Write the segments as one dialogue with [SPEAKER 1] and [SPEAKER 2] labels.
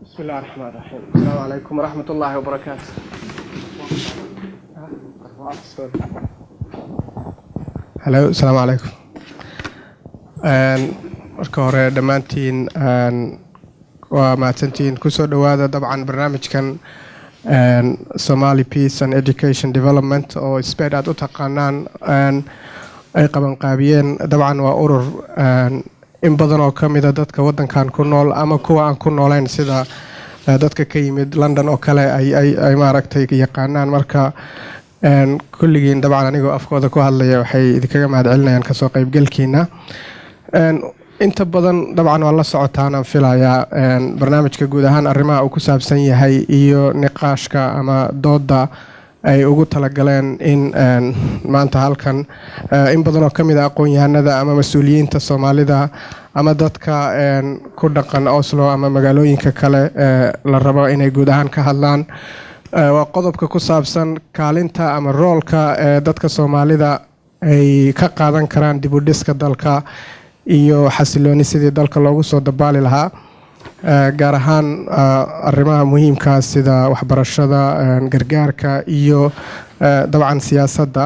[SPEAKER 1] بسم الله الرحمن الرحيم. السلام عليكم ورحمة الله وبركاته. هلا السلام عليكم. marka hore dhammaantiin waa mahadsantiin kusoo dhawaada dabcan barnaamijkan Somali Peace and Education Development oo isbeed aad u taqaanaan ay qaban qaabiyeen dabcan waa urur in badan oo kamid ah dadka wadankan ku nool ama kuwa aan ku noolayn sida dadka ka yimid London oo kale ay maaragtay yaqaanaan marka kulligiin dabcan anigoo afkooda ku hadlaya waxay idinkaga mahadcelinayaan kasoo qaybgalkiina inta badan dabcan waa la socotaan aan filayaa barnaamijka guud ahaan arrimaha uu ku saabsan yahay iyo niqaashka ama dooda ay ugu talagaleen in maanta halkan in badan oo kamid ah aqoon-yahanada ama mas'uuliyiinta Soomaalida ama dadka ku dhaqan Oslo ama magaalooyinka kale la rabo inay guud ahaan ka hadlaan waa qodobka ku saabsan kaalinta ama roolka dadka Soomaalida ay ka qaadan karaan dib u dhiska dalka iyo xasilooni sidii dalka loogu soo dabaali lahaa gaar ahaan arrimaha muhiimka sida waxbarashada gargaarka iyo dabcan siyaasadda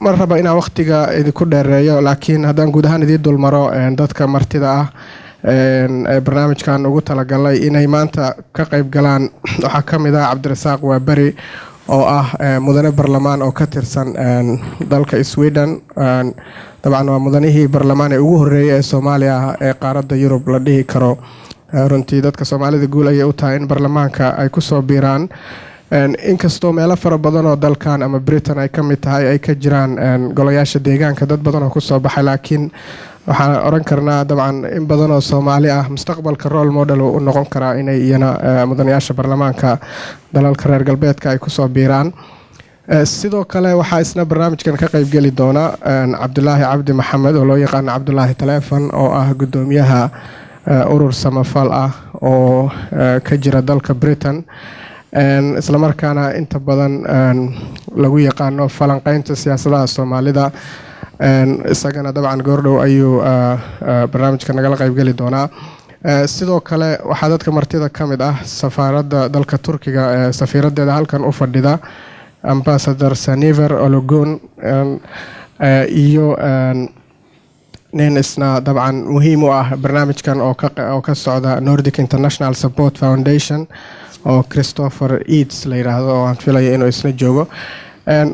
[SPEAKER 1] mar raba inaan waqtiga idinku dheereeyo laakiin haddaan guud ahaan idin dulmaro dadka martida ah barnaamijkan ugu talagalay inay maanta ka qayb galaan waxaa ka mid ah Cabdirasaaq Waabari oo ah mudane barlamaan oo ka tirsan dalka Sweden dabcan waa mudanihii barlamaan ee ugu horeeyay ee Soomaaliya ee qaaradda Yurub la dhihi karo runtii dadka Soomaalida guul ay u tahay in barlamaanka ay ku soo biiraan inkastoo meelo fara badan oo dalkan ama Britain ay ka mid tahay ay ka jiraan golayaasha deegaanka dad badan oo ku soo baxay laakiin waxaan oran karnaa dabcan in badan oo Soomaali ah mustaqbalka role model u noqon kara inay iyana mudanayaasha barlamaanka dalalka reer galbeedka ay ku soo biiraan sidoo kale waxaa isna barnaamijkan ka qayb gali doona Cabdulaahi Cabdi Maxamed oo loo yaqaan Cabdulaahi Taleefan oo ah gudoomiyaha urur samafal ah oo ka jira dalka Britain isla markaana inta badan lagu yaqaano falanqaynta siyaasadaha Soomaalida isagana dabcan goordhow ayuu barnaamijka nagala qayb gali doonaa sidoo kale waxaa dadka martida ka mid ah safaaradda dalka Turkiga ee safiiradeeda halkan u fadhida Ambassador Saniver Ologun iyo nin isna dabcan muhiim u ah barnaamijkan oo ka socda Nordic International Support Foundation oo Christopher Eads la yiraahdo oo aan filayo inuu isna joogo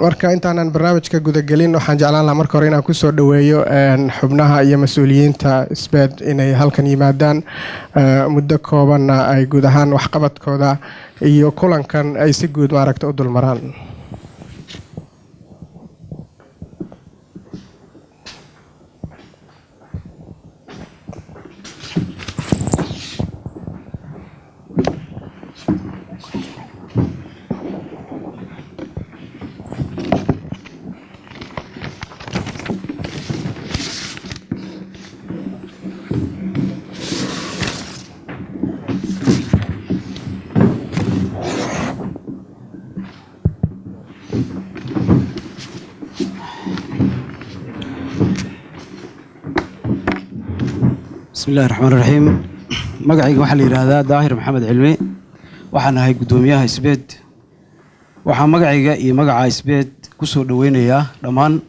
[SPEAKER 1] marka intaanan barnaamijka gudagelin waxaan jeclaan lahaa marka hore inaan ku soo dhaweeyo xubnaha iyo mas'uuliyiinta isbeed inay halkan yimaadaan muddo koobanna ay guud ahaan waxqabadkooda iyo kulankan ay si guud maaragta u dulmaraan
[SPEAKER 2] بسم الله الرحمن الرحيم مقعي waxaa la yiraahdaa Daahir Maxamed Cilmi waxaan ahay gudoomiyaha isbeed waxaa magacayga iyo magaca isbeed ku soo dhaweynayaa dhammaan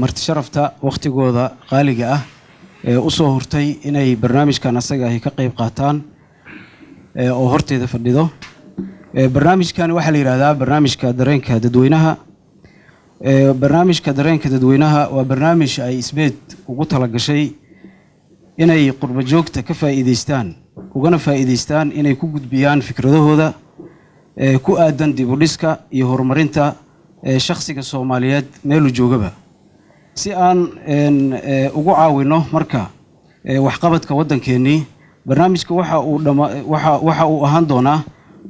[SPEAKER 2] marti sharafta waqtigooda qaaliga ah ee u soo hurtay inay barnaamijkan asaga ahi ka qayb qaataan oo horteeda fadhido. barnaamijkan waxaa la yiraahdaa barnaamijka dareenka dadweynaha. barnaamijka dareenka dadweynaha waa barnaamij ay isbeed ugu talagashay inay qurba joogta ka faa'iideystaan ugana faa'iideystaan inay ku gudbiyaan fikradahooda ku aadan dib u dhiska iyo horumarinta shakhsiga Soomaaliyeed meelu joogaba si aan ugu caawino marka waxqabadka waddankeennii. barnaamijka waxa uu ahaan doonaa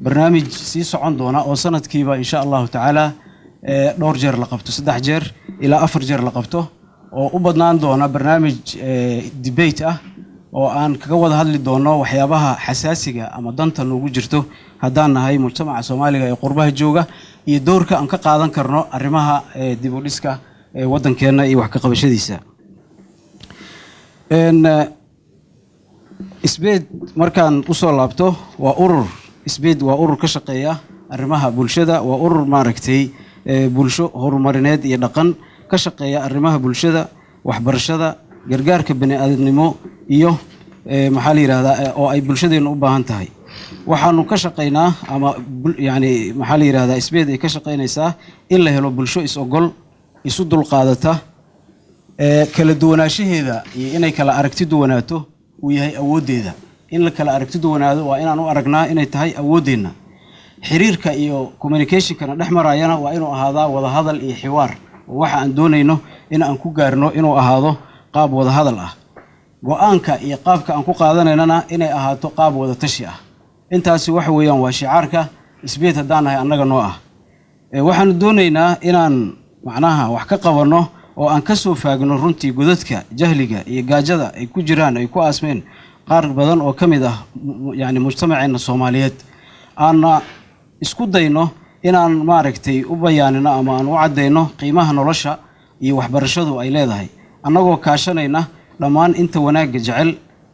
[SPEAKER 2] barnaamij sii socon doona oo sanadkiiba insha Allah taala dhowr jeer la qabto 3 jeer ilaa 4 jeer la qabto oo u badnaan doona barnaamij debate ah oo aan kaga wada hadli doono waxyaabaha xasaasiga ama danta noogu jirto haddaan nahay mujtamaca Soomaaliga ee qurbaha jooga iyo doorka aan ka qaadan karno arrimaha dib u dhiska waddankeena iyo wax ka qabashadiisa. isbeed markaan u soo laabto waa urur isbeed waa urur ka shaqeeya arrimaha bulshada waa urur maaragtay bulsho horumarineed iyo dhaqan ka shaqeeya arrimaha bulshada waxbarashada gargaarka bani'aadamnimo iyo maxaa la yiraahdaa oo ay bulshadeena u baahan tahay. waxaanu ka shaqeynaa ama yani maxaa la yiraahdaa isbeed ay ka shaqeynaysaa in la helo bulsho is ogol isu dulqaadata kala duwanaanshaheeda iyo inay kala aragti duwanaato uu yahay awoodeeda. in la kala aragti duwanaado waa inaan u aragnaa inay tahay awoodeena. xiriirka iyo communication-kana dhexmarayana waa inuu ahaadaa wada hadal iyo xiwaar. waxa aan doonayno in aan ku gaarno inuu ahaado qaab wada hadal ah. go'aanka iyo qaabka aan ku qaadanaynana inay ahaato qaab wada tashi ah. intaasi waxa weeyaan waa shicaarka isbeed haddaan nahay annaga noo ah. waxaanu doonaynaa inaan macnaha wax ka qabanno oo aan ka soo faagno runtii godadka jahliga iyo gaajada ay ku jiraan ay ku aasmeen qaar badan oo kamid ah yani mujtamaceena Soomaaliyeed. aan isku dayno inaan maaragtay u bayaanino ama aan u cadeyno qiimaha nolosha iyo waxbarashadu ay leedahay annagoo kaashanayna dhammaan inta wanaagga jecel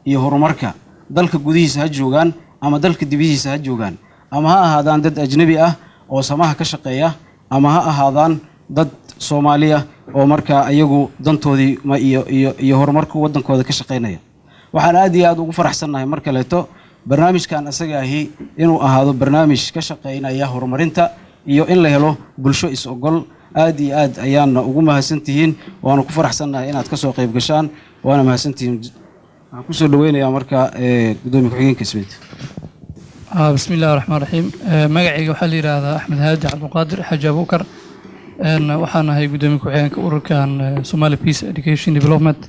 [SPEAKER 2] iyo horumarka dalka gudihiisa ha joogaan ama dalka dibadiisa ha joogaan ama ha ahaadaan dad ajnabi ah oo samaha ka shaqeeya ama ha ahaadaan dad Soomaaliya oo marka ayagu dantoodii iyo horumarka waddankooda ka shaqeynaya. waxaan aad iyo aad ugu faraxsanahay marka leeto barnaamijkan asaga ahi inuu ahaado barnaamij ka shaqeynaya horumarinta iyo in la helo bulsho is ogol. aad iyo aad ayaan ugu mahadsantihiin waana ku faraxsanahay inaad ka soo qayb gashaan waana mahadsantihiin. waxaan ku soo dhaweynayaa marka gudoomiye ku-xigeenka isbeed.
[SPEAKER 3] bismillaahir rahmaanir rahiim. magacayga waxaa la yiraahdaa Axmed Haadi Cabdulqaadir Xaaji Abuukar. waxaan ahay gudoomiye ku-xigeenka ururkan Somali Peace Education Development.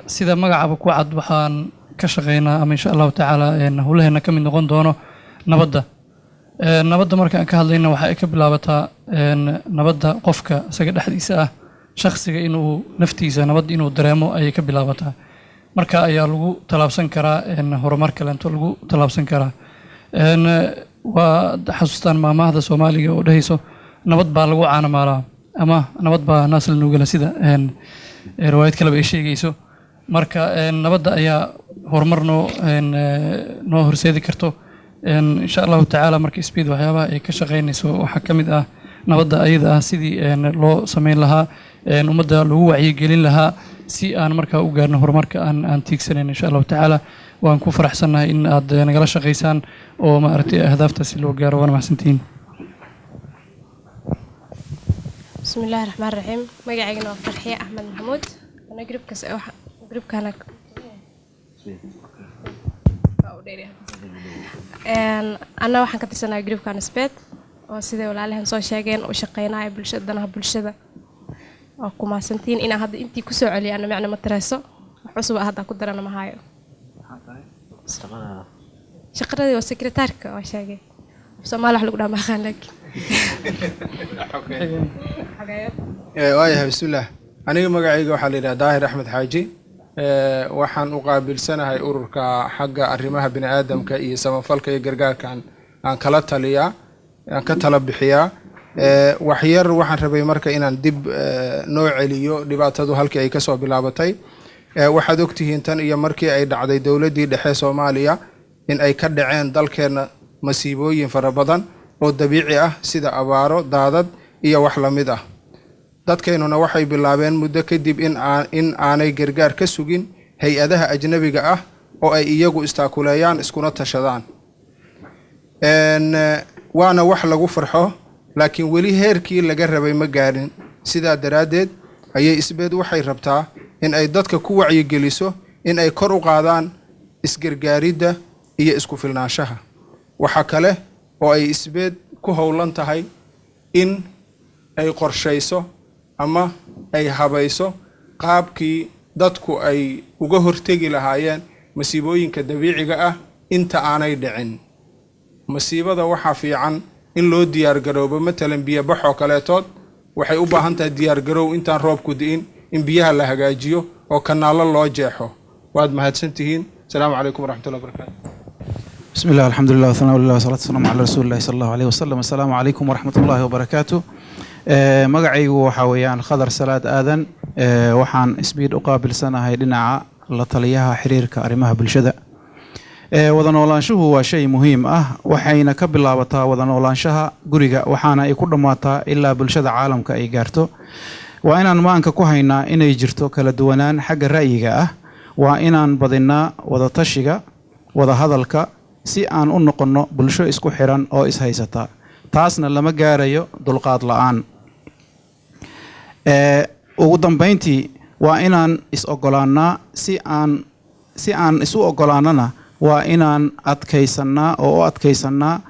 [SPEAKER 3] sida magacaba ku cad waxaan ka shaqeynaa ama insha Allah taala hawlaheena ka mid noqon doono nabadda. nabadda markaan ka hadlayna waxa ay ka bilaabataa nabadda qofka isaga dhexdiisa ah shakhsiga inuu naftiisa nabad inuu dareemo ayay ka bilaabataa. marka ayaa lagu talaabsan karaa horumar kale inta lagu talaabsan karaa. waa xasuustaan maamahda Soomaaliga oo dhahayso nabad baa lagu caanamaalaa ama nabad baa naas la nuugala sida riwaayad kale ay sheegayso. marka nabadda ayaa horumar noo horseedi karto. insha Allah taala marka isbeed waxyaabaha ay ka shaqeynayso waxa kamid ah nabadda ayada ah sidii loo sameyn lahaa ummadda lagu wacyigelin lahaa si aan marka u gaarno horumarka aan tiigsaneyn. insha Allah taala waan ku faraxsanahay in aad nagala shaqeysaan oo ma aragtay ahdaaftaasi loo gaaro. waana mahadsantihiin.
[SPEAKER 4] bismillaahir rahmaanir rahiim. magacayga waa Farxiye Axmed Maxamuud. ana groupkana ana waxaan ka tirsanahay groupkan isbeed oo sidii walaalahan soo sheegeen u shaqeynaya bulshadana bulshada oo ku maasantiin in hadda intii ku soo celiyaan macna ma tareeso wax cusub hadda ku darana ma hayo. shaqadii waa secretary-ka oo sheegay Soomaali wax lagu dhamaa laakiin
[SPEAKER 5] waayahay bismillaah. aniga magacayga waxaa la yiraahdaa Daahir Axmed Xaaji. waxaan u qaabilsanahay ururka xagga arrimaha bini'aadamka iyo samafalka iyo gargaarkan aan kala taliyaa aan ka tala bixiyaa. waxyar waxaan rabay marka inaan dib noo celiyo dhibaatadu halkii ay ka soo bilaabatay. waxaad ogtihiin tan iyo markii ay dhacday dowladdii dhexe Soomaaliya in ay ka dhaceen dalkeena masiibooyin fara badan oo dabiici ah sida abaaro, daadad iyo wax la mid ah. dadkeennuna waxay bilaabeen muddo kadib in aanay gargaar ka sugin hay-adaha ajnabiga ah oo ay iyagu istaakuleeyaan iskuna tashadaan. waana wax lagu farxo, laakiin weli heerkii laga rabay ma gaarin. sidaa daraaddeed ayay isbeed waxay rabtaa in ay dadka ku wacyigeliso in ay kor u qaadaan isgargaaridda iyo isku filnaanshaha. waxa kale oo ay isbeed ku howlan tahay in ay qorshayso ama ay habayso qaabkii dadku ay uga hortegi lahaayeen masiibooyinka dabiiciga ah inta aanay dhicin. masiibada waxaa fiican in loo diyaargaroobo, matalan biyo baxoo kaleetood waxay u baahan tahay diyaargaroow intaan roobku di'in in biyaha la hagaajiyo oo kanaalo loo jeexo. waad mahadsantihiin. asalaamu calaykum waraxmatullahi wabarakaatu.
[SPEAKER 2] بسم الله الحمد لله والثناء لله والصلاة والسلام على رسول الله صلى الله عليه وسلم. السلام عليكم ورحمة الله وبركاته. magacaygu waxa weeyaan Khadar Salaad Aadan, waxaan isbiid u qaabilsanahay dhinaca la taliyaha xiriirka arrimaha bulshada. wada noolaanshuhu waa shay muhiim ah, waxayna ka bilaabataa wada noolaanshaha guriga waxaana ay ku dhamaataa ilaa bulshada caalamka ay gaarto. waa inaan maanka ku haynaa inay jirto kala duwanaan xagga ra'yiga ah, waa inaan badinaa wada tashiga, wada hadalka si aan u noqono bulsho isku xiran oo is haysata. taasna lama gaarayo dulqaad la'aan. ugu dambeyntii waa inaan is ogolaanaa, si aan isu ogolaanana waa inaan adkaysanaa oo u adkaysanaa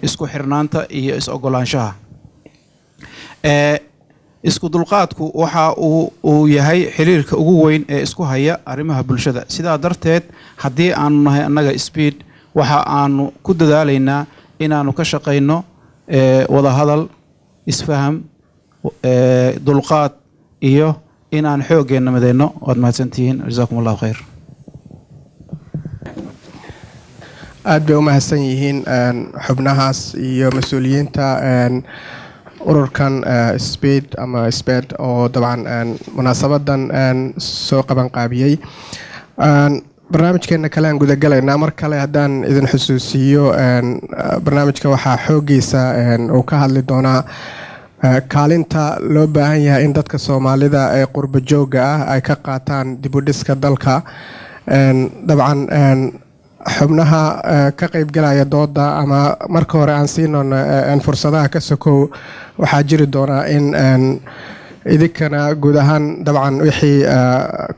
[SPEAKER 2] isku xirnaanta iyo is ogolaanshaha. isku dulqaadku waxa uu yahay xiriirka ugu weyn ee isku haya arrimaha bulshada. sidaa darteed haddii aanu nahay annaga Speed waxa aanu ku dadaalaynaa inaanu ka shaqayno wada hadal, isfaham, dulqaad iyo inaan xooggeena midayno. waad mahadsantihiin. jazaakum allahu khayr.
[SPEAKER 1] aad bay u mahadsan yihiin xubnahaas iyo mas-uuliyiinta ururkan Speed ama Speed oo dabcan munaasabadan soo qaban qaabiyey. barnaamijkeena kale aan gudagalaynaa. mar kale haddaan idin xusuusiyo, barnaamijka waxaa xooggiisa uu ka hadli doonaa kaalinta loo baahan yahay in dadka Soomaalida ee qurba joogga ah ay ka qaataan dib u dhiska dalka. dabcan xubnaha ka qaybgalaya dooda ama marka hore aan siinono fursadaha ka sokow waxaa jiri doonaa in idinkana guud ahaan dabcan wixii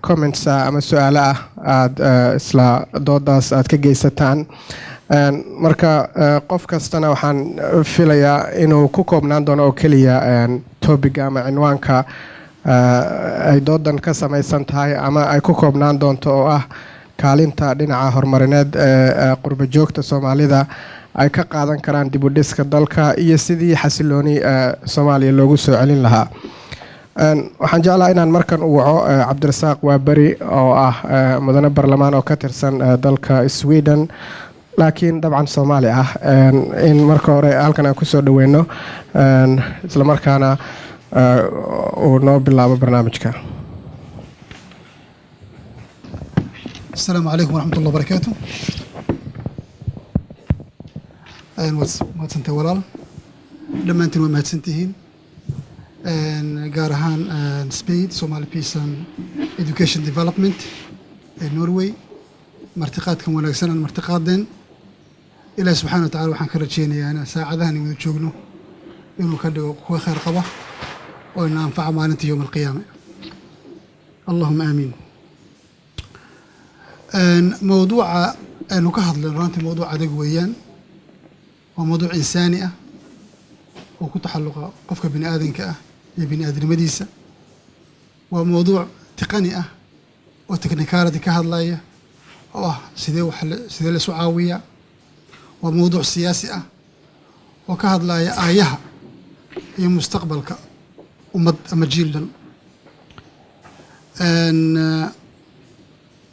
[SPEAKER 1] comments ama su-aalo ah aad isla doodaas aad ka geysataan. marka qof kastana waxaan filayaa inuu ku koobnaan doono oo keliya topiga ama cinwaanka ay doodan ka samaysan tahay, ama ay ku koobnaan doonto oo ah kaalinta dhinaca horumarineed ee qurba joogta Soomaalida ay ka qaadan karaan dib u dhiska dalka iyo sidii xasilooni Soomaaliya loogu soo celin lahaa. waxaan jeclahay inaan markan u waco Cabdirasaaq Waabari oo ah mudane barlamaan oo ka tirsan dalka Sweden laakiin dabcan Soomaali ah, in marka hore halkan aan kusoo dhaweyno isla markaana uu noo bilaabo barnaamijka.
[SPEAKER 6] السلام عليكم ورحمة الله وبركاته. mahadsantahay walaal, dhammaantiin waa mahadsantihiin. gaar ahaan Speed Somali Peace and Education Development ee Norway, martiqaadkan wanaagsan aan martiqaadeen. ilaahi subxaana wa tacaala waxaan ka rajeynayaa inaan saacadahan wada joogno inuu ka dhigo kuwa khayr qaba oo ina anfaca maalinta yowm alqiyaama. allahuma aamiin. موضوع أنو كهضل رانتي موضوع عدق ويان وموضوع إنساني وكنت حلقة قفك بني آدم كأه بني آدم مديسة، وموضوع تقني وتكنيكارة كهضلاية سيدي سعاوية، وموضوع سياسي وكهضلاية آيها هي مستقبلك ومجيل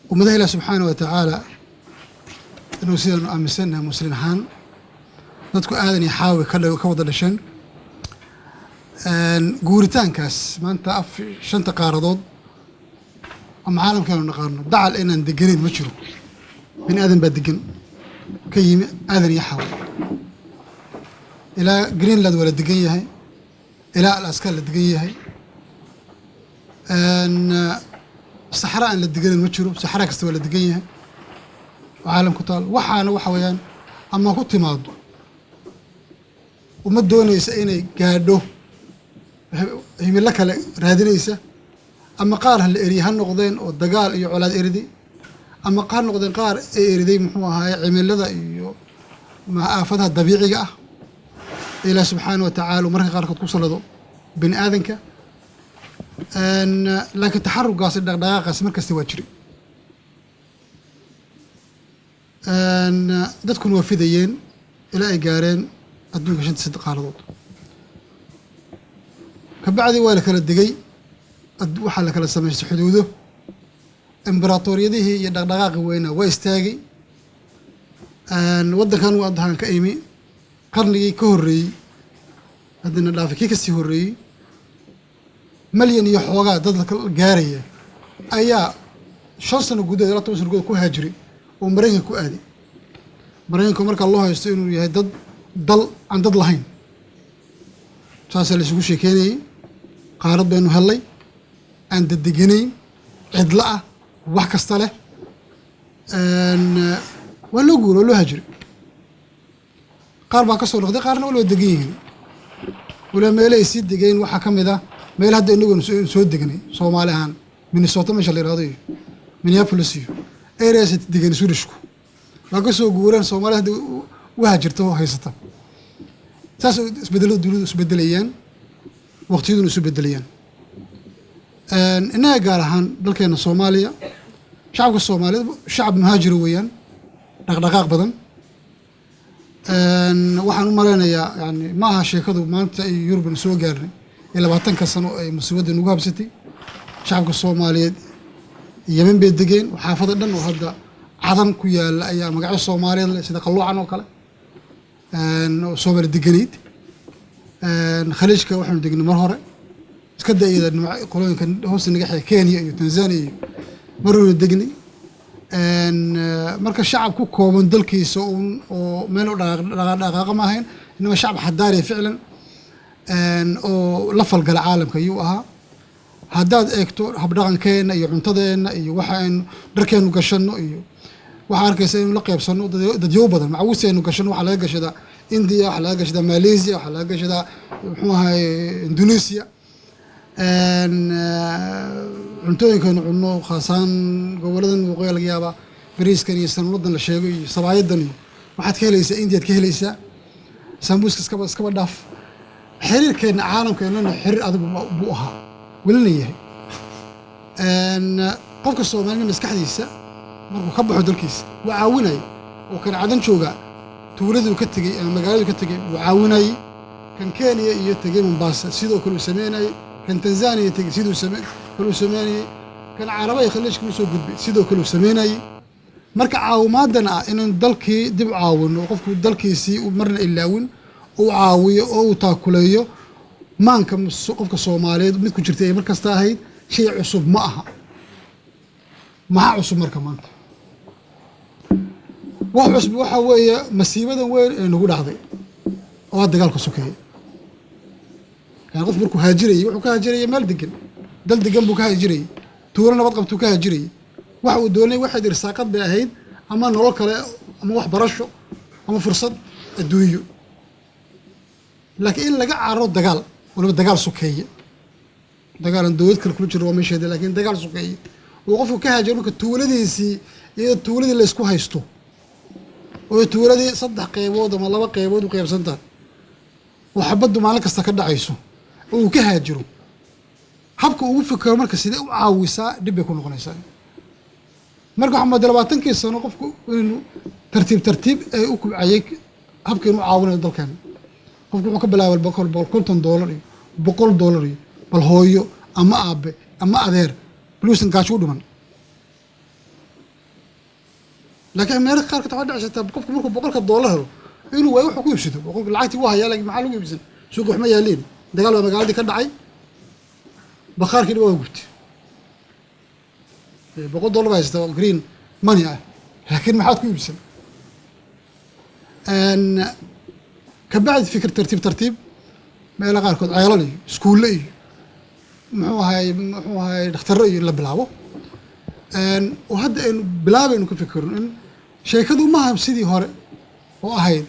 [SPEAKER 6] ومدى الله سبحانه وتعالى إنه سيدنا أمسنا مسلم هان ندكو آذن يحاول كوضا لشان قورتان كاس ما أنت أف شنطة قاردود أم عالم كانوا نقارنه دعا لإنا ندقرين مجرو بني آذن بدقن كي آذن يحاول ilaa greenland waa la degan yahay ilaa alaska la degan yahay saxra aan la deganin ma jiro saxra kasta waa la degan yahay oo caalam ku taal waxaana waxa weeyaan ama ku timaado uma doonaysa inay gaadho himilo kale raadinaysa ama qaar ha la eriye ha noqdeen oo dagaal iyo colaad eriday ama qaar noqdeen qaar ay eriday muxuu ahaaye cimilada iyo aafadaha dabiiciga ah ilaah subxaana wa tacaala marka qaarkood ku salado bini aadanka laakiin taxarugaasi dhaqdhaqaaqaasi markasta waa jiri dadkuna waa fidayeen ilaa ay gaareen adduunka 5 qaaradood kabacdi waa la kala degay waxaa la kala samaystay xuduudo imbaraatoriyadihii iyo dhaqdhaqaaqi weynaa waa istaagay waddankan waa dahan ka imi qarnigii ka horreeyey haddana dhaafay kii kasii horreeyey malyan iyo xoogaa dad gaaraya ayaa 5 sano gudaheed ilaa 10 sano gudaheed ku haajiray oo maraykanka ku aaday maraykanku markaa loo haysto inuu yahay dal aan dad lahayn saasaa la isugu sheekeynayay qaarad baynu hellay aan dadeganayn cidlo ah wax kasta leh waa loo guuro waa loo haajiray qaar baa ka soo noqday qaarna waa loo degan yihiin wala meelo ay sii degeen waxaa ka mid ah meel hadda inagu soo degnay Soomaali ahaan Minnesota meesha la yiraahdo iyo Minneapolis iyo areas degan Swedishku waa ka soo guureen Soomaali hadda u haajirto haysata saas isbedelada dawladdu isbedelayaan waqtiyaduna isu bedelayaan inaga gaar ahaan dalkeena Soomaaliya shacabka Soomaaliyeed shacab muhaajir weeyaan dhaqdhaqaaq badan waxaan u maleynayaa yani ma aha sheekadu maanta ay Yurub soo gaarnay 20 sano ay musiibada nagu habsatay shacabka Soomaaliyeed Yemen bay degeen xaafada dhan oo hadda cadan ku yaala ayaa magaca Soomaaliyeed sida qaloocan oo kale oo Soomaali deganeed khaliijka waxaan degnay mar hore iska dayada qolooyinka hoos naga xigay Kenya iyo Tanzania iyo maruu degnay marka shacab ku kooban dalkiisa oo meel dhaqdhaqaaq ma ahayn inama shacab xadaari ficlan oo la falgal caalamka ayuu ahaa haddaad eegto habdhaqankeena iyo cuntadeena iyo waxaan dharkeenu gashano iyo waxa arkaysa inuu la qaybsano dadyo badan macawuuseenu gashano waxa laga gashadaa India waxa laga gashadaa Malaysia waxa laga gashadaa muxuu ahaa Indonesia cuntooyinkan cunno khaasan goboladan waqooyi laga yaabaa bariiskan iyo sanwadan la sheego iyo sabaayadan iyo waxaad ka helaysaa India ka helaysaa sambuuska iskaba dhaaf xiriirkeena caalamkeena xiriir adag buu ahaa welina yahay qofka Soomaaliyeed maskaxdiisa markuu ka baxo dalkiisa waa caawinay oo kan cadan jooga tuuladu ka tagay ama magaaladu ka tagay waa caawinay kan Kenya iyo tagay Mombasa sidoo kale uu sameeyay kan Tanzania tagay sidoo kale uu sameeyay kan Carabay khaliijka soo gudbay sidoo kale uu sameeyay marka caawimaadana inaan dalkii dib caawino qofku dalkiisii uu marna ilaawin oo caawiyo oo taakuleeyo maanka qofka Soomaaliyeed mid ku jirtay markasta ahayd shay cusub ma aha cusub marka maanta wax cusub waxa weeye masiibadan weyn ee nagu dhacday oo dagaalka sokeeyay kan qof markuu haajiray wuxuu ka haajiray meel degan dal degan buu ka haajiray tuulo nabad qabtu ka haajiray waxa uu doonay waxa dirsaaqad bay ahayd ama nolol kale ama wax barasho ama fursad adduunyo laakiin laga caaro dagaal wala dagaal sokeeyay dagaal dawlad kale ku jiro meesheeda laakiin dagaal sokeeyay oo qofku ka haajiro marka tuuladiisii iyo tuuladii la isku haysto oo tuuladii 3 qaybood ama 2 qaybood u qaybsantaa waxa baddu maalin kasta ka dhacayso oo ka haajiro habka ugu fikiro marka sidee u caawisaa dib ay ku noqonaysaa marka Maxamed 20 sano qofku inuu tartiib ay u kubcayay habka inuu caawinayo dalkan qofku wuxuu ka bilaabay $150 $100 bal hooyo ama aabe ama adeer bluusan gaasho dhuman laakiin meel qaar ka taxadda cashata qofku markuu $100 inuu way wuxuu ku iibsado qofku lacagtii waa hayaa laakiin maxaa lagu iibsan suuq wax ma yaaleen dagaal waa magaaladii ka dhacay bakhaarkii waa gubtay $100 haysta green money ah laakiin maxaad ku iibsan كبعد فكر ترتيب ما إلى غير كود عيالي سكولي محوها دكتور لا بلاو وهذا إنه بلاو إنه كفكرون إن شيء كذو ما هم سيدي هور وأهيد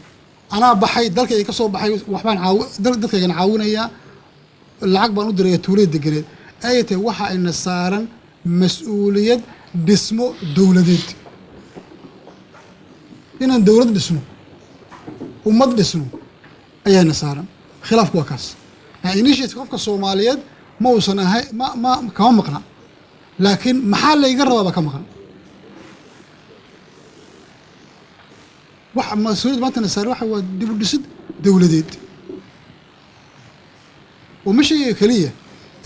[SPEAKER 6] أنا بحي دلك يكسر بحي وحبان دلك ينعاون إياه العقبة ندري تولد دقيقة أيته وحى إن صارن مسؤولية باسمه دولديت إن الدولة باسمه ومد باسمه أيه نصارى خلاف كوكاس يعني نيجي تخاف كالصوماليات ما وصلنا هاي ما كمان مقنع لكن محل يقرب هذا كم مقنع واحد مسؤولية ما تنصارى واحد هو دولديت ومش هي كلية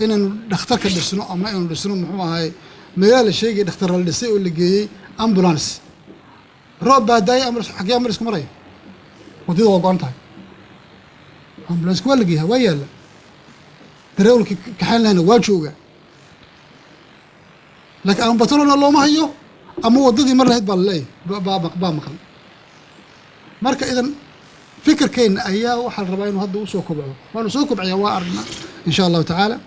[SPEAKER 6] إن نختار كدسنو أما إنه دسنو محمد هاي ميال الشيء نختار اللي واللي جاي أمبولانس روب بعداي أمر حكي أمر اسمه مري ودي ضوء قانتها أمبولانس كوال جيها ويا لا ترى كحال هنا واجوجا لكن أنا بطلنا الله ما هيو أما ودي مرة هيد بالله با مقل مركا إذا فكر كين أياه وحل ربعين وهذا وسوق بعه وأنا سوق بعيا وأرنا إن شاء الله تعالى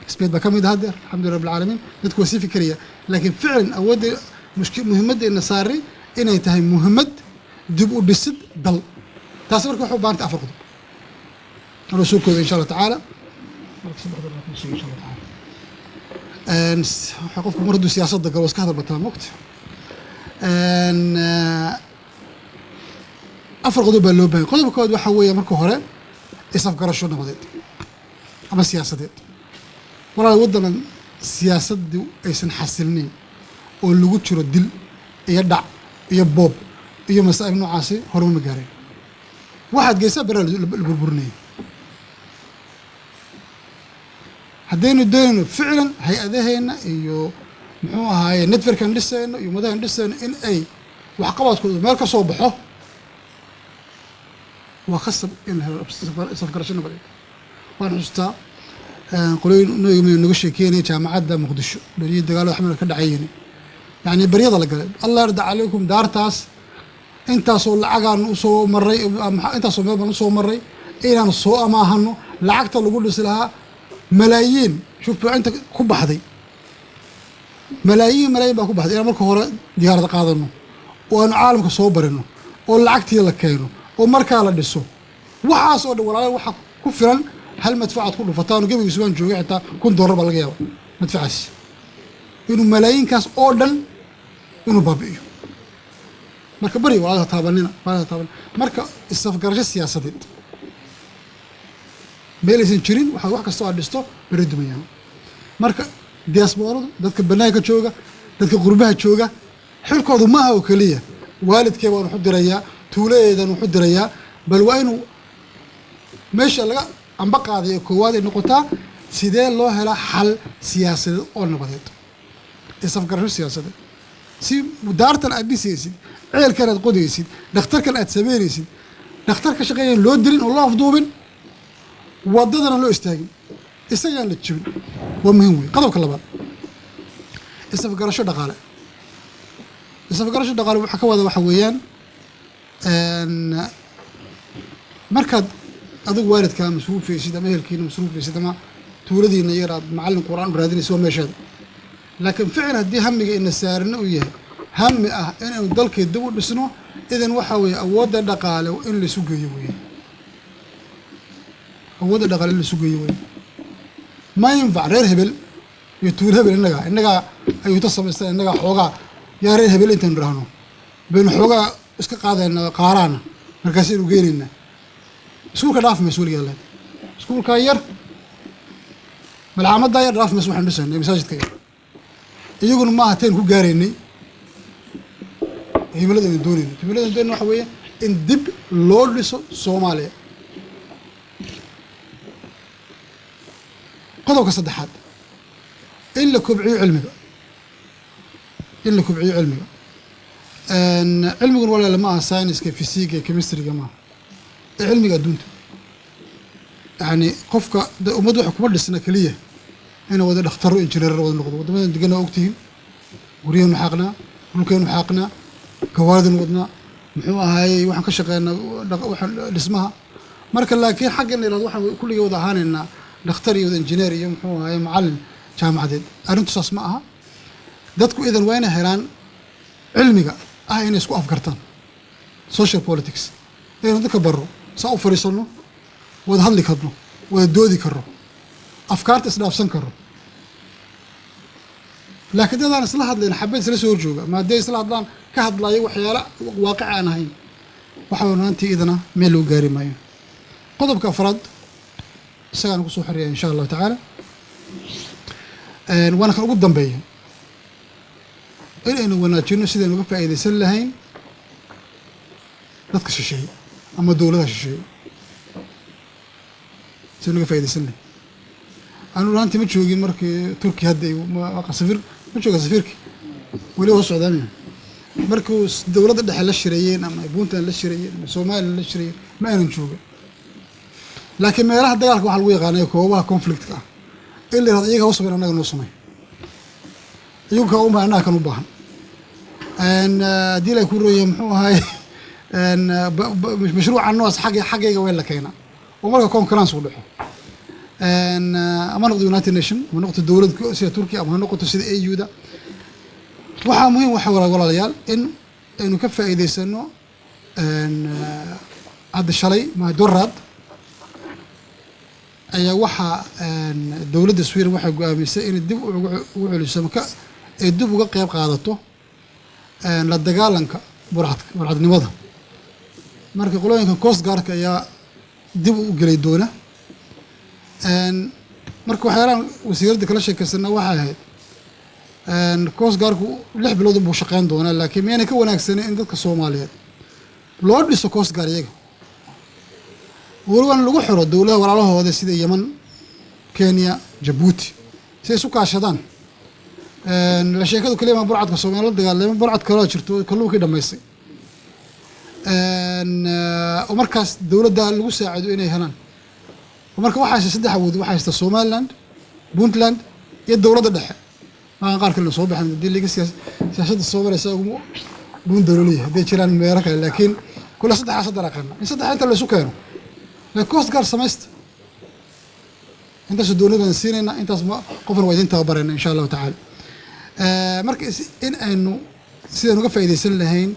[SPEAKER 6] سبيد بكمل هذا الحمد لله رب العالمين نتكون سي فكرية لكن فعلا أود مشكلة مهمة إن صاري إن يتهم مهمة دبوا بسد ضل تاسبرك وحب أنت أفرقه أنا سوق إن شاء الله تعالى إن شاء الله تعالى حقوقكم مرد سياسة دقة وسكهذا بطلع وقت أفر قدوب اللوبين قدوب كود وحوية مركو هراء إصاف قرشو نقضيت أما السياسة ديت ولا ودنا السياسة دي أيسن حسلنين واللي قد شرو الدل يدع يبوب iyo masaa'il noocaasi hore uma gaareen waxaad geysaa bara burburinaya haddaynu doonayno ficlan hay-adaheena iyo muxuu ahaaye networkan dhisayno iyo madahan dhisayno in ay waxqabadkooda meel ka soo baxo waa khasab in la helo safgarasho nabadeed waan xustaa qolooyin naga sheekeynaya jaamacadda muqdisho beriyii dagaalada xamar ka dhacayeen يعني بريضة لقى الله يرضى عليكم دارتاس انت صو لعقان وصو مري انت صو مبن وصو مري إلى نصو أماهنو لعقت اللي قول لها ملايين شوف انت كوب حدي ملايين بكوب حدي انا مركو هورا ديار قادنو وان عالمك سو برينو ولعقتي لا كينو ومركا لا دسو waxa soo dhawaa waxa ku filan hal madfacaad ku dhufataan gabi isbaan joogay xitaa kun dollar baa laga yaabaa madfacaas inuu malaayiinkaas oo dhan inuu baabi'iyo marka bari waa taabanina marka isafgarasho siyaasadeed meelaysan jirin waxa wax kasta oo dhisto bari dumayaan marka diasporada dadka banaanka jooga dadka qurbaha jooga xilkoodu ma aha oo kaliya waalidkee baan u dirayaa tuuleedan u dirayaa bal waa inuu meesha laga amba qaadayo koowaad ay noqotaa sidee loo helaa xal siyaasadeed oo nabadeed isafgarasho siyaasadeed si daartan aad dhisaysid ceelkan aad qodaysid dhakhtarkan aad sameynaysid dhakhtarka shaqeeya loo dirin oo loo afduubin wadadana loo istaagin isagaan la jibin waa muhiim wey qodobka labaad isafgarasho dhaqaale waxaa ka wada waxa weeyaan markaad adigu waalidkaa masruufaysid ama ehelkiina masruufaysid ama tuuladiina yar aad macallin quraan u raadinaysa waa meesheeda laakiin ficil haddii hamiga ina saarina uu yahay hami ah inaynu dalkeed dib u dhisno idan waxaa weeye awoodda dhaqaale in laisu geeyo weeye ma yinfac reer hebel iyo tuul hebel innagaa ayuu ta samaystaan innagaa xoogaa yaa reer hebel intaynu idhaahno baynu xoogaa iska qaadayna qaaraana markaasaynu geenaynaa iskuulka dhaaf mayso weligaa lahayd iskuulkaa yar malcaamaddaa yar dhaaf mayso waxaan dhisaynay masaajidka yar iyaguna maaha tayn ku gaaraynay himiladaynu doonayna waxa weeye in dib loo dhiso Soomaaliya qodobka saddexaad in la kobciyo cilmiga cilmigan walaal ma aha sayniska fisiga chemistryga ma cilmiga adduunta yani qofka ummad waxa kuma dhisna kaliya inay wada dhaqtaro injineer wada noqdo wadamada degan oo ogtihiin guriyeen xaqnaa dhulkeen xaqnaa gawaadin wadnaa muxuu ahaayay waxaan ka shaqeynaa waxaan dhismaha marka laakiin xaggan ilaad waxaan kulligii wada ahaanaynaa dhakhtar iyo injineer iyo muxuu ahaye macallin jaamacadeed arrintu saas ma aha dadku idan waa inay helaan cilmiga ah inay isku afgartaan social politics inaynu dadka barro saa u fadhiisanno wada hadli karno wada doodi karno afkaarta isdhaafsan karno laakiin dadaan isla hadlayn xabad isla soo horjooga maadee isla hadlaan ka hadlaayo waxyaala waaqic aan ahayn waxa wanaantii idana meel loo gaari maayo qodobka afraad isagaan ku soo xiriya insha allahu tacaala waana kan ugu dambeeya inaynu wanaajino sidaynu uga faa'iidaysan lahayn dadka shisheeye ama dowladaha shisheeye sidaynu uga faa'iidaysan lahayn anu raantii ma joogin markii turki hadda safir ma jooga safiirkii weli waa socdaamaya markuu dowladda dhexe la shireeyeen ama puntland la shireeyeen ama somaliland la shireeyeen ma aynan joogin laakiin meelaha dagaalka waxaa lagu yaqaanay koobaha conflictka ah in la yirahdo iyaga ha u sameyn annaga noo samey iyagu kaa uma annaga kan u baahan haddii la ku rooya muxuu ahaye mashruuca noocaas xaggayga waa la keenaa oo marka concurrence u dhaxo ama noqdo United Nation ama noqdo dowlad sida Turkiya ama noqdo sida AU-da waxaa muhiim waxa walaalayaal in aynu ka faa'iidaysano hadda shalay ma doraad ayaa waxaa dowladda Sweden waxay go'aamisay in dib ugu celiso marka ay dib uga qayb qaadato la dagaalanka burcadnimada marka qolooyinka Coast Guard-ka ayaa dib u gelay doona marka waxyaalahan wasiiradda kala sheekaysana waxay ahayd Coast Guard-ku 6 bilood buu shaqeyn doonaa laakiin miyayna ka wanaagsanay in dadka Soomaaliyeed loo dhiso Coast Guard iyaga waliban lagu xiro dowladaha walaalahooda sida Yemen Kenya Djibouti si ay isu kaashadaan la sheekadu kaliya burcadka Soomaaliyeed dagaalamo burcad kale jirto kalluunkii dhamaysay oo markaas dowladda lagu saacido inay helaan marka waxaa saddex awood waxaa haysta Somaliland Puntland iyo dowladda dhexe ma qaar kale soo baxan diliga siyaasadda Soomaaliya ugu buun dowladda haday jiraan meelo kale laakiin kula saddex daraqana in saddex inta la isu keeno la Coast Guard samaysta intaas dowladdan siinayna intaas qofna waa idin tababarayna insha Allah taala marka in aynu sidaan uga faa'iideysan lahayn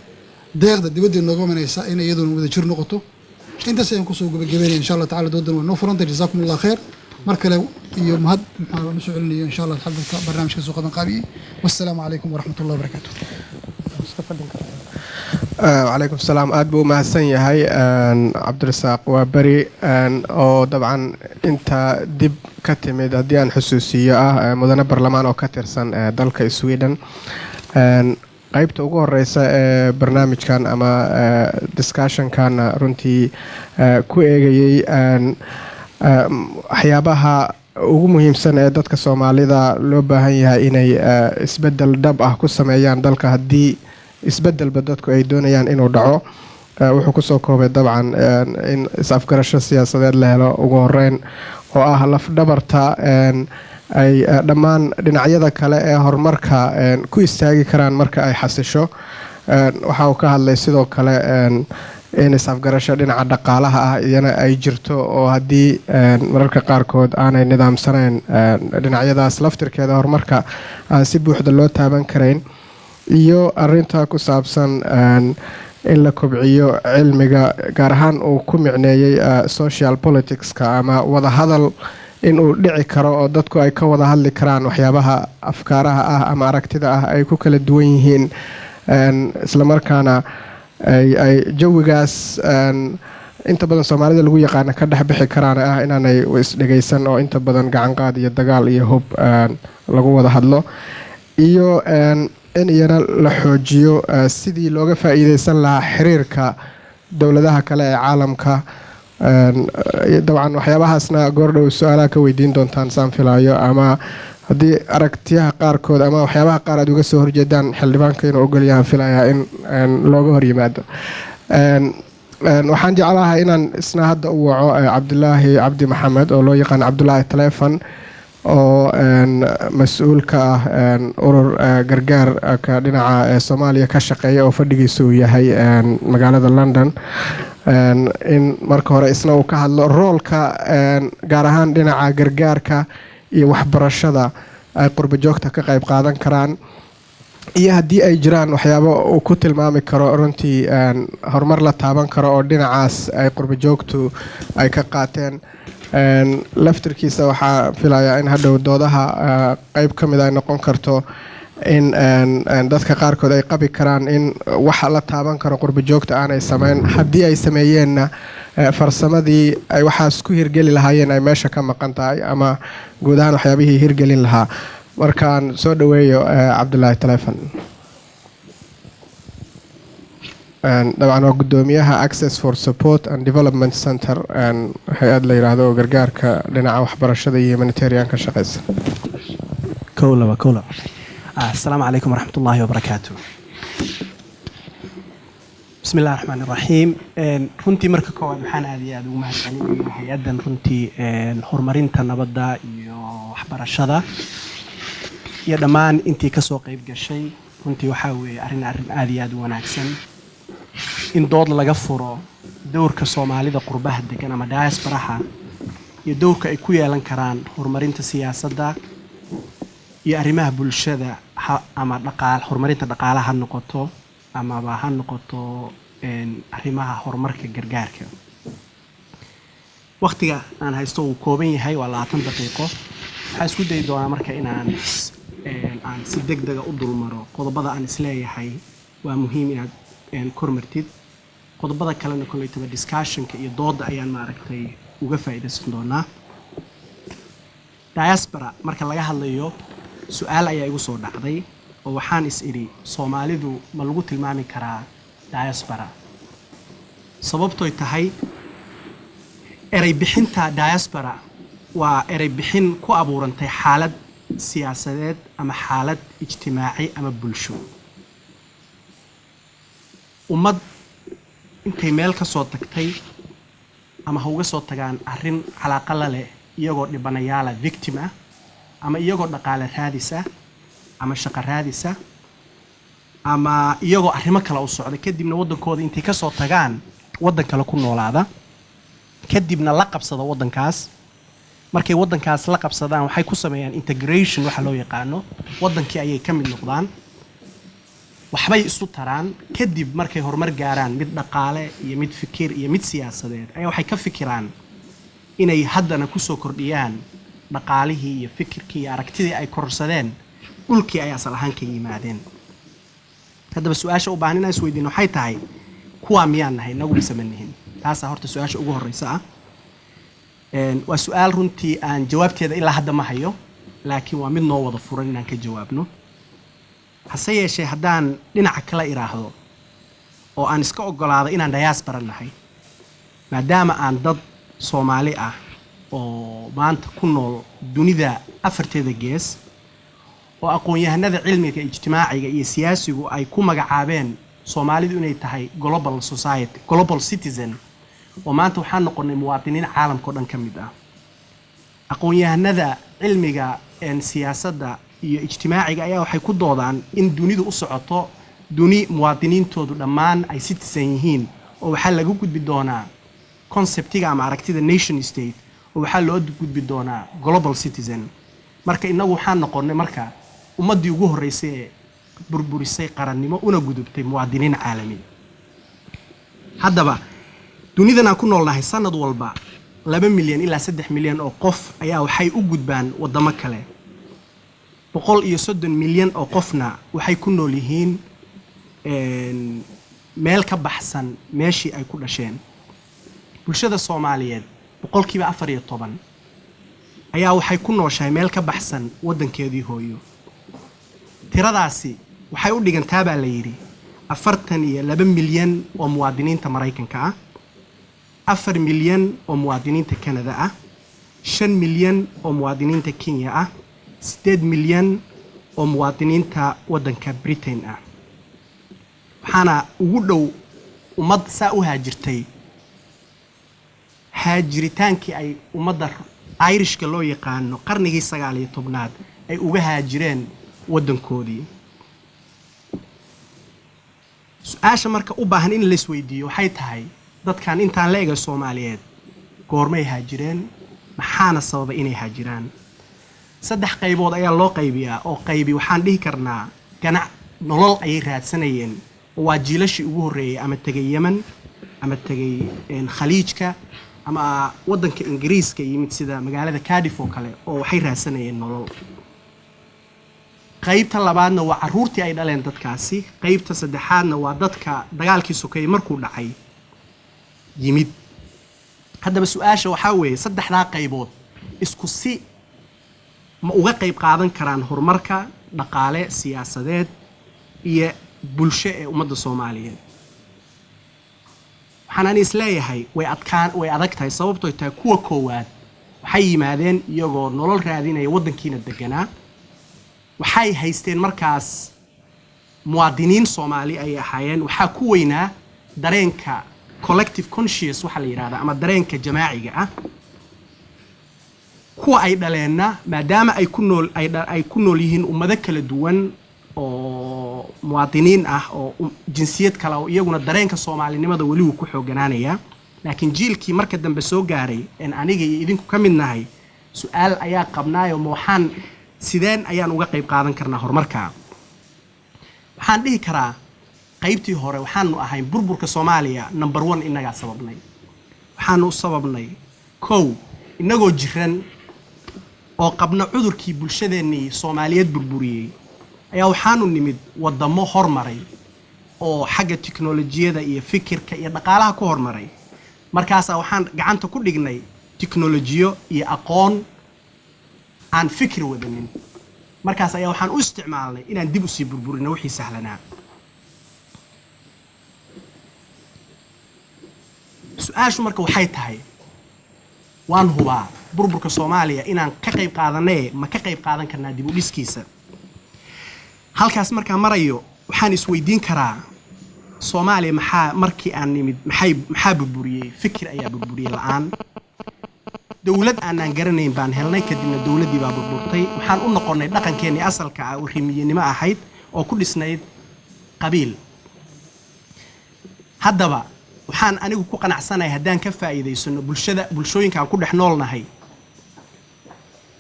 [SPEAKER 6] deeqda dibadda nooga manaysa in iyaduna wada jir noqoto intaas ayaan ku soo gabagabeynaa insha Allah taala doodan waa noo furanta jazakumullahu khair markale iyo mahad maxaan soo celinayo insha Allah xalka barnaamijka soo qaban qaabiye wassalaamu calaykum waraxmatullahi wabarakaatuh
[SPEAKER 1] وعليكم السلام أدبو مهسن يهي عبد الرزاق وبري أو طبعا أنت دب كتمد ديان حسوسية مدن برلمان أو كترسن دلك السويدن قيبت ugu horeysa barnaamijkan ama discussion kan runtii ku eegayay waxyaabaha ugu muhiimsan ee dadka Soomaalida loo baahan yahay inay isbedel dhab ah ku sameeyaan dalka hadii isbedelba dadku ay doonayaan inuu dhaco wuxuu ku soo koobay dabcan in is-afgarasho siyaasadeed la helo ugu horeyn oo ah laf dhabarta ay dhammaan dhinacyada kale ee horumarka ku istaagi karaan marka ay xasisho waxa uu ka hadlay sidoo kale in is-afgarasho dhinaca dhaqaalaha ah iyana ay jirto oo haddii mararka qaarkood aanay nidaamsanayn dhinacyadaas laftirkeeda horumarka aan si buuxda loo taaban karayn iyo arinta ku saabsan in la kobciyo cilmiga gaar ahaan uu ku micneeyay social politics-ka ama wada hadal in uu dhici karo oo dadku ay ka wada hadli karaan waxyaabaha afkaaraha ah ama aragtida ah ay ku kala duwan yihiin isla markaana ay jawigaas inta badan Soomaalida lagu yaqaan ka dhaxbixi karaan ah inaanay isdhageysan oo inta badan gacan qaad iyo dagaal iyo hub lagu wada hadlo iyo in iyana la xoojiyo sidii looga faa'iideysan lahaa xiriirka dowladaha kale ee caalamka dabcan waxyaabahaasna goordhow su'aalaha ka weydiin doontaan saan filaayo ama haddii aragtiyaha qaarkood ama waxyaabaha qaar aad uga soo horjeedaan xildhibaanka inuu ogol yahay filayaa in looga hor yimaado waxaan jeclahay inaan isna hadda u waco Cabdulaahi Cabdi Maxamed oo loo yaqaan Cabdulaahi Taleefan oo mas-uul ka ah urur gargaarka dhinaca Soomaaliya ka shaqeeya oo fadhigiisu yahay magaalada London in marka hore isna uu ka hadlo roolka gaar ahaan dhinaca gargaarka iyo waxbarashada ay qurbo joogta ka qayb qaadan karaan iyo haddii ay jiraan waxyaabo uu ku tilmaami karo runtii horumar la taaban karo oo dhinacaas ay qurbo joogtu ay ka qaateen laftirkiisa waxaa filayaa in hadhow doodaha qayb ka mid ay noqon karto in dadka qaarkood ay qabi karaan in waxa la taaban karo qurbo joogta aanay sameyn haddii ay sameeyeenna farsamadii ay waxaas ku hirgeli lahaayeen ay meesha ka maqan tahay ama guud ahaan waxyaabihii hirgelin lahaa markaan soo dhaweeyo Cabdullaahi Taleefan dabcan waa gudoomiyaha Access for Support and Development Center hay-ad la yiraahdo gargaarka dhinaca waxbarashada iyo humanitarian ka shaqeysa
[SPEAKER 7] كولا السلام عليكم ورحمة الله وبركاته بسم الله الرحمن الرحيم runtii marka koowaad waxaan aad iyo aad ugu mahadcelinayaa hay-adan runtii horumarinta nabadda iyo waxbarashada iyo dhammaan intii ka soo qayb gashay runtii waxaa weeye arrin aad iyo aad u wanaagsan in dood laga furo dowrka Soomaalida qurbaha degan ama diasporaha iyo dowrka ay ku yeelan karaan horumarinta siyaasadda iyo arrimaha bulshada ama horumarinta dhaqaalaha noqoto ama ha noqoto arrimaha horumarka gargaarka waqtiga aan haysto uu kooban yahay waa 20 daqiiqo waxaan isku dayi doonaa marka inaan si degdeg ah u dulmaro qodobada aan isleeyahay waa muhiim inaad kormartid qodobada kalena kolleytaba discussionka iyo dooda ayaan maaragtay uga faa'iideysan doonaa diaspora marka laga hadlayo su'aal ayaa igu soo dhacday oo waxaan is iri Soomaalidu ma lagu tilmaami karaa diaspora sababtoo tahay eray bixinta diaspora waa eray bixin ku abuurantay xaalad siyaasadeed ama xaalad ijtimaaci ama bulsho ummad intay meel ka soo tagtay ama ha uga soo tagaan arrin calaaqa la leh iyagoo dhibanayaala victim ah ama iyagoo dhaqaale raadisa ama shaqo raadisa ama iyagoo arrimo kale u socda kadibna wadankooda intay ka soo tagaan wadan kale ku noolaada kadibna la qabsada wadankaas markay wadankaas la qabsadaan waxay ku sameeyaan integration waxa loo yaqaano wadankii ayay ka mid noqdaan waxbay isu taraan kadib markay horumar gaaraan mid dhaqaale iyo mid fikir iyo mid siyaasadeed ayaa waxay ka fikiraan inay haddana ku soo kordhiyaan dhaqaalihii iyo fikirkii iyo aragtidii ay kororsadeen dhulkii ay asal ahaan ka yimaadeen haddaba su-aasha u baahan inaan isweydiino waxay tahay kuwaa miyaan nahay nagu misamanihin taasaa horta su-aasha ugu horreysa ah waa su-aal runtii aan jawaabteeda ilaa hadda ma hayo laakiin waa mid noo wada furan inaan ka jawaabno hase yeeshee haddaan dhinaca kala iraahdo oo aan iska ogolaado inaan diaspora nahay maadaama aan dad Soomaali ah oo maanta ku nool dunida afarteeda gees oo aqoon-yahanada cilmiga ijtimaaciga iyo siyaasigu ay ku magacaabeen Soomaalidu inay tahay global society global citizen oo maanta waxaan noqonay muwaadiniin caalamka oo dhan ka mid ah aqoon-yahanada cilmiga siyaasadda iyo ijtimaaciga ayaa waxay ku doodaan in dunidu u socoto duni muwaadiniintoodu dhammaan ay citizen yihiin oo waxaa lagu gudbi doonaa conceptiga ama aragtida nation state oo waxaa loo gudbi doonaa global citizen marka inagu waxaan noqonay marka ummadii ugu horeysay ee burburisay qarannimo una gudubtay muwaadiniin caalami haddaba dunidan aan ku noolnahay sanad walba 2 milyan ilaa 3 milyan oo qof ayaa waxay u gudbaan wadamo kale 130 milyan oo qofna waxay ku nool yihiin meel ka baxsan meeshii ay ku dhasheen bulshada Soomaaliyeed 14% ayaa waxay ku nooshahay meel ka baxsan wadankeedii hooyo tiradaasi waxay u dhigantaa baa la yiri 42 milyan oo muwaadiniinta Mareykanka ah 4 milyan oo muwaadiniinta Canada ah 5 milyan oo muwaadiniinta Kenya ah 8 milyan oo muwaadiniinta wadanka Britain ah waxaana ugu dhow ummad saa u haajirtay haajiritaankii ay ummadda irishka loo yaqaano qarnigii 19aad ay uga haajireen waddankoodii. su-aasha marka u baahan in la isweydiiyo waxay tahay dadkan intaan la eega Soomaaliyeed goormay haajireen, maxaana sababa inay haajiraan? 3 qaybood ayaa loo qaybiyaa oo qaybi waxaan dhihi karnaa ganac nolol ay raadsanayeen oo waa jiilashii ugu horeeyay ama tagay Yemen ama tagay Khaliijka ama waddanka Ingiriiska yimid sida magaalada Cardiff oo kale oo waxay raadsanayeen nolol. qaybta labaadna waa caruurtii ay dhaleen dadkaasi. qaybta saddexaadna waa dadka dagaalkii sokeeyay markuu dhacay yimid. haddaba su-aasha waxaa weeye 3daa qaybood isku si ma uga qayb qaadan karaan horumarka dhaqaale, siyaasadeed iyo bulsho ee ummadda Soomaaliyeed? waxaan isleeyahay way adag tahay sababtoo ay tahay kuwa koowaad waxay yimaadeen iyagoo nolol raadinaya waddankiina deganaa. waxay haysteen markaas muwaadiniin Soomaali ay ahaayeen. waxaa ku weynaa dareenka collective conscious waxa la yiraahdaa ama dareenka jamaaciga ah. kuwa ay dhaleenna maadaama ay ku nool yihiin ummado kala duwan oo muwaadiniin ah oo jinsiyad kale oo iyaguna dareenka Soomaalinimada wali uu ku xooganaanaya. laakiin jiilkii marka dambe soo gaaray in aniga iyo idinku ka mid nahay su'aal ayaa qabnaayo waxaan sideen ayaan uga qayb qaadan karnaa horumarka? waxaan dhihi karaa qaybtii hore waxaanu ahayn burburka Soomaaliya number 1 inaga sababnay. waxaanu sababnay kow inagoo jiran oo qabna cudurkii bulshadeennii Soomaaliyeed burburiyay ayaa waxaanu nimid wadamo hormaray oo xagga tiknoolajiyada iyo fikirka iyo dhaqaalaha ku hormaray. markaas waxaan gacanta ku dhignay tiknoolajiyo iyo aqoon aan fikir wadanin. markaas ayaa waxaan u isticmaalnay inaan dib u sii burburino wixii sahlanaa. su-aashu marka waxay tahay waan hubaa burburka Soomaaliya inaan ka qayb qaadanay ma ka qayb qaadan karnaa dib u dhiskiisa. halkaas markaa marayo waxaan isweydiin karaa Soomaaliya maxaa markii aan nimid maxaa burburiyay? fikir ayaa burburiyay la'aan. dawlad aanan garanayn baan helnay kadibna dawladii baa burburtay. waxaan u noqonay dhaqankeennii asalka ah oo rimiyanimo ahayd oo ku dhisnayd qabiil. haddaba waxaan anigu ku qanacsanahay haddaan ka faa'iidaysano bulshooyinka aan ku dhex noolnahay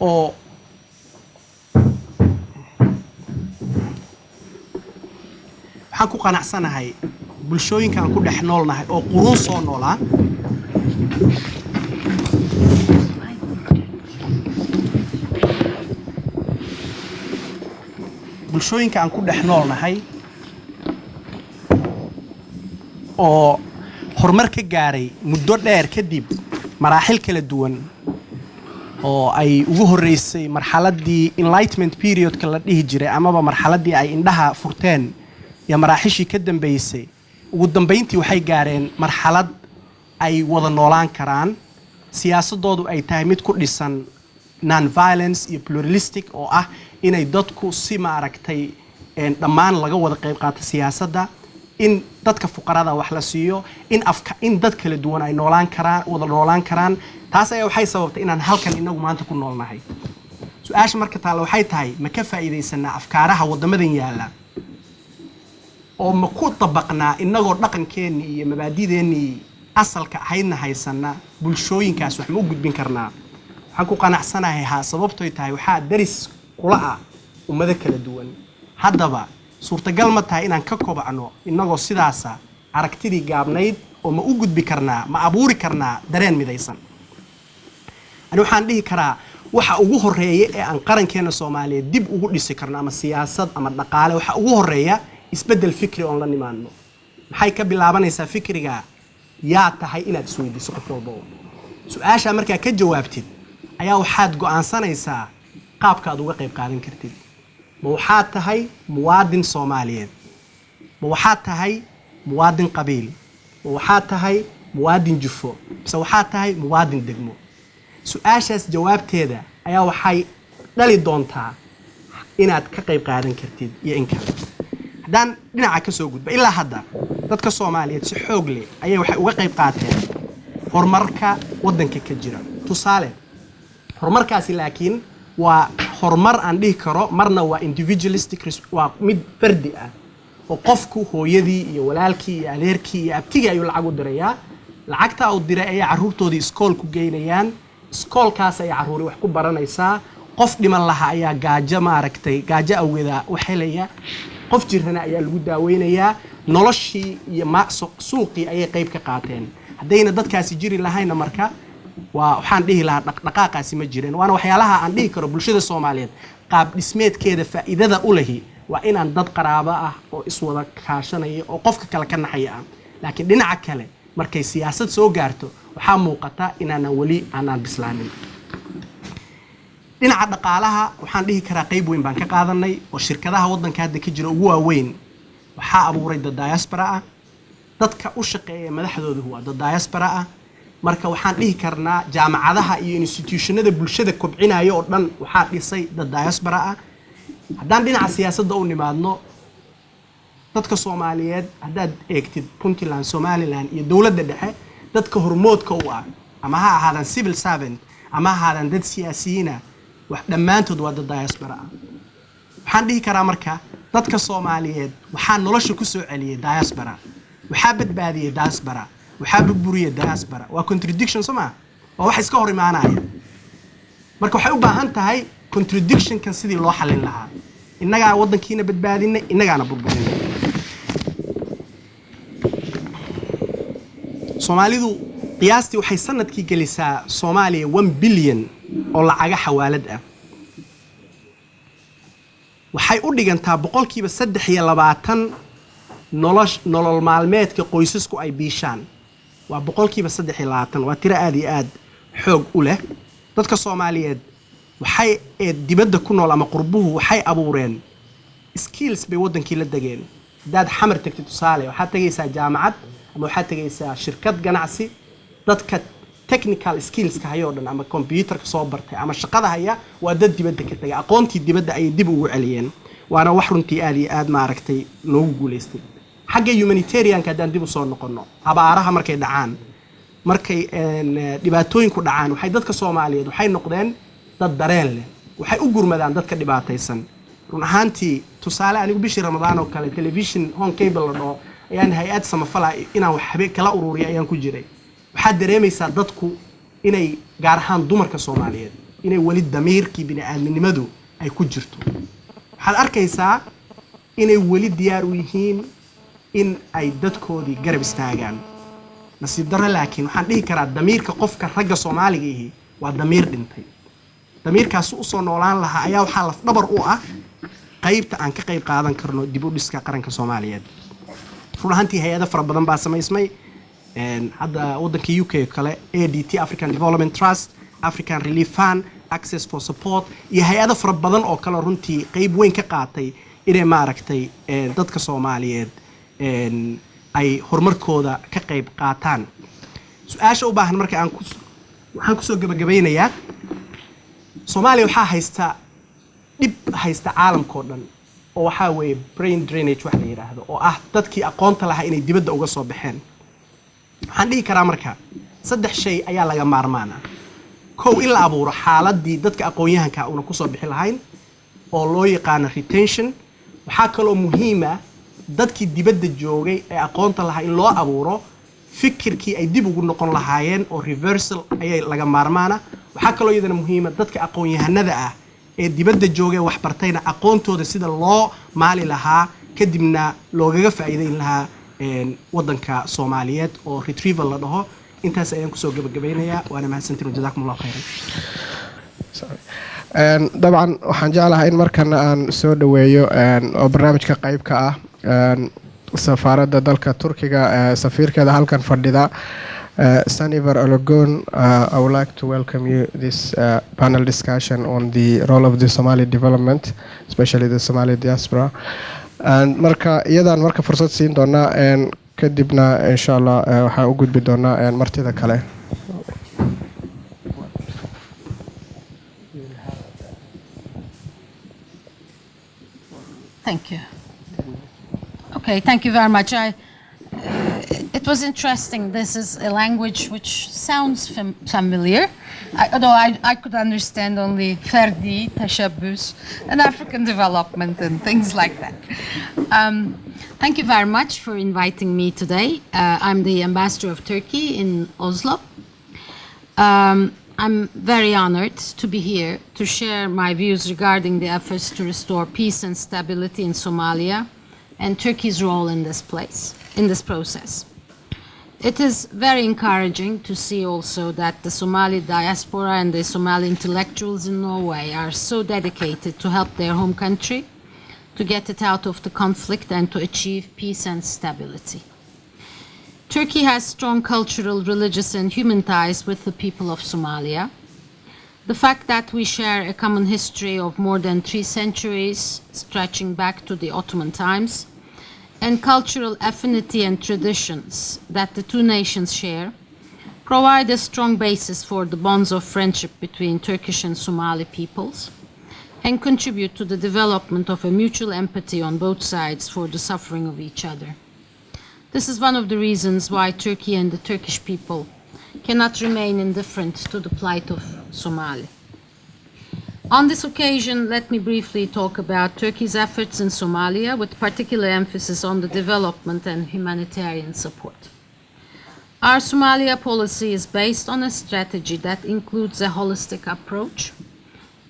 [SPEAKER 7] oo waxaan ku qanacsanahay bulshooyinka aan ku dhex noolnahay oo quruun soo noolaa bulshooyinka aan ku dhex noolnahay oo horumar ka gaaray muddo dheer kadib maraaxil kala duwan oo ay ugu horeysay marxaladii enlightenment periodka la dhihi jiray amaba marxaladii ay indhaha furteen iyo maraaxishii ka dambeysay. ugu dambeyntii waxay gaareen marxalad ay wada noolaan karaan, siyaasadoodu ay tahay mid ku dhisan non-violence iyo pluralistic oo ah inay dadku si maaragtay dhammaan laga wada qayb qaato siyaasadda, in dadka fuqarada wax la siiyo, in dad kala duwan ay wada noolaan karaan. taas ayaa waxay sababtay inaan halkan inagu maanta ku noolnahay. su-aasha marka taala waxay tahay ma ka faa'iidaysanaa afkaaraha wadamadan yaala oo ma ku dabaqnaa inagoo dhaqankeennii iyo mabaadideennii asalka ahaydna haysana bulshooyinkaas wax ma u gudbin karnaa? waxaan ku qanacsanahay sababtooy tahay waxaa daris kula ah ummado kala duwan. haddaba suurtagal ma tahay inaan ka kobacno inagoo sidaasa aragtidii gaabnayd oo ma u gudbi karnaa, ma abuuri karnaa dareen midaysan? ani waxaan dhihi karaa waxa ugu horeeya ee aan qarankeena Soomaaliyeed dib ugu dhisi karno ama siyaasad ama dhaqaale waxa ugu horeeya isbedel fikri oo la nimaano. maxay ka bilaabanaysaa fikriga? yaa tahay inaad isweydiiso qof walba. su-aasha markaa ka jawaabtid ayaa waxaad go'aansanaysaa qaabka aad uga qayb qaadan kartid. ma waxaad tahay muwaadin Soomaaliyeed? ma waxaad tahay muwaadin qabiil? ma waxaad tahay muwaadin jufo? mise waxaad tahay muwaadin degmo? su-aashaas jawaabteeda ayaa waxay dhali doontaa inaad ka qayb qaadan kartid iyo in kale. haddaan dhinaca ka soo gudba ilaa hadda dadka Soomaaliyeed si xoog leh ayay waxay uga qayb qaateen horumarka waddanka ka jira. tusaale horumarkaasi laakiin waa horumar aan dhihi karo marna waa individualistic waa mid fardi ah oo qofku hooyadii iyo walaalkii iyo adeerkii iyo abtigii ayuu lacag u dirayaa lacagta uu diray ayaa carruurtoodii iskool ku geynayaan iskoolkaas ayaa carruuri wax ku baranaysaa qof dhiman laha ayaa gaajo maaragtay gaajo awgeeda wax helaya qof jirana ayaa lagu daaweynayaa noloshii iyo suuqii ayay qayb ka qaateen haddayna dadkaasi jiri lahayna marka waxaan dhihi lahaa dhaqdhaqaaqaasi ma jireen waana waxyaalaha aan dhihi karo bulshada Soomaaliyeed qaab dhismeedkeeda faa'iidada u lehi waa inaan dad qaraabo ah oo iswada kaashanaya oo qofka kale ka naxaya laakiin dhinaca kale markay siyaasad soo gaarto waxaa muuqata inaanan weli aanan bislaanin dhinaca dhaqaalaha waxaan dhihi karaa qayb weyn baan ka qaadanay oo shirkadaha waddanka hadda ka jira ugu waaweyn waxaa abuuray dad diaspora ah dadka u shaqeeya madaxdoodu waa dad diaspora ah marka waxaan dhihi karnaa jaamacadaha iyo institutionada bulshada kobcinaya oo dhan waxaa dhisay dad diaspora ah haddaan dhinaca siyaasadda u nimaadno dadka Soomaaliyeed haddaad eegtid Puntland Somaliland iyo dawladda dhexe dadka hormoodka u ah ama ha ahaadaan civil servant ama ha ahaadaan dad siyaasiyiin ah wax dhammaantood waa dad diaspora ah waxaan dhihi karaa marka dadka Soomaaliyeed waxaa nolosha ku soo celiyay diaspora waxaa badbaadiyay diaspora waxaa burburiyay diaspora waa contradiction soma waa wax iska hor imaanaya marka waxay u baahan tahay contradiction kan sidii loo xalin lahaa innaga waddankiina badbaadinay innagaana burburinay Soomaalidu qiyaastii waxay sanadkii gelisaa Soomaaliya 1 billion oo lacaga xawaalad ah waxay u dhigantaa boqolkiiba 23 nolol maalmeedka qoysasku ay biishaan waa boqolkiiba 23 waa tiro aad iyo aad xoog u leh dadka Soomaaliyeed waxay dibadda ku nool ama qurbuhu waxay abuureen skills bay waddankii la dageen dad xamar tagtay tusaale waxaad tagaysaa jaamacad ama waxaad tagaysaa shirkad ganacsi dadka technical skills ka hayo dhan ama computerka soo bartay ama shaqada haya waa dad dibadda ka tagay aqoontii dibadda ay dib ugu celiyeen waana wax runtii aad iyo aad maaragtay noogu guuleystay xagga humanitarian ka dib u soo noqono abaaraha markay dhacaan markay dhibaatooyinku dhacaan waxay dadka Soomaaliyeed waxay noqdeen dad dareen leh waxay u gurmadaan dadka dhibaataysan run ahaantii tusaale anigu bishii Ramadaan oo kale television home cable la dhaho ayaan hay'ad samafala inaan wax habeen kala ururiyo ayaan ku jiray waxaad dareemaysaa dadku inay gaar ahaan dumarka Soomaaliyeed inay wali damiirkii bini'aadanimadu ay ku jirto waxaad arkaysaa inay wali diyaar u yihiin in ay dadkoodii garab istaagaan nasiib darro laakiin waxaan dhihi karaa damiirka qofka ragga Soomaaliga ahi waa damiir dhintay damiirkaas u soo noolaan lahaa ayaa waxaa laf dhabar u ah qaybta aan ka qayb qaadan karno dib u dhiska qaranka Soomaaliyeed run ahaantii hay'ado fara badan baa samaysmay hadda waddanka UK kale ADT African Development Trust African Relief Fund Access for Support iyo hay'ado fara badan oo kale runtii qayb weyn ka qaatay inay maaragtay dadka Soomaaliyeed ay horumarkooda ka qayb qaataan su'aasha u baahan marka waxaan ku soo gabagabeynayaa Soomaaliya waxaa haysta caalamkoo dhan oo waxaa weeye brain drainage wax la yiraahdo oo ah dadkii aqoonta lahaa inay dibadda uga soo baxeen waxaan dhihi karaa marka 3 shay ayaa laga maarmaana kow in la abuuro xaaladii dadka aqoon-yahanka una ku soo bixi lahayn oo loo yaqaan retention waxaa kaloo muhiim ah dadkii dibadda joogay ee aqoonta lahaa in loo abuuro fikirkii ay dib ugu noqon lahaayeen oo reversal ayay laga maarmaana waxaa kaloo iyadana muhiim ah dadka aqoon-yahanada ah ee dibadda joogay wax bartayna aqoontooda sida loo maali lahaa kadibna loogaga faa'iideyn lahaa waddanka Soomaaliyeed oo retrieval la dhaho intaas ayaan ku soo gabagabeynayaa waana mahadsantiin jazakumullahu khayran
[SPEAKER 1] dabcan waxaan jeclahay in markan aan soo dhaweeyo oo barnaamijka qayb ka ah safaaradda dalka Turkiga safiirkeeda halkan fadhida Sanivar Ologon. I would like to welcome you this panel discussion on the role of the Somali development, especially the Somali diaspora. And marka iyadan marka fursad siin doona kadibna insha Allah waxaan u gudbi doonaa martida kale.
[SPEAKER 8] Thank you. Okay, thank you very much. it was interesting. This is a language which sounds familiar, although I could understand only ferdi, tashabbus, and African development and things like that. Thank you very much for inviting me today. I'm the ambassador of Turkey in Oslo. I'm very honored to be here to share my views regarding the efforts to restore peace and stability in Somalia and Turkey's role in this process. It is very encouraging to see also that the Somali diaspora and the Somali intellectuals in Norway are so dedicated to help their home country to get it out of the conflict and to achieve peace and stability. Turkey has strong cultural, religious, and human ties with the people of Somalia. The fact that we share a common history of more than 3 centuries, stretching back to the Ottoman times, and cultural affinity and traditions that the two nations share, provide a strong basis for the bonds of friendship between Turkish and Somali peoples, and contribute to the development of a mutual empathy on both sides for the suffering of each other. This is one of the reasons why Turkey and the Turkish people cannot remain indifferent to the plight of Somali. On this occasion, let me briefly talk about Turkey's efforts in Somalia, with particular emphasis on the development and humanitarian support. Our Somalia policy is based on a strategy that includes a holistic approach,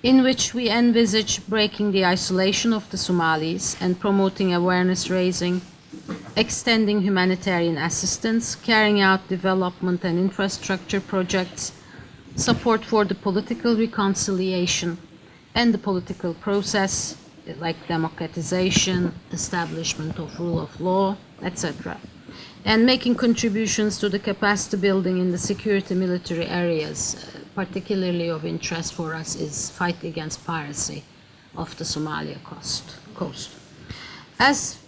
[SPEAKER 8] in which we envisage breaking the isolation of the Somalis and promoting awareness raising, extending humanitarian assistance, carrying out development and infrastructure projects, support for the political reconciliation and the political process, like democratization, establishment of rule of law, etc., and making contributions to the capacity building in the security military areas. Particularly of interest for us is fight against piracy of the Somalia coast. As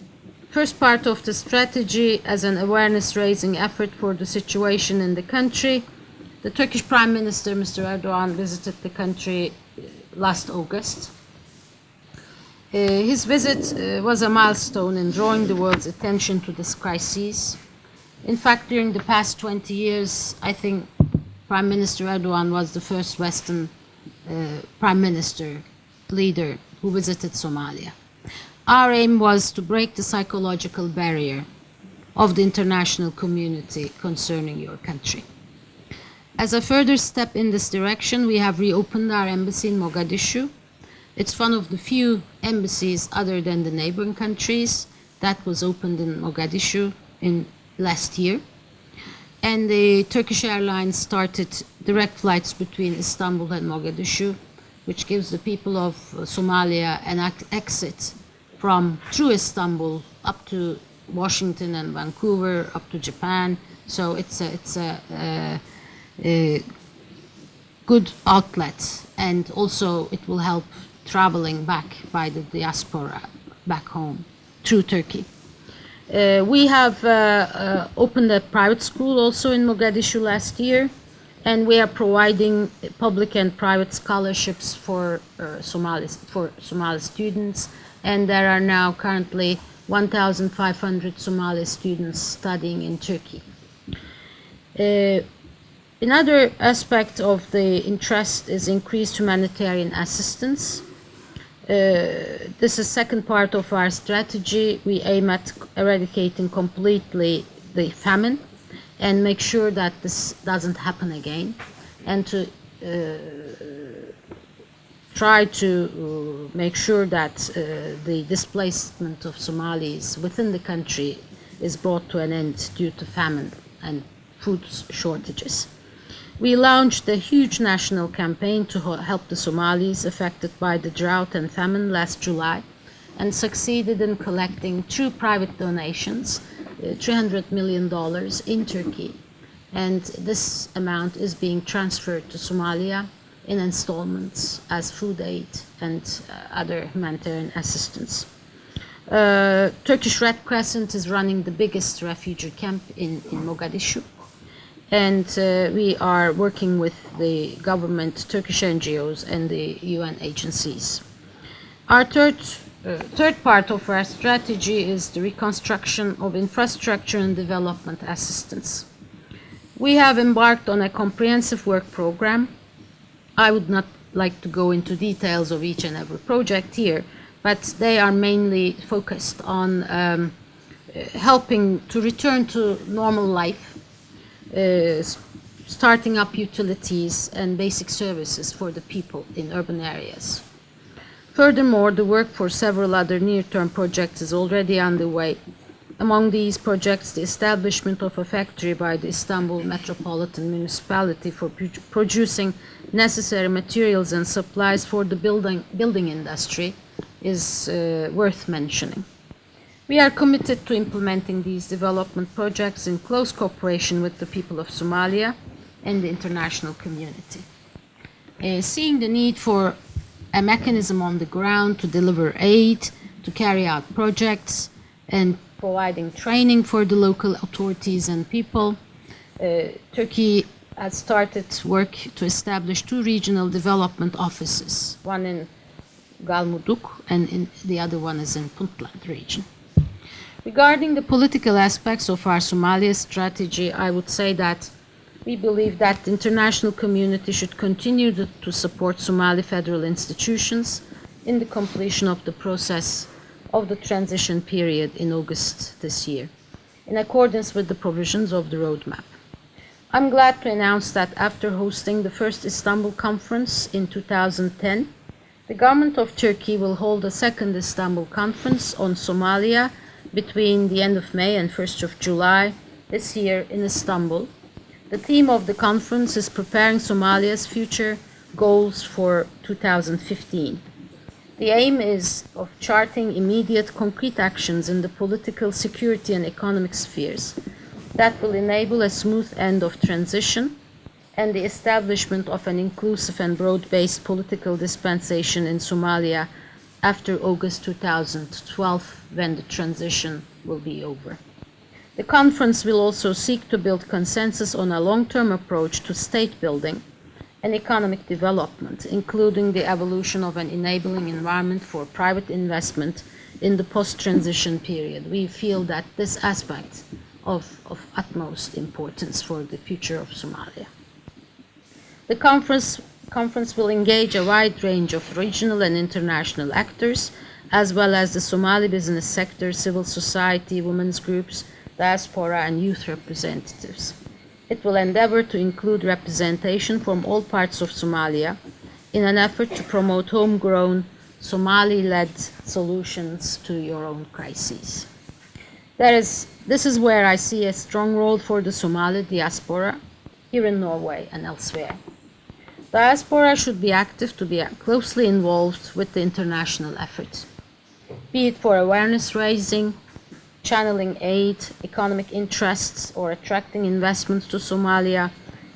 [SPEAKER 8] first part of the strategy, as an awareness-raising effort for the situation in the country, the Turkish Prime Minister, Mr. Erdogan, visited the country last August. His visit was a milestone in drawing the world's attention to this crisis. In fact, during the past 20 years, I think Prime Minister Erdogan was the first Western Prime Minister leader who visited Somalia. Our aim was to break the psychological barrier of the international community concerning your country. As a further step in this direction, we have reopened our embassy in Mogadishu. It's one of the few embassies other than the neighboring countries that was opened in Mogadishu in last year. And the Turkish Airlines started direct flights between Istanbul and Mogadishu, which gives the people of Somalia an exit from through Istanbul up to Washington and Vancouver, up to Japan. So it's a good outlet, and also it will help traveling back by the diaspora back home through Turkey. We have opened a private school also in Mogadishu last year, and we are providing public and private scholarships for Somali students, and there are now currently 1,500 Somali students studying in Turkey. Another aspect of the interest is increased humanitarian assistance. This is second part of our strategy. We aim at eradicating completely the famine and make sure that this doesn't happen again, and to try to make sure that the displacement of Somalis within the country is brought to an end due to famine and food shortages. We launched a huge national campaign to help the Somalis affected by the drought and famine last July, and succeeded in collecting, through private donations, $300 million in Turkey. And this amount is being transferred to Somalia in installments as food aid and other humanitarian assistance. Turkish Red Crescent is running the biggest refugee camp in Mogadishu. And we are working with the government, Turkish NGOs, and the UN agencies. Our third third part of our strategy is the reconstruction of infrastructure and development assistance. We have embarked on a comprehensive work program. I would not like to go into details of each and every project here, but they are mainly focused on helping to return to normal life, starting up utilities and basic services for the people in urban areas. Furthermore, the work for several other near-term projects is already underway. Among these projects, the establishment of a factory by the Istanbul Metropolitan Municipality for producing necessary materials and supplies for the building industry is worth mentioning. We are committed to implementing these development projects in close cooperation with the people of Somalia and the international community. Seeing the need for a mechanism on the ground to deliver aid, to carry out projects, and providing training for the local authorities and people, Turkey has started work to establish 2 regional development offices, one in Galmudug and the other one is in Puntland region. Regarding the political aspects of our Somalia strategy, I would say that we believe that the international community should continue to support Somali federal institutions in the completion of the process of the transition period in August this year, in accordance with the provisions of the roadmap. I'm glad to announce that after hosting the first Istanbul conference in 2010, the government of Turkey will hold a second Istanbul conference on Somalia between the end of May and 1st of July this year in Istanbul. The theme of the conference is preparing Somalia's future goals for 2015. The aim is of charting immediate concrete actions in the political, security and economic spheres that will enable a smooth end of transition and the establishment of an inclusive and broad-based political dispensation in Somalia after August 2012, when the transition will be over. The conference will also seek to build consensus on a long-term approach to state building and economic development, including the evolution of an enabling environment for private investment in the post-transition period. We feel that this aspect of utmost importance for the future of Somalia. The conference will engage a wide range of regional and international actors, as well as the Somali business sector, civil society, women's groups, diaspora and youth representatives. It will endeavor to include representation from all parts of Somalia in an effort to promote homegrown, Somali-led solutions to your own crises. This is where I see a strong role for the Somali diaspora here in Norway and elsewhere. Diaspora should be active to be closely involved with the international effort, be it for awareness raising, channeling aid, economic interests, or attracting investments to Somalia,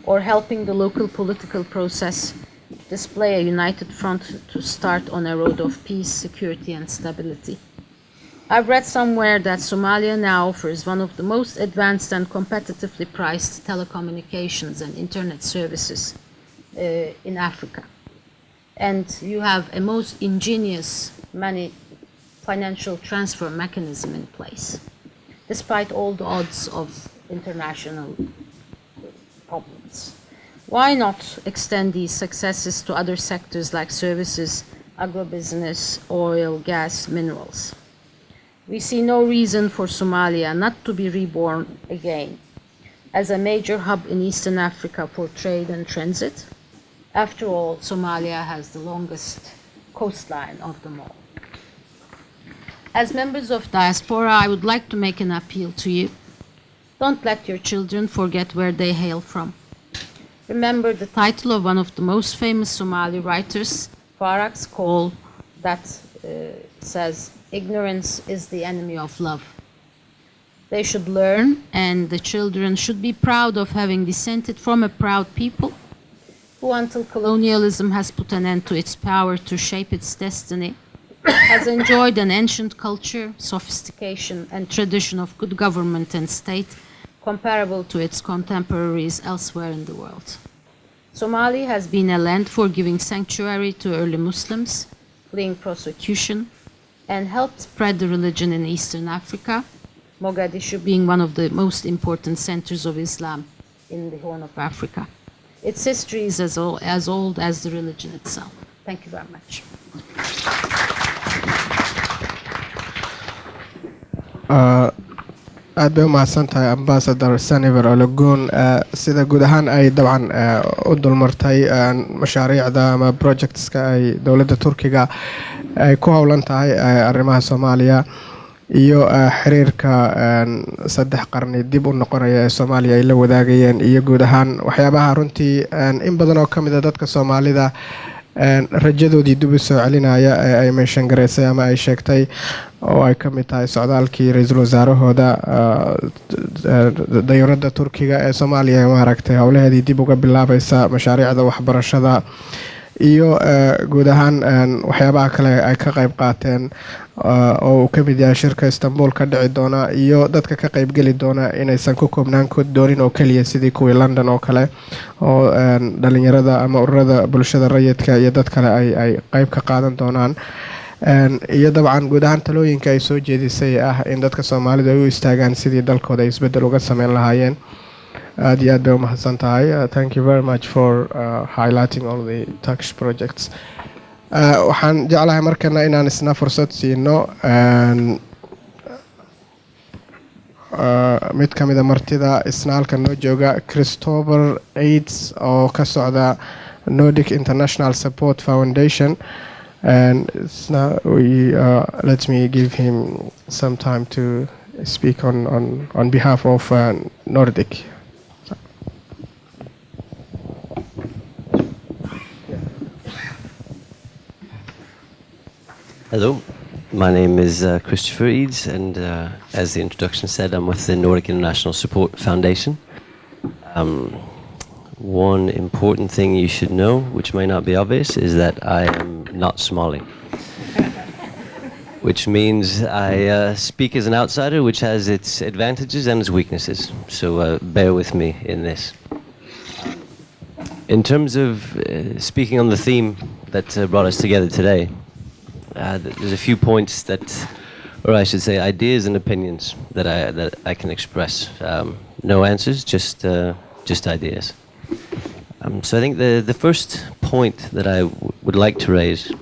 [SPEAKER 8] or helping the local political process display a united front to start on a road of peace, security, and stability. I've read somewhere that Somalia now offers one of the most advanced and competitively priced telecommunications and internet services in Africa. And you have a most ingenious financial transfer mechanism in place, despite all the odds of international problems. Why not extend these successes to other sectors like services, agribusiness, oil, gas, minerals? We see no reason for Somalia not to be reborn again as a major hub in Eastern Africa for trade and transit. After all, Somalia has the longest coastline of them all. As members of diaspora, I would like to make an appeal to you. Don't let your children forget where they hail from. Remember the title of one of the most famous Somali writers, Farak's call that says, "Ignorance is the enemy of love." They should learn, and the children should be proud of having descended from a proud people who, until colonialism has put an end to its power to shape its destiny, has enjoyed an ancient culture, sophistication, and tradition of good government and state comparable to its contemporaries elsewhere in the world. Somalia has been a land for giving sanctuary to early Muslims, fleeing persecution, and help spread the religion in Eastern Africa, Mogadishu being one of the most important centers of Islam in the Horn of Africa. Its history is as old as the religion itself. Thank you very much.
[SPEAKER 1] aad bay u mahadsantahay ambassador Saniver Ologun. sida guud ahaan ay dabcan u dulmartay mashaariicda ama projectska ay dowladda Turkiga ay ku howlan tahay arrimaha Soomaaliya iyo xiriirka saddex qarni dib u noqonaya ee Soomaaliya ay la wadaagayeen iyo guud ahaan waxyaabaha runtii in badan oo kamid ah dadka Soomaalida rajadoodii dib u soo celinaya ee ay meeshan gareysay ama ay sheegtay oo ay ka mid tahay socdaalkii ra'iisul wasaarahooda dayuuradda Turkiga ee Soomaaliya maaragtay howlaheedii dib uga bilaabaysa mashaariicda waxbarashada iyo guud ahaan waxyaabaha kale ay ka qayb qaateen oo uu ka mid yahay shirka Istanbul ka dhici doona iyo dadka ka qayb geli doona inaysan ku koobnaan doonin oo kaliya sidii kuwii London oo kale oo dhalinyarada ama ururada bulshada rayidka iyo dad kale ay qayb ka qaadan doonaan iyo dabcan guud ahaan talooyinka ay soo jeedisay in dadka Soomaalida ay u istaagaan sidii dalkooda isbedel uga sameyn lahaayeen. aad iyo aad bay u mahadsan tahay. Thank you very much for highlighting all the Turkish projects. waxaan jeclahay markana inaan isna fursad siino mid ka mid ah martida isna halka noo jooga Christopher Aids oo ka socda Nordic International Support Foundation, and let me give him some time to speak on behalf of Nordic.
[SPEAKER 9] Hello, my name is Christopher Eads, and as the introduction said, I'm with the Nordic International Support Foundation. One important thing you should know, which may not be obvious, is that I am not Somali. Which means I speak as an outsider, which has its advantages and its weaknesses. So bear with me in this. In terms of speaking on the theme that brought us together today, there's a few points that, or I should say, ideas and opinions that I can express. No answers, just ideas. So I think the first point that I would like to raise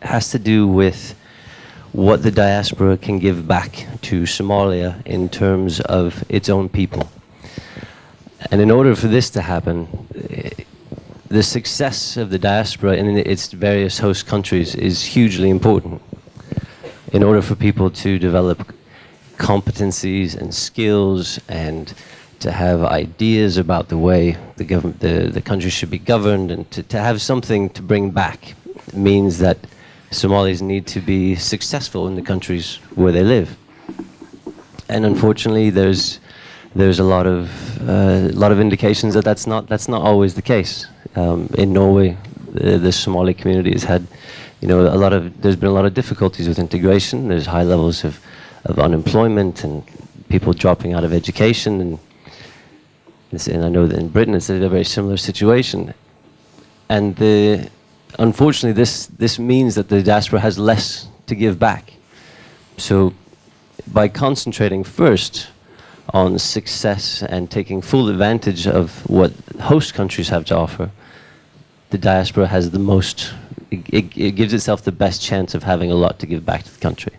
[SPEAKER 9] has to do with what the diaspora can give back to Somalia in terms of its own people. And in order for this to happen, the success of the diaspora in its various host countries is hugely important. In order for people to develop competencies and skills and to have ideas about the way the country should be governed, and to have something to bring back, means that Somalis need to be successful in the countries where they live. And unfortunately, there's a lot of indications that that's not always the case. In Norway, the Somali community has had, there's been a lot of difficulties with integration. There's high levels of unemployment and people dropping out of education, and I know that in Britain it's a very similar situation. And unfortunately, this means that the diaspora has less to give back. So by concentrating first on success and taking full advantage of what host countries have to offer, the diaspora has the most, it gives itself the best chance of having a lot to give back to the country.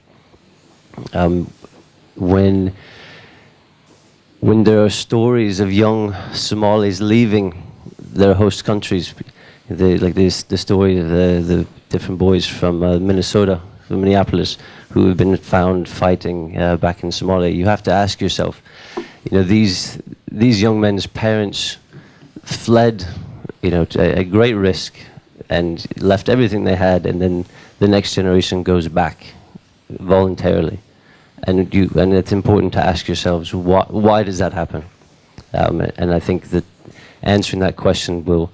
[SPEAKER 9] When there are stories of young Somalis leaving their host countries, like the story of the different boys from Minnesota, from Minneapolis, who have been found fighting back in Somalia, you have to ask yourself, these young men's parents fled, at great risk and left everything they had, and then the next generation goes back voluntarily. And it's important to ask yourselves, why does that happen? And I think that answering that question will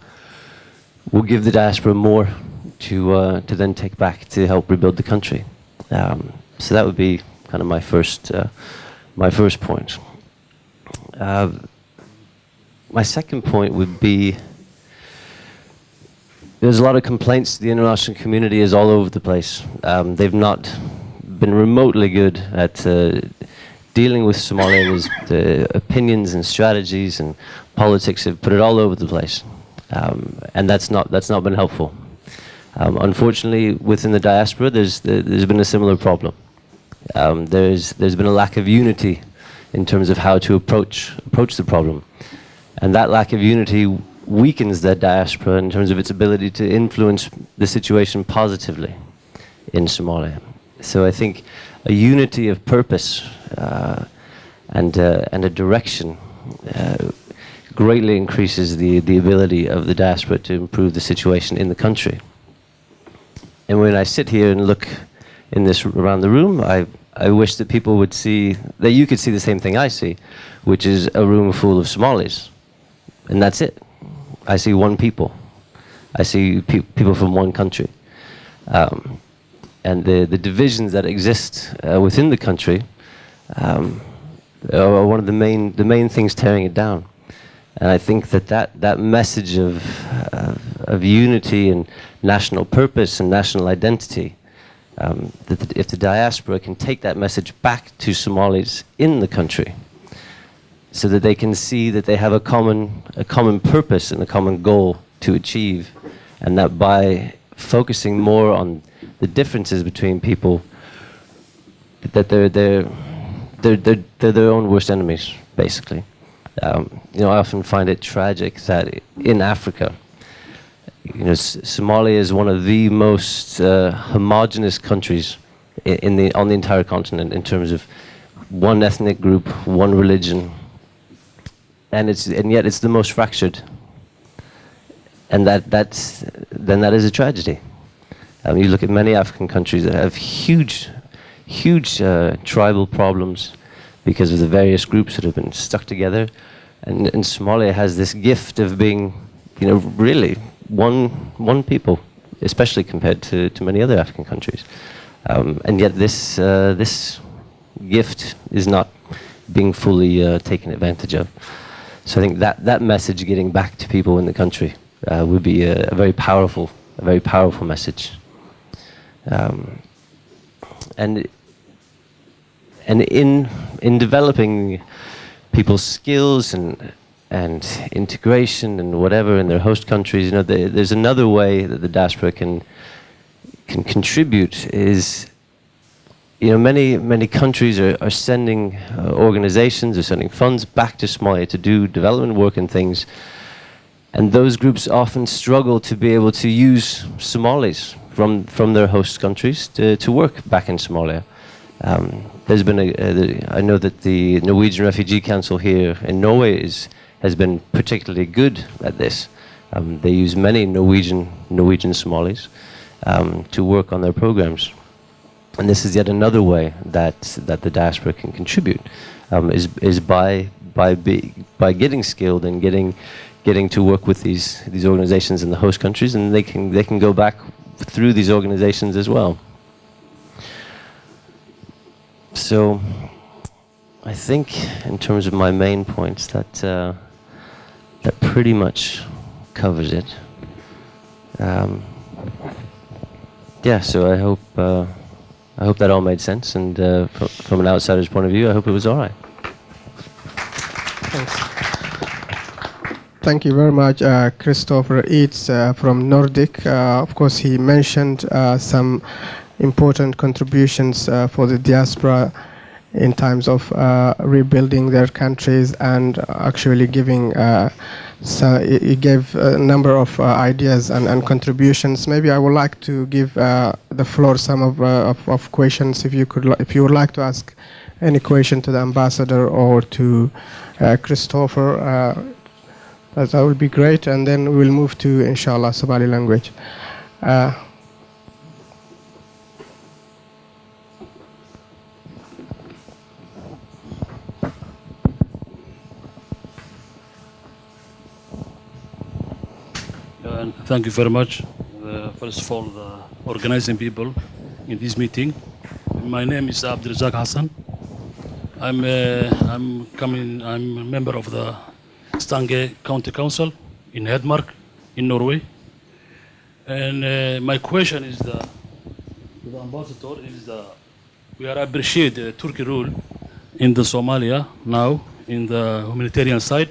[SPEAKER 9] give the diaspora more to then take back to help rebuild the country. So that would be kind of my first point. My second point would be there's a lot of complaints. The international community is all over the place. They've not been remotely good at dealing with Somalians. The opinions and strategies and politics have put it all over the place, and that's not been helpful. Unfortunately, within the diaspora, there's been a similar problem. There's been a lack of unity in terms of how to approach the problem, and that lack of unity weakens the diaspora in terms of its ability to influence the situation positively in Somalia. So I think a unity of purpose and a direction greatly increases the ability of the diaspora to improve the situation in the country. And when I sit here and look in this around the room, I wish that people would see, that you could see the same thing I see, which is a room full of Somalis. And that's it. I see one people. I see people from one country. And the divisions that exist within the country are one of the main things tearing it down. And I think that message of unity and national purpose and national identity, that if the diaspora can take that message back to Somalis in the country, so that they can see that they have a common purpose and a common goal to achieve, and that by focusing more on the differences between people, that they're their own worst enemies, basically. I often find it tragic that in Africa, Somalia is one of the most homogenous countries on the entire continent in terms of one ethnic group, one religion, and yet it's the most fractured, and that is a tragedy. You look at many African countries that have huge tribal problems because of the various groups that have been stuck together, and Somalia has this gift of being, really one people, especially compared to many other African countries, and yet this gift is not being fully taken advantage of. So I think that message getting back to people in the country would be a very powerful message. And in developing people's skills and integration and whatever in their host countries, there's another way that the diaspora can contribute. Is many countries are sending organizations or sending funds back to Somalia to do development work and things, and those groups often struggle to be able to use Somalis from their host countries to work back in Somalia. There's been I know that the Norwegian Refugee Council here in Norway has been particularly good at this. They use many Norwegian Somalis to work on their programs, and this is yet another way that the diaspora can contribute, is by getting skilled and getting to work with these organizations in the host countries, and they can go back through these organizations as well. So I think in terms of my main points that pretty much covers it. So I hope that all made sense, and from an outsider's point of view, I hope it was all right.
[SPEAKER 1] Thanks. Thank you very much, Christopher Eads from Nordic. Of course, he mentioned some important contributions for the diaspora in terms of rebuilding their countries, and actually giving he gave a number of ideas and contributions. Maybe I would like to give the floor some of questions. If you would like to ask any question to the ambassador or to Christopher, that would be great, and then we'll move to, inshallah, Somali language.
[SPEAKER 10] Thank you very much. First of all, the organizing people in this meeting. My name is Abdulrazak Hassan. I'm a member of the Stange County Council in Hedmark in Norway. And my question is to the ambassador is we are appreciate the Turkey rule in the Somalia now in the humanitarian side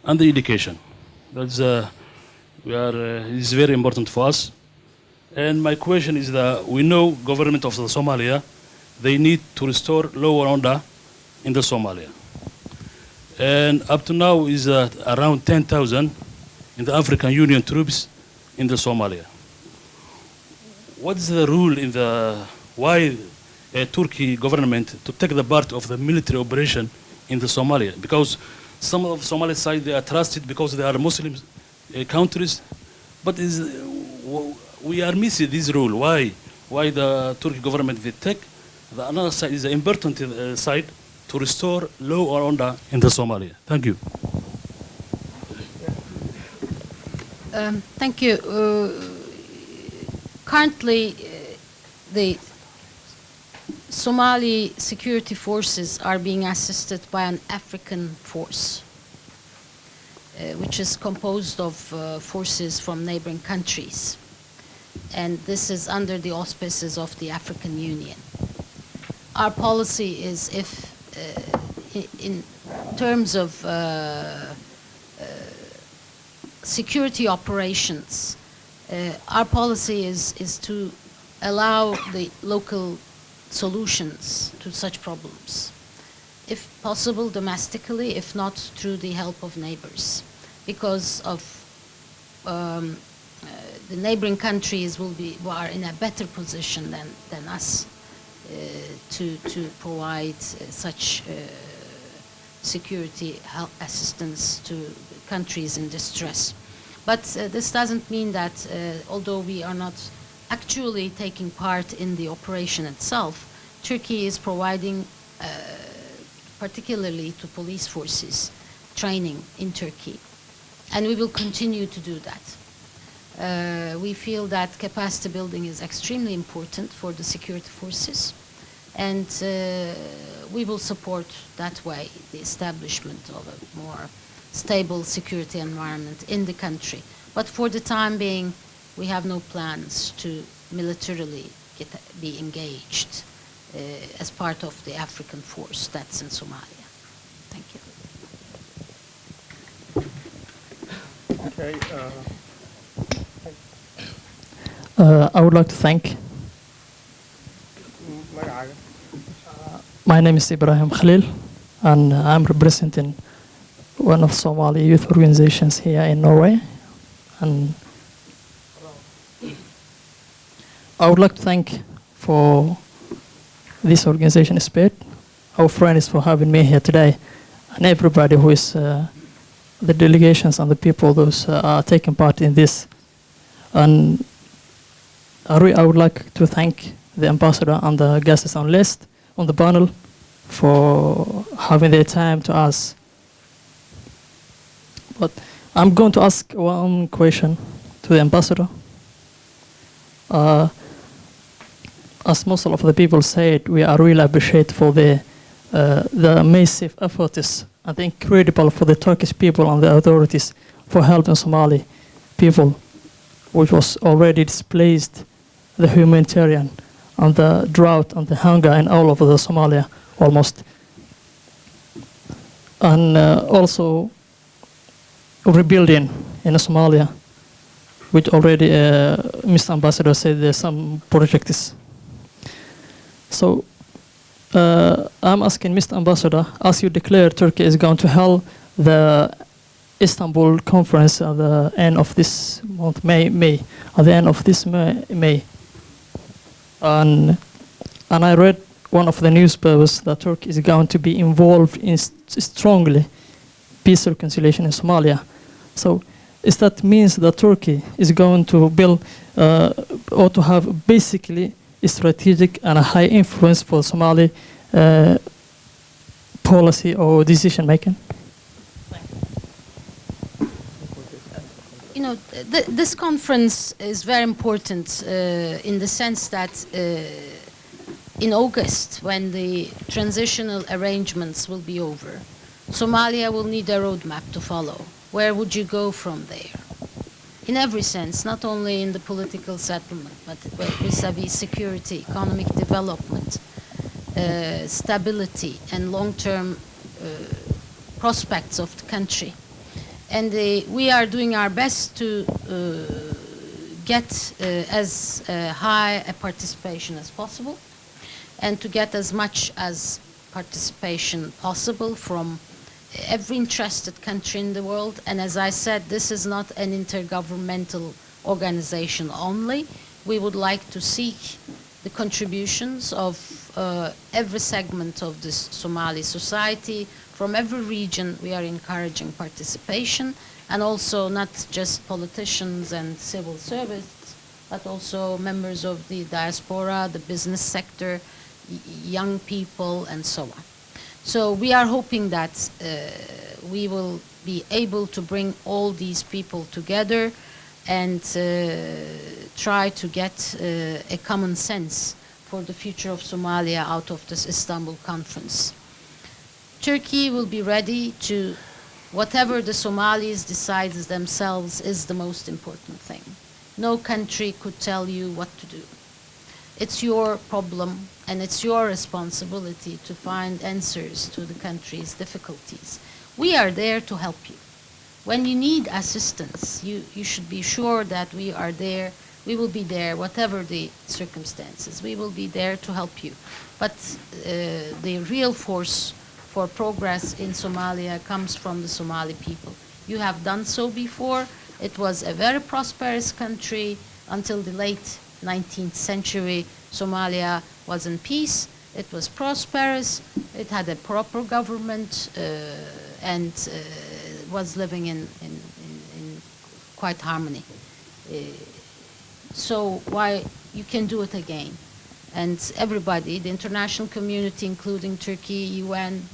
[SPEAKER 10] and the education. That's is very important for us. And my question is that we know government of the Somalia, they need to restore law and order in the Somalia. And up to now is around 10,000 in the African Union troops in the Somalia. What's the rule in the why Turkey government to take the part of the military operation in the Somalia? Because some of Somali side they are trusted because they are Muslim countries, but we are missing this rule. Why the Turkey government will take the another side is the important side to restore law and order in the Somalia? Thank you.
[SPEAKER 8] Thank you. Currently, the Somali security forces are being assisted by an African force, which is composed of forces from neighboring countries. And this is under the auspices of the African Union. Our policy is in terms of security operations, our policy is to allow the local solutions to such problems, if possible domestically, if not through the help of neighbors, because of the neighboring countries are in a better position than us to provide such security help assistance to countries in distress. But this doesn't mean that although we are not actually taking part in the operation itself, Turkey is providing, particularly to police forces, training in Turkey. And we will continue to do that. We feel that capacity building is extremely important for the security forces. And we will support that way the establishment of a more stable security environment in the country. But for the time being, we have no plans to militarily be engaged as part of the African force that's in Somalia. Thank you.
[SPEAKER 11] Okay. I would like to thank. My name is Ibrahim Khalil, and I'm representing one of Somali youth organizations here in Norway. And I would like to thank for this organization, SPED, our friends for having me here today, and everybody who is the delegations and the people those are taking part in this. And I would like to thank the ambassador and the guests on list on the panel for having their time to us. But I'm going to ask one question to the ambassador. As most of the people said, we are really appreciate for the massive efforts and the incredible for the Turkish people and the authorities for helping Somali people, which was already displaced, the humanitarian and the drought and the hunger in all over the Somalia almost. And also rebuilding in Somalia, which already Mr. Ambassador said there's some projects. So I'm asking Mr. Ambassador, as you declare Turkey is going to hold the Istanbul conference at the end of this month, May, at the end of this May. And I read one of the newspapers that Turkey is going to be involved in strongly peace reconciliation in Somalia. So is that means that Turkey is going to build or to have basically a strategic and a high influence for Somali policy or decision making?
[SPEAKER 8] You know, this conference is very important in the sense that in August, when the transitional arrangements will be over, Somalia will need a roadmap to follow. Where would you go from there? in every sense, not only in the political settlement, but vis-à-vis security, economic development, stability, and long-term prospects of the country. And we are doing our best to get as high a participation as possible, and to get as much as participation possible from every interested country in the world. And as I said, this is not an intergovernmental organization only. We would like to seek the contributions of every segment of this Somali society. From every region, we are encouraging participation, and also not just politicians and civil service, but also members of the diaspora, the business sector, young people, and so on. So we are hoping that we will be able to bring all these people together and try to get a common sense for the future of Somalia out of this Istanbul conference. Turkey will be ready to, whatever the Somalis decide themselves is the most important thing. No country could tell you what to do. It's your problem and it's your responsibility to find answers to the country's difficulties. We are there to help you. When you need assistance, you should be sure that we are there. We will be there, whatever the circumstances. We will be there to help you. But the real force for progress in Somalia comes from the Somali people. You have done so before. It was a very prosperous country until the late 19th century. Somalia was in peace. It was prosperous. It had a proper government and was living in quite harmony. So why you can do it again? And everybody, the international community, including Turkey, UN,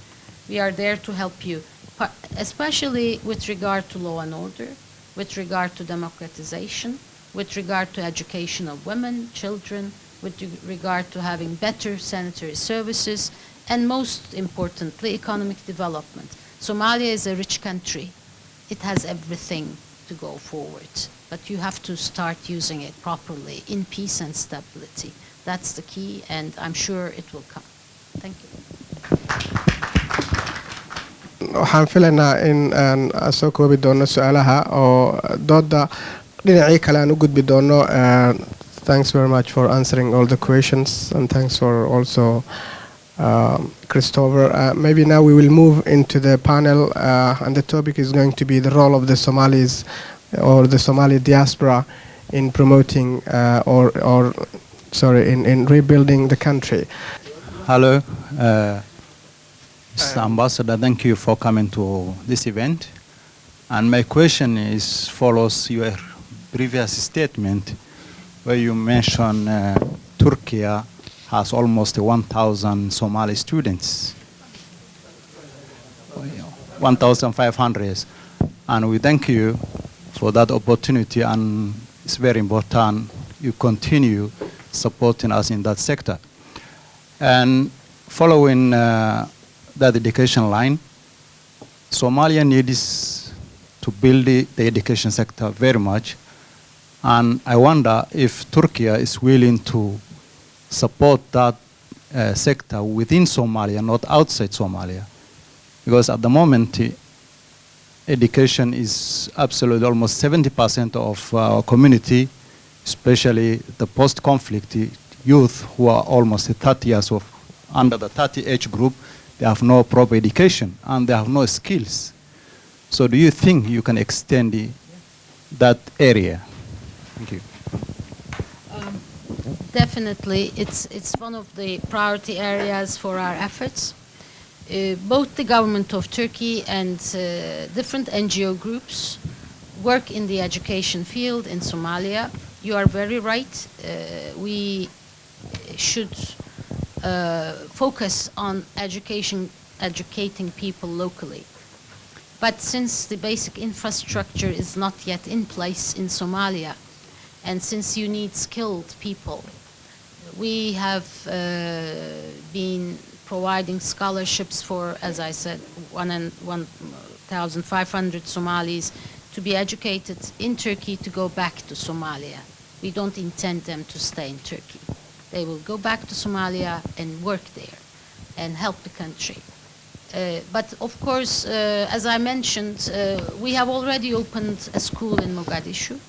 [SPEAKER 8] we are there to help you, especially with regard to law and order, with regard to democratization, with regard to education of women, children, with regard to having better sanitary services, and most importantly, economic development. Somalia is a rich country. It has everything to go forward, but you have to start using it properly in peace and stability. That's the key, and I'm sure it will come. Thank you.
[SPEAKER 1] waxaan filaynaa in aan soo koobi doono su-aalaha oo dooda dhinacii kale aan u gudbi doono. Thanks very much for answering all the questions, and thanks for also Christopher. Maybe now we will move into the panel, and the topic is going to be the role of the Somalis or the Somali diaspora in promoting in rebuilding the country.
[SPEAKER 12] Hello, Mr. Ambassador, thank you for coming to this event. And my question is follows your previous statement where you mentioned Turkey has almost 1,000 Somali students, 1,500. And we thank you for that opportunity, and it's very important you continue supporting us in that sector. And following that education line, Somalia needs to build the education sector very much. And I wonder if Turkey is willing to support that sector within Somalia, not outside Somalia. Because at the moment, education is absolutely almost 70% of our community, especially the post-conflict youth who are almost 30 years of under the 30 age group. They have no proper education and they have no skills. So do you think you can extend that area? Thank you.
[SPEAKER 8] Definitely, it's one of the priority areas for our efforts. Both the government of Turkey and different NGO groups work in the education field in Somalia. You are very right. We should focus on educating people locally. But since the basic infrastructure is not yet in place in Somalia, and since you need skilled people, we have been providing scholarships for, as I said, 1,500 Somalis to be educated in Turkey to go back to Somalia. We don't intend them to stay in Turkey. They will go back to Somalia and work there and help the country. But of course, as I mentioned, we have already opened a school in Mogadishu,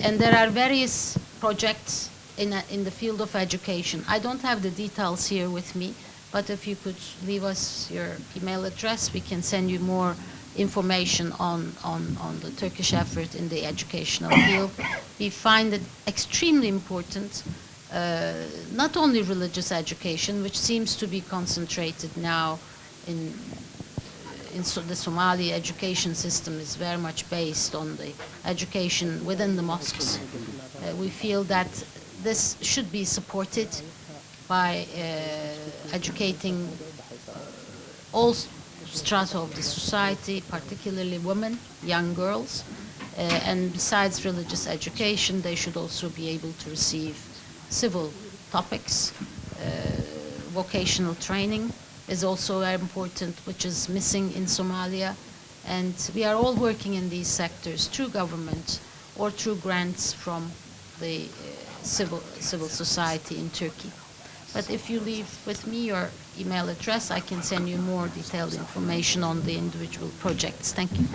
[SPEAKER 8] and there are various projects in the field of education. I don't have the details here with me, but if you could leave us your email address, we can send you more information on the Turkish effort in the educational field. We find it extremely important, not only religious education, which seems to be concentrated now in the Somali education system is very much based on the education within the mosques. We feel that this should be supported by educating all strata of the society, particularly women, young girls, and besides religious education, they should also be able to receive civil topics. Vocational training is also important, which is missing in Somalia, and we are all working in these sectors through government or through grants from the civil society in Turkey. But if you leave with me your email address, I can send you more detailed information on the individual projects. Thank you.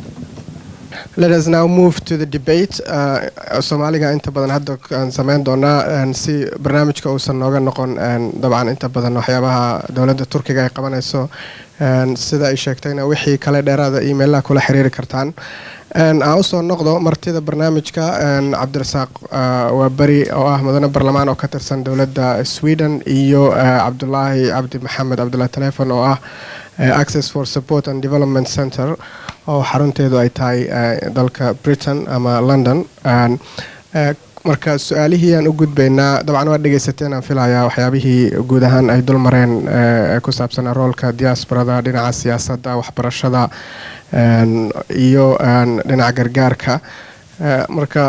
[SPEAKER 1] Let us now move to the debate. Soomaaliga inta badan hadda aan sameyn doonaa si barnaamijka uusan nooga noqon dabcan inta badan waxyaabaha dowladda Turkiga ay qabanayso sida ay sheegtayna wixii kale dheeraada email-la kula xiriiri kartaan. aan u soo noqdo martida barnaamijka Cabdirasaaq waa bari oo ah mudane barlamaan oo ka tirsan dowladda Sweden iyo Cabdullaahi Cabdi Maxamed Cabdullaahi Telephone oo ah Access for Support and Development Center oo xarunteedu ay tahay dalka Britain ama London. marka su'aalihii aan u gudbaynaa dabcan waa dhageysateen aan filayaa waxyaabihii guud ahaan ay dul mareen ku saabsan roolka diasporada dhinaca siyaasadda waxbarashada iyo dhinaca gargaarka. marka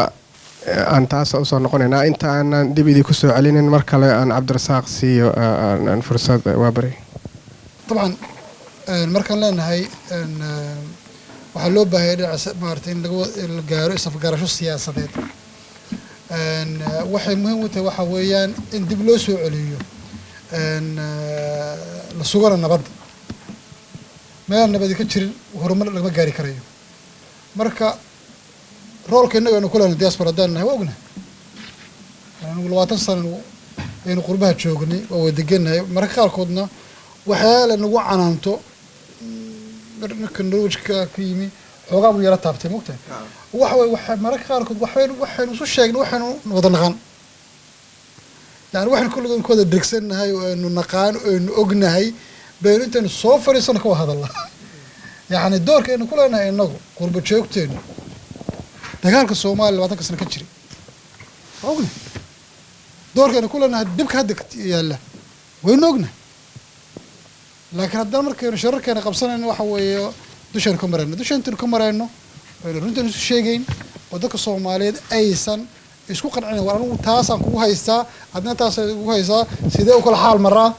[SPEAKER 1] aan taas u soo noqonaynaa inta aan dib idin ku soo celinin mar kale aan Cabdirasaaq siiyo fursad waa bari.
[SPEAKER 6] طبعا markaan leenahay waxaa loo baahay maartay in la gaaro isafgarasho siyaasadeed waxay muhiim u tahay waxa weeyaan in dib loo soo celiyo la sugana nabad meel nabadi ka jirin horumar lagama gaari karayo. marka roolka innaga aynu ku lehna diaspora haddaan nahay waa ognahay anigu 20 sano aynu qurbaha joognay waa wadagenahay marka qaarkoodna waxyaala nagu canaanto marka Norway-ka ka yimi xoogaa buu yara taabtay moogtahay waxa marka qaarkood waxaynu isu sheegnay waxaynu wada naqaan yani waxaynu kulligood kooda degsanahay oo aynu naqaan oo aynu ognahay baynu intaanu soo fariisano ka hadalna yani doorka aynu ku leenahay innagu qurba joogteenu dagaalka Soomaaliya 20 sano ka jiray ognahay doorka aynu ku leenahay dibka hadda yaala waynu ognahay laakiin haddana markaynu shararkeena qabsanayno waxa weeye dushaan ka marayno waynu runtan isu sheegayn oo dadka Soomaaliyeed aysan isku qancin war anigu taasaan kugu haystaa adna taas ugu haysaa sidee u kala xaal maraa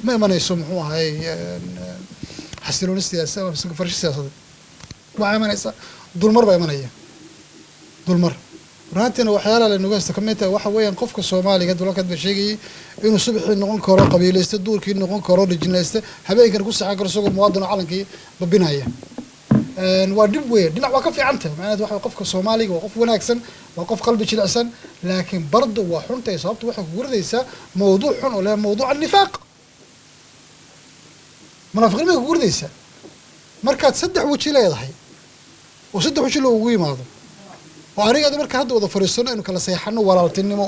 [SPEAKER 6] ma imanayso muxuu ahay xasilooni siyaasadeed ama farshi siyaasadeed waxa imanaysa dulmar baa imanaya dulmar runtina waxyaalaha la nagu haysto kamid ah waxa weeyaan qofka Soomaaliga dulalka ba sheegay inuu subaxii noqon karo qabiilaysta duurkii noqon karo rijinaysta habeenkan ku saxan karo isagoo muwaadin calankii babinaya waa dib weyn dhinac waa ka fiican tahay macnaheedu waxa qofka Soomaaliga waa qof wanaagsan waa qof qalbi jilicsan laakiin bardo waa xuntay sababtu waxa ku gurdaysa mowduuc xun oo leh mowduuc nifaaq munaafiqiin ku gurdaysa markaad saddex waji leedahay oo saddex waji loo ugu yimaado oo aniga marka hadda wada fariisano inuu kala seexano walaaltinimo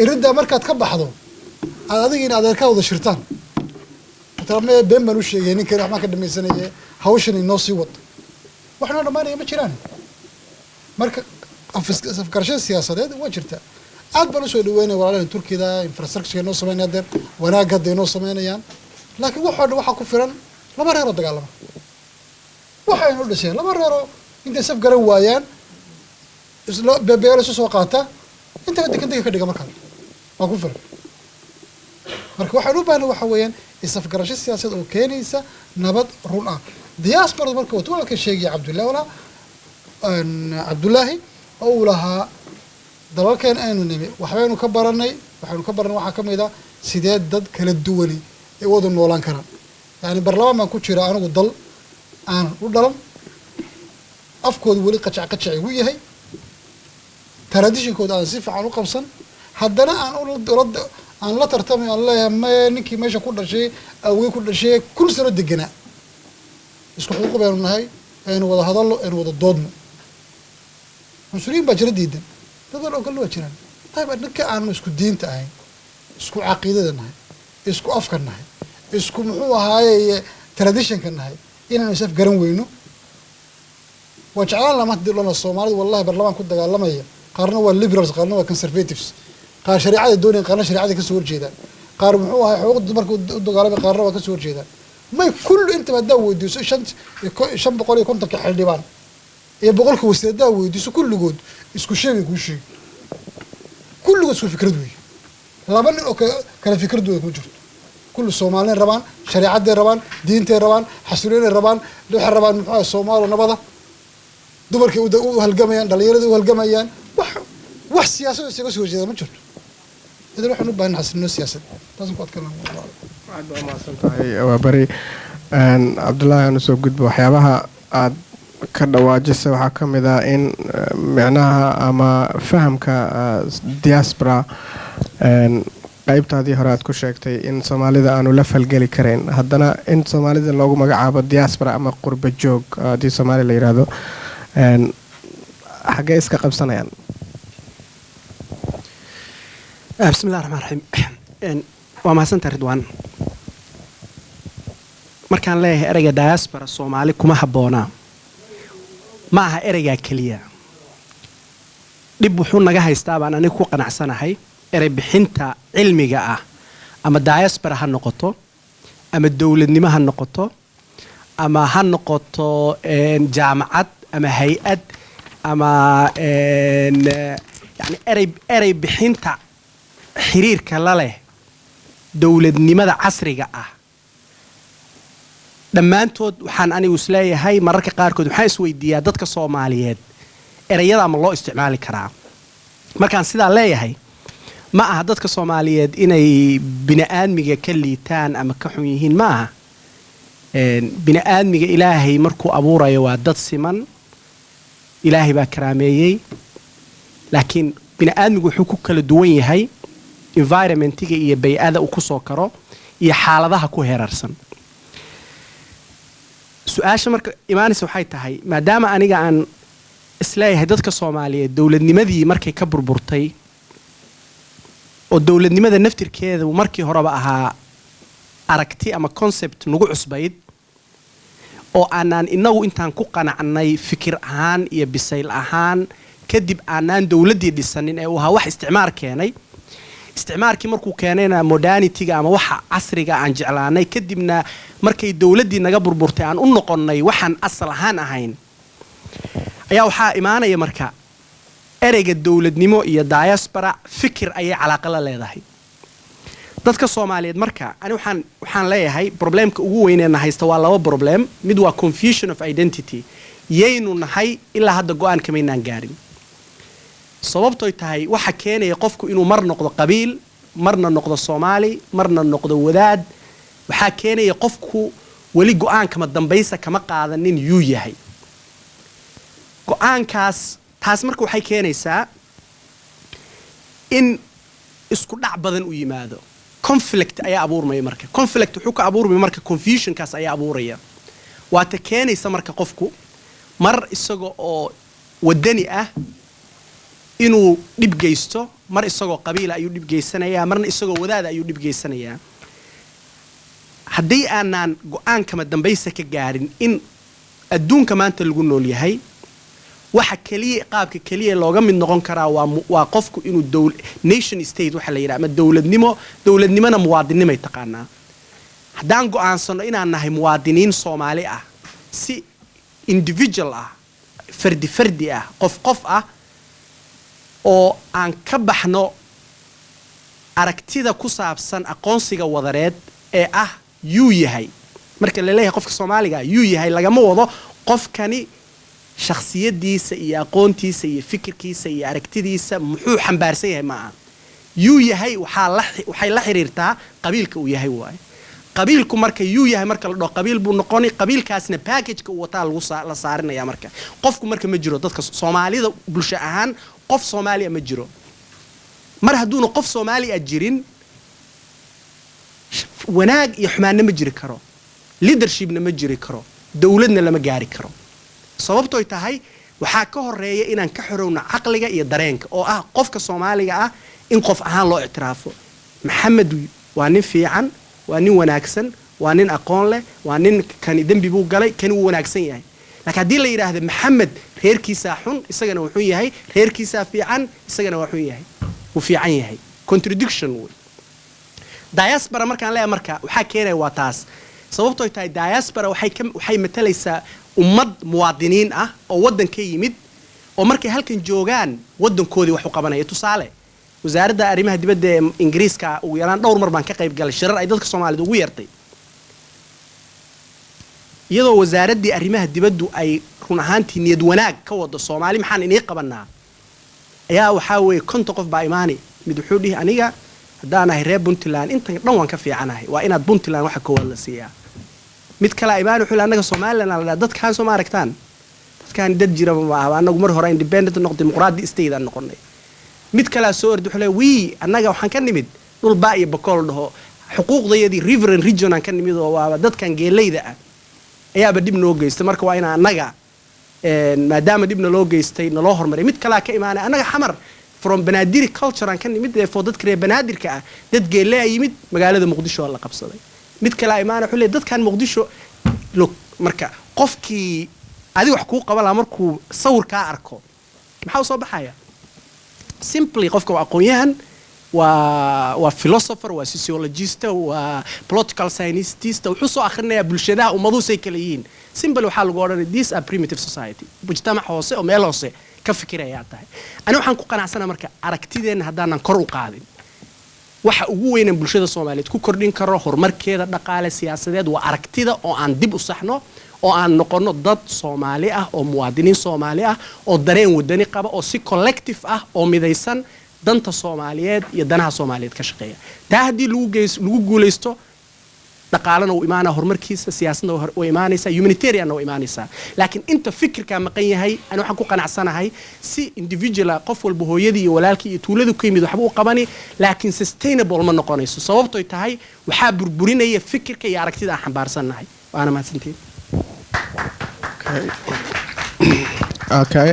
[SPEAKER 6] irida markaad ka baxdo aad adiga adeerka wada shirtaan tarmee been baan u sheegay ninkan wax ma ka dhamaysanayay hawshan inoo sii wad waxna dhamaanaya ma jiraan marka afgarashada siyaasadeed waa jirta aad baan u soo dhaweynay walaalaha Turkiga infrastructure inoo sameynayaan wanaag hadda inoo sameynayaan laakiin waxa ku filan laba reer oo dagaalama waxa inoo dhashay laba reer oo inta saf garan waayaan isla bebeelo soo qaata inta degan ka dhiga markaa waa ku filan marka waxaan u baahnaa waxa weeyaan isafgarasho siyaasadeed oo keenaysa nabad run ah diaspora marka uu walaalka sheegay Cabdullaahi oo lahaa dalalkeen aynu nimi waxbaynu ka baranay waxa ka mid ah sidee dad kala duwan ay wada noolaan karaan yani barlamaan ku jira anigu dal aan u dhalan afkoodu wali qajac ugu yahay traditionkooda aan si fiican u qabsan haddana aan la tartamay aan leeyahay ninkii meesha ku dhashay awgeey ku dhashay kul sano deganaa isku xuquuq baynu nahay aynu wada hadallo aynu wada doodno مسؤولين بجرديدا هذا لو قالوا جيران طيب انك aan isku diinta ahayn isku aqeedada nahay isku afka nahay isku muxuu ahaayay traditionka nahay inaan isaf garan weyno wajacaan lama dilona Soomaalidu wallahi barlamaan ku dagaalamaya qaarna waa liberals qaarna waa conservatives qaar shariicada doonayaan qaarna shariicada ka soo horjeedaan qaar muxuu ahaay xuquuqda markuu u dagaalamay qaarna waa ka soo horjeedaan may kullu inta bada weydiiso 550 ka xildhibaan ee boqolka wasiirada weydiiso kulligood isku sheegay ku sheeg kulligood isku fikrad weey laba nin oo kala fikrad weey ku jirto kullu Soomaaliyeed rabaan shariicada rabaan diinta rabaan xasuulina rabaan waxa rabaan muxuu Soomaaliya nabada dumarkii u halgamayaan dhalinyarada u halgamayaan wax siyaasad isaga soo jeeda ma jirto idan waxaan u baahan xasilno siyaasad taas ku adkaan
[SPEAKER 1] aad baa maasantahay waa bari Cabdullaahi aan soo gudbo waxyaabaha aad ka dhawaajisay waxaa ka mid ah in macnaha ama fahamka diaspora qaybtaadii hore aad ku sheegtay in Soomaalida aanu la falgeli karin haddana in Soomaalida loogu magacaabo diaspora ama qurba joog hadii Soomaali la yiraahdo xagee iska qabsanayaan
[SPEAKER 7] bismillaahir rahmaanir rahiim waa mahadsantahay Ridwaan markaan leeyahay erayga diaspora Soomaali kuma habboona ma aha erayga kaliya dib wuxuu naga haystaa baan anigu ku qanacsanahay eray bixinta cilmiga ah ama diaspora ha noqoto ama dawladnimo ha noqoto ama ha noqoto jaamacad ama hay'ad ama yani eray bixinta xiriirka la leh dawladnimada casriga ah dhammaantood waxaan anigu isleeyahay mararka qaarkood waxaan isweydiiyaa dadka Soomaaliyeed erayada ma loo isticmaali karaa markaan sidaa leeyahay ma aha dadka Soomaaliyeed inay bini'aadmiga ka liitaan ama ka xun yihiin ma aha bini'aadmiga Ilaahay markuu abuurayo waa dad siman Ilaahay baa karaameeyay laakiin bini'aadmigu wuxuu ku kala duwan yahay environmentiga iyo bay'ada uu ku soo karo iyo xaaladaha ku heerarsan su'aasha marka imaanaysa waxay tahay maadaama aniga aan isleeyahay dadka Soomaaliyeed dawladnimadii markay ka burburtay oo dawladnimada naftirkeeda markii horeba ahaa aragti ama concept nagu cusbayd oo aanan inagu intaan ku qanacnay fikir ahaan iyo bisayl ahaan kadib aanan dawladii dhisanin ee uu ahaa wax isticmaar keenay isticmaarkii markuu keenayna modernity-ga ama waxa casriga aan jeclaanay kadibna markay dawladii naga burburtay aan u noqonnay waxaan asal ahaan ahayn ayaa waxa imaanaya marka ereyga dawladnimo iyo diaspora fikir ayay calaaqo la leedahay dadka Soomaaliyeed marka ani waxaan leeyahay problemka ugu weyn ee haysta waa laba problem mid waa confusion of identity yeynu nahay ilaa hadda go'aan kamaynaan gaarin sababtoo tahay waxa keenaya qofku inuu mar noqdo qabiil marna noqdo Soomaali marna noqdo wadaad waxa keenaya qofku wali go'aan kama dambaysa kama qaadanin yuu yahay go'aankaas taas marka waxay keenaysaa in isku dhac badan u yimaado conflict ayaa abuurmaya marka conflict wuxuu ka abuurmaya marka confusion kaas ayaa abuuraya waa ta keenaysa marka qofku mar isaga oo wadani ah inuu dib geysto mar isagoo qabiil ayuu dib geysanayaa marna isagoo wadaad ayuu dib geysanayaa haddii aanan go'aan kama dambaysa ka gaarin in adduunka maanta lagu nool yahay waxa kaliya qaabka kaliya looga mid noqon karaa waa qofku inuu nation state waxa la yiraahdo dawladnimona muwaadinimo ay taqaanaa haddaan go'aansano inaan nahay muwaadiniin Soomaali ah si individual ah fardi ah qof ah oo aan ka baxno aragtida ku saabsan aqoonsiga wadareed ee ah yuu yahay marka la leeyahay qofka Soomaaliga yuu yahay lagama wado qofkani shakhsiyadiisa iyo aqoontiisa iyo fikirkiisa iyo aragtidiisa muxuu xambaarsan yahay maaha yuu yahay waxay la xiriirtaa qabiilka uu yahay waay qabiilku marka yuu yahay marka la dhaho qabiil buu noqoni qabiilkaasna package-ka uu wataa la saarinaya marka qofku marka ma jiro dadka Soomaalida bulsho ahaan qof Soomaaliya ma jiro mar hadduuna qof Soomaali ah jirin wanaag iyo xumaanna ma jiri karo leadershipna ma jiri karo dawladna lama gaari karo sababtoo tahay waxaa ka horeeya inaan ka xorowno caqliga iyo dareenka oo ah qofka Soomaaliga ah in qof ahaan loo ictiraafo Maxamed waa nin fiican waa nin wanaagsan waa nin aqoon leh waa nin kan dambi buu galay kan uu wanaagsan yahay laakiin hadii la yiraahdo Maxamed reerkiisa xun isagana wuxuu yahay reerkiisa fiican isagana wuxuu yahay uu fiican yahay contradiction diaspora markaan leeyahay marka waxa keenay waa taas sababtoo tahay diaspora waxay matalaysaa ummad muwaadiniin ah oo wadan ka yimid oo markay halkan joogaan wadankoodii wax u qabanaya tusaale wasaaradda arrimaha dibadda ee Ingiriiska ugu yaraan dhowr mar baan ka qayb galay shirar ay dadka Soomaaliyeed ugu yeertay iyadoo wasaaraddii arrimaha dibaddu ay run ahaantii niyad wanaag ka wado Soomaali maxaan inii qabanaa ayaa waxa weeye konton qof baa imaani mid wuxuu dhihi aniga haddaan ahay reer Puntland inta dhan waan ka fiicanahay waa inaad Puntland waxa ka wada siiyaa mid kale imaan wuxuu anaga Soomaaliland la dadkaan soo ma aragtaan dadkaan dad jira ma anagu mar hore independent noqday dimuqraadi state aan noqonay mid kale soo orday wuxuu leeyahay anaga waxaan ka nimid dhul baa iyo bakool dhaho xuquuqdayadii river and region aan ka nimid oo waa dadkan geeleyda ah ayaaba dib noo geystay marka waa in anaga maadaama dibna loo geystay naloo hormaray mid kale ka imaanay anaga xamar from Banaadir culture aan ka nimid ee dad kale Banaadirka ah dad geeley yimid magaalada Muqdisho la qabsaday mid kale imaana wuxuu leeyahay dadkan Muqdisho look marka qofkii adiga wax ku qabala markuu sawirka arko maxaa soo baxaya simply qofka aqoonyahan waa philosopher waa sociologist waa political scientist wuxuu soo akhrinaya bulshadaha ummadu say kala yihiin simple waxa lagu oranay these are primitive society mujtamac hoose oo meel hoose ka fikiraya tahay ani waxaan ku qanacsanahay marka aragtideena hadaanan kor u qaadin waxa ugu weyn bulshada Soomaaliyeed ku kordhin karo horumarkeeda dhaqaale siyaasadeed waa aragtida oo aan dib u saxno oo aan noqono dad Soomaali ah oo muwaadiniin Soomaali ah oo dareen wadani qaba oo si collective ah oo midaysan danta Soomaaliyeed iyo danaha Soomaaliyeed ka shaqeeya taa hadii lagu guuleysto dhaqaalana uu imaana horumarkiisa siyaasadna uu imaanaysa humanitarian uu imaanaysa laakiin inta fikirka maqan yahay ana waxaan ku qanacsanahay si individual qof walba hooyadii iyo walaalkii iyo tuuladu ka yimid waxba u qabani laakiin sustainable ma noqonayso sababtoo tahay waxa burburinaya fikirka iyo aragtida aan xambaarsanahay waana mahadsantiin
[SPEAKER 1] okay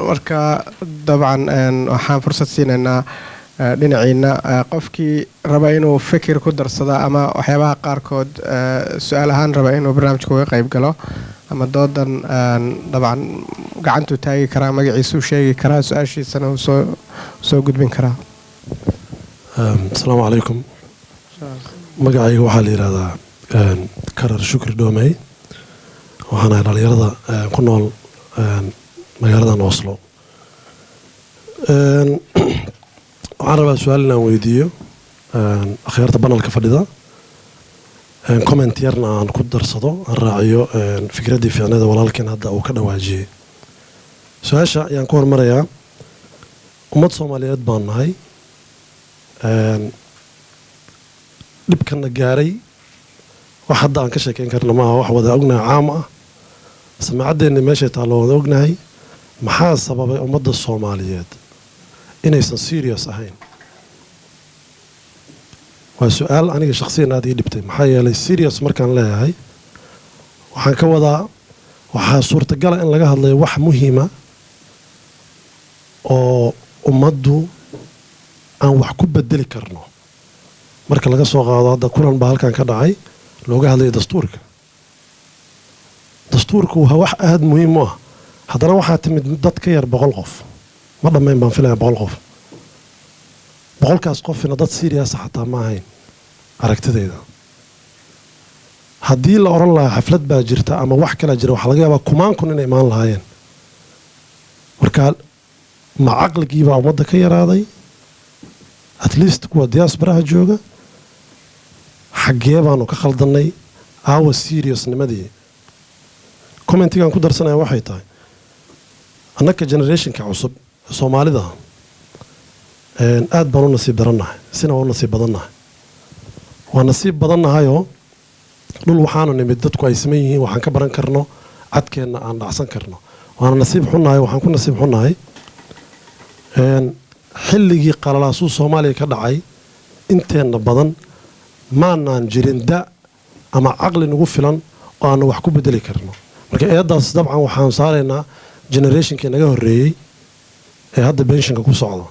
[SPEAKER 1] marka dabcan waxaan fursad siinaynaa dhinaciina qofkii raba inuu fikir ku darsado ama waxyaabaha qaarkood su'aal ahaan raba inuu barnaamijka uga qayb galo ama doodan dabcan gacantu taagi karaa magaciisu sheegi karaa su'aashiisana uu soo gudbin karaa
[SPEAKER 13] asalaamu calaykum magacayga waxaa la yidhaahdaa karar shukri dhoomey waxaan ahay dhalinyarada ku nool magaaladan Oslo waxaan rabaa su'aal inaan weydiiyo akhyaarta banalka fadhida comment yarna aan ku darsado aan raaciyo fikraddii fiicneeda walaalkeen hadda uu ka dhawaajiyey su'aasha ayaan ku hormarayaa ummad Soomaaliyeed baan nahay dhibkana gaaray wax hadda aan ka sheekeyn karna maaha wax wada ognahay caam ah samaacaddeenna meeshay taalo wada ognahay maxaa sababay ummadda Soomaaliyeed inaysan serious ahayn waa su'aal aniga shakhsiyan aad ii dhibtay maxaa yeelay serious markaan leeyahay waxaan ka wadaa waxaa suurtagal ah in laga hadlayo wax muhiima oo ummaddu aan wax ku bedeli karno marka laga soo qaado hadda kulan baa halkan ka dhacay looga hadlayo dastuurka waa wax aad muhiim u ah haddana waxaa timid dad ka yar 100 qof ma dhammayn baan filayaa 100 qof 100kaas qofina dad serious xataa ma ahayn aragtidayda haddii la oran lahaa xaflad baa jirta ama wax kala jira waxaa laga yaabaa kumaan kun inay imaan lahaayeen marka ma caqligiibaa ummadda ka yaraaday at least kuwa diasporaha jooga xaggee baanu ka khaldannay aawa seriousnimadii commentigan ku darsanaya waxay tahay annaka generationka cusub soomaalida aad baan u nasiib darannahay sina waa u nasiib badannahay waa nasiib badannahayoo dhul waxaanu nimid dadku ay saman yihiin waxaan ka baran karno cadkeenna aan dhacsan karno waana nasiib xunnahay waxaan ku nasiib xunnahay xilligii qalalaasuu soomaaliya ka dhacay inteenna badan maanaan jirin da ama caqli nagu filan oo aanu wax ku bedeli karno marka eeddaas dabcan waxaan saaraynaa generationkii naga horreeyey ee hadda benshinka ku socda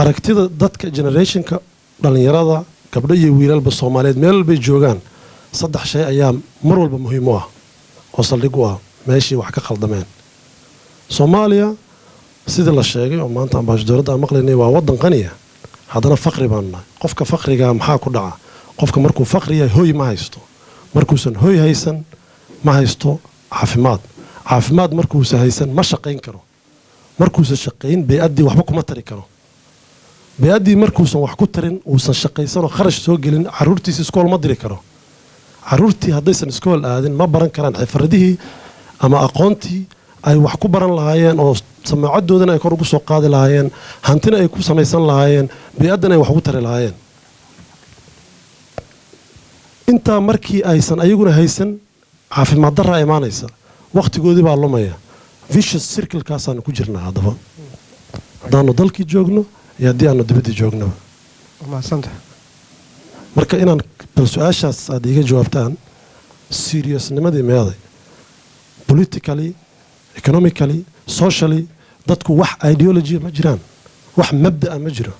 [SPEAKER 13] aragtida dadka generationka dhallinyarada gabdho iyo wiilalba soomaaliyeed meel walbay joogaan 3 shay ayaa mar walba muhiim u ah oo saldhig u ah meeshii wax ka khaldameen soomaaliya sidii la sheegay oo maanta ambassadorada aan maqlaynay waa waddan qaniya haddana faqri baan nahay qofka faqriga maxaa ku dhaca qofka markuu faqri yahay hoy ma haysto markuusan hoy haysan ma haysto caafimaad markuusan haysan ma shaqayn karo markuusan shaqayn bey-addii waxba kuma tari karo bey-addii markuusan wax ku tarin uusan shaqaysanoo kharash soo gelin caruurtiisa iskool ma diri karo caruurtii haddaysan iskool aadin ma baran karaan xifradihii ama aqoontii ay wax ku baran lahaayeen oo samaacadoodana ay kor ugu soo qaadi lahaayeen hantina ay ku samaysan lahaayeen bey-addana ay wax ugu tari lahaayeen intaa markii aysan ayaguna haysan caafimaad darraa imaanaysa wakhtigoodii baa lumaya vicious circlekaasaanu ku jirnaa haddaba haddaanu dalkii joogno iyo haddii aanu dibaddii joognaba marka inaan bal su-aashaas aad iiga jawaabtaan seriousnimadii meeday politically economically socially dadku wax ideology ma jiraan wax mabda'a ma jiro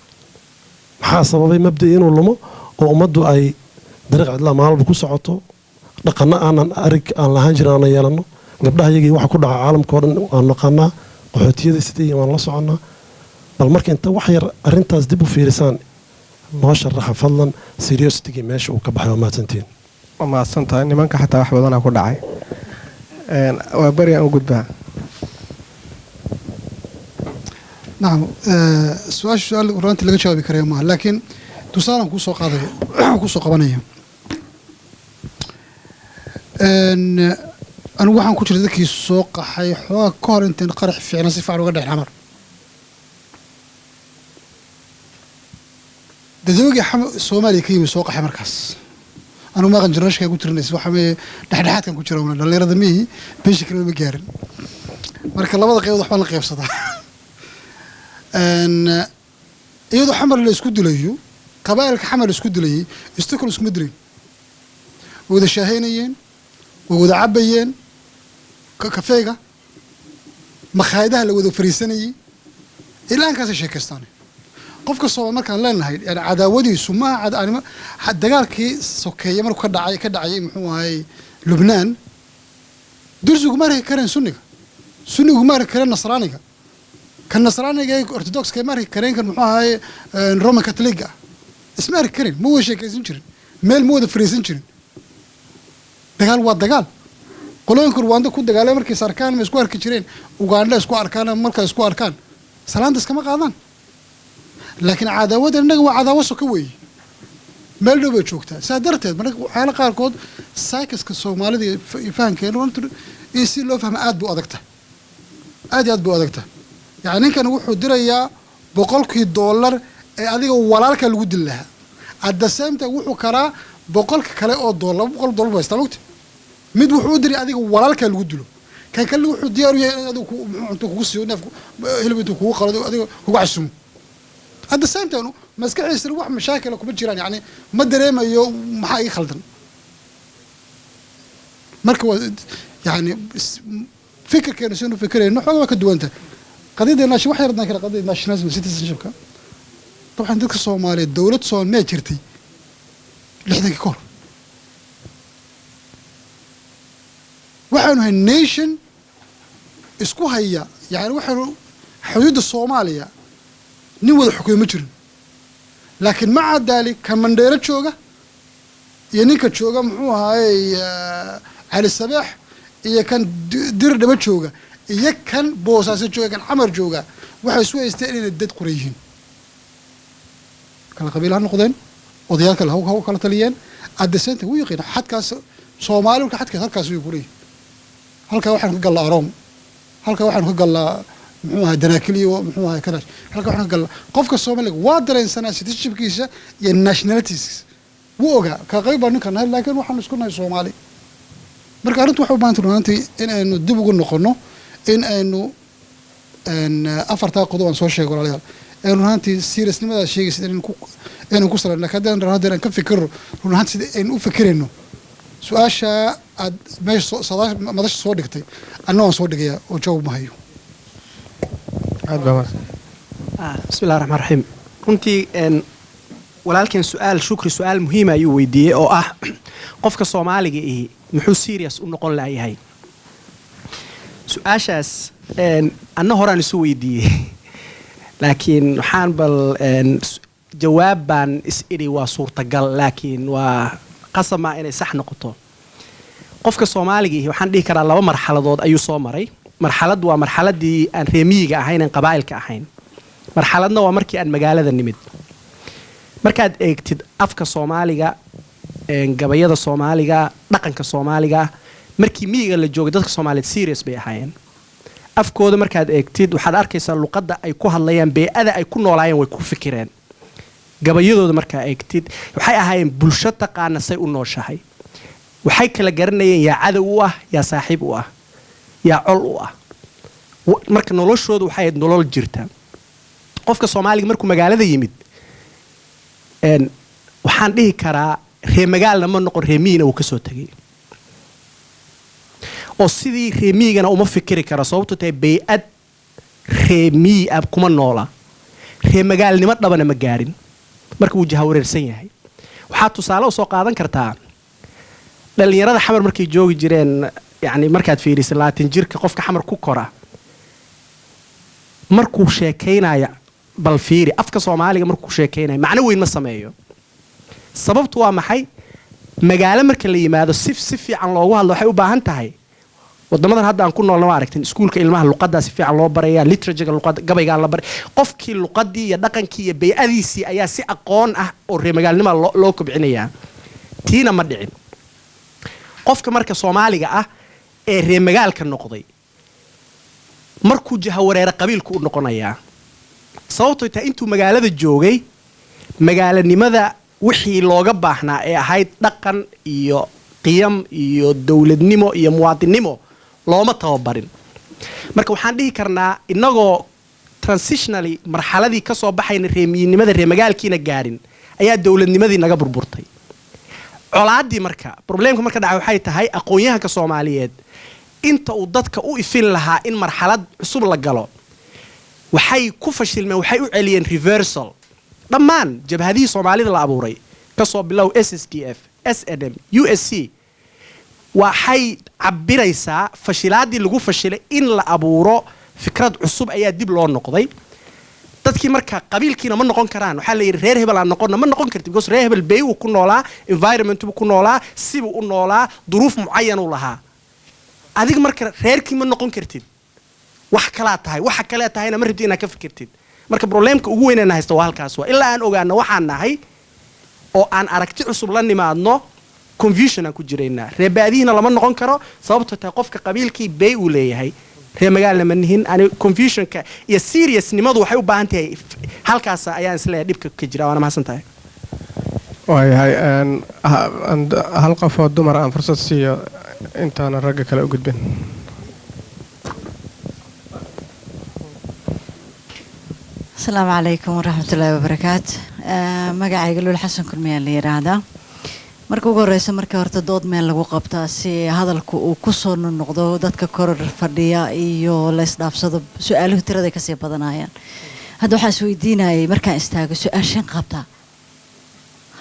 [SPEAKER 13] maxaa sababay mabda'i inuu lumo oo ummaddu ay dariiq cidlaa maalba ku socoto dhaqanno aanan arig aan lahaan jirin aanan yeelanno gabdhaha iyagii waxa ku dhaca caalamka oo dhan aan naqaanaa qaxootiyada sidii waan la soconnaa bal marka inta wax yar arrintaas dib u fiirisaan noo sharaxa fadlan seriositygii meesha uu ka baxay waa mahadsantiin
[SPEAKER 1] waa mahadsantahay nimanka xataa wax badanaa ku dhacay waa beri aan u gudbaa
[SPEAKER 6] nacam su-aal runtii laga jawaabi karayo maaha laakiin tusaalan kusoo qaadaya kusoo qabanaya anigu waxaan ku jiray dadkii soo qaxay xoogaa ka hor intaan qarax fiicna si fiican uga dhexin xamar dadawagii soomaaliya ka yimi soo qaxay markaas anigu maaqan generashkaa ku tirinays waxa mee dhexdhexaadkan ku jira dhallinyarada mihii beesha kalena ma gaarin marka labada qaybood waxbaan la qaybsadaa iyadoo xamar la isku dilayo qabaa'ilka xamar la isku dilayay istokol iskuma dilayn way wada shaahaynayeen way wada cabayeen kafeega makhaayadaha la wada fariisanayay ilaa ankaasay sheekaystaan qofka soomaal markaan leenahay yani cadaawadiisu maaha dagaalkii sokeeye markuu ka dhacayay muxuu ahay lubnaan dursigu ma arki kareen sunnigu ma arki kareen nasraaniga kan nasraaniga ee orthodoxka ma arki kareen kan muxuu ahay roman catholic ah isma arki kareen ma wada sheekaysan jirin meel ma wada fariisan jirin dagaal waa dagaal qolooyinka Rwanda ku dagaalay markay sarkaan ma isku arki jireen Uganda isku arkaan markay isku arkaan salaanta iskama qaadaan laakiin cadaawada inaga waa cadaawo soo ka weey meel dhow bay joogtaa saa darteed marka waxyaala qaarkood saykiska Soomaalida fahankeena runtii in si loo fahmo aad buu adagta aad buu adagta yani ninkan wuxuu dirayaa $100 ee adiga walaalka lagu dil lahaa at the same time wuxuu karaa $100 kale oo $100 ba istamugta mid wuxuu diray adiga walaalka lagu dilo kan kale wuxuu diyaar u yahay adigu kugu soo neef hilibtu kugu qalado adiga kugu casumo at the same time maskaxiisa wax mashaakil kuma jiraan yani ma dareemayo maxaa ii khaldan marka yani fikirkeena soo fikirayno xoog ka duwanta qadiyada wax yar kala qadiyada national citizenship طبعا dadka Soomaaliyeed dawlad Soomaaliya jirtay 60 ka hor waxaanu hay nation isku haya yani waxaanu xuduudda Soomaaliya nin wada xukumo jirin laakiin ma cadaalay kan Mandheero jooga iyo ninka jooga muxuu ahaay Ali Sabax iyo kan Dirdhaba jooga iyo kan Boosaaso jooga kan Xamar jooga waxay soo haysteen inay dad qurayeen kala qabiil ha noqdeen odayaalka la kala taliyeen at the center wuu yaqiina xadkaas Soomaali marka xadkaas halkaas uu ku leeyahay halka waxaan ka galnaa Aroom halka waxaan ka galnaa muxuu ahaa Danaakiliyo muxuu ahaa Kalash halka waxaan ka galnaa qofka Soomaaliga waa dareensanaa citizenshipkiisa iyo nationalities wuu ogaa ka qayb baan ninkan laakiin waxaan isku nahay Soomaali marka arrintu waxay u baahan tahay in aynu dib ugu noqono in aynu afarta qodob aan soo sheego walaalayaal aynu runtii seriousnimada sheegaysa inaan ku salayno kadaan runtii ka fikiro runtii aynu u fikirayno su'aasha aad meesha madasha soo dhigtay annoo soo dhigaya oo jawaab ma hayo
[SPEAKER 7] aad baa bismillaahir rahmaanir rahiim runtii walaalkeen su'aal muhiim ayuu weydiiyey oo ah qofka Soomaaliga ah muxuu serious u noqon lahayahay su'aashaas anna horaan isu weydiiyey laakiin waxaan bal jawaab baan is iri waa suurtagal laakiin waa qasama inay sax noqoto qofka Soomaaliga ah waxaan dhihi karaa laba marxaladood ayuu soo maray marxalad waa marxaladii aan reemiyiga ahayn aan qabaa'ilka ahayn marxaladna waa markii aan magaalada nimid markaad eegtid afka Soomaaliga gabayada Soomaaliga dhaqanka Soomaaliga markii miyiga la joogay dadka Soomaaliyeed serious bay ahaayeen afkooda markaad eegtid waxaad arkaysaa luqadda ay ku hadlayaan bee'ada ay ku noolaayeen way ku fikireen gabayadooda markaa eegtid waxay ahaayeen bulsho taqaana say u nooshahay waxay kala garanayeen yaa cadow u ah yaa saaxiib u ah yaa col u ah marka noloshooda waxay ahayd nolol jirta qofka Soomaaliga markuu magaalada yimid waxaan dhihi karaa reemagaalna ma noqon reemiyina uu ka soo tagay oo sidii reemiyigana uma fikiri kara sababtoo tahay bee'ad reemiyi ab kuma noola reemagaalnimo dhabana ma gaarin marka uu jahawareersan yahay waxaa tusaale u soo qaadan kartaa dhalinyarada xamar markay joogi jireen yani markaad fiiriso 20 jirka qofka xamar ku kora markuu sheekaynaya bal fiiri afka Soomaaliga markuu sheekaynaya macna weyn ma sameeyo sababtu waa maxay magaalo marka la yimaado si fiican loogu hadlo waxay u baahan tahay wadamadan hadda aan ku noolna aragtin iskuulka ilmaha luqadda si fiican loo baraya literature luqadda gabayga la baray qofkii luqadii iyo dhaqankii iyo beeyadiisii ayaa si aqoon ah oo reemagaalnimo loo kobcinaya tiina ma dhicin qofka marka Soomaaliga ah ee reemagaalka noqday markuu jahawareer qabiilku u noqonayaa sababtoo tahay intuu magaalada joogay magaalanimada wixii looga baahnaa ee ahayd dhaqan iyo qiyam iyo dawladnimo iyo muwaadinimo looma tababarin marka waxaan dhihi karnaa inagoo transitionally marxaladii ka soo baxayna reemiyinimada reemagaalkiina gaarin ayaa dawladnimadii naga burburtay colaadii marka problemka marka dhacay waxay tahay aqoonyahanka Soomaaliyeed inta uu dadka u ifin lahaa in marxalad cusub la galo waxay ku fashilmeen waxay u celiyeen reversal dhammaan jabhadii Soomaalida la abuuray ka soo bilow SSDF SNM USC waxay cabiraysaa fashilaadii lagu fashilay in la abuuro fikrad cusub ayaa dib loo noqday dadkii marka qabiilkiina ma noqon karaan waxa la yiri reer hebel aan noqon ma noqon kartid because reer hebel bay uu ku noolaa environment uu ku noolaa sibu u noolaa duruuf muayyan u lahaa adiga marka reerkii ma noqon kartid wax kala tahay waxa kale tahayna ma rabtid inaad ka fikirtid marka problemka ugu weyn ee haysto waa halkaas waa ilaa aan ogaano waxaan nahay oo aan aragti cusub la nimaadno confusion aan ku jirayna reebaadiina lama noqon karo sababtoo tahay qofka qabiilkii bay uu leeyahay reemagaalna ma nihin ani confusionka iyo seriousnimadu waxay u baahan tahay halkaas ayaan isleeyahay dhibka ka jira waana mahadsantahay
[SPEAKER 1] waayahay hal qof oo dumar aan fursad siiyo intaan ragga kale u gudbin
[SPEAKER 14] السلام عليكم ورحمة الله وبركاته مقاعي يقولوا الحسن كل ميان اللي يرادا marka ugu horeysa marka horta dood meel lagu qabtaa si hadalku uu ku soo noqdo dadka koror fadhiya iyo la isdhaafsado su'aaluhu tirada ka sii badanayaan hadda waxa is weydiinayay marka istaago su'aashan qabta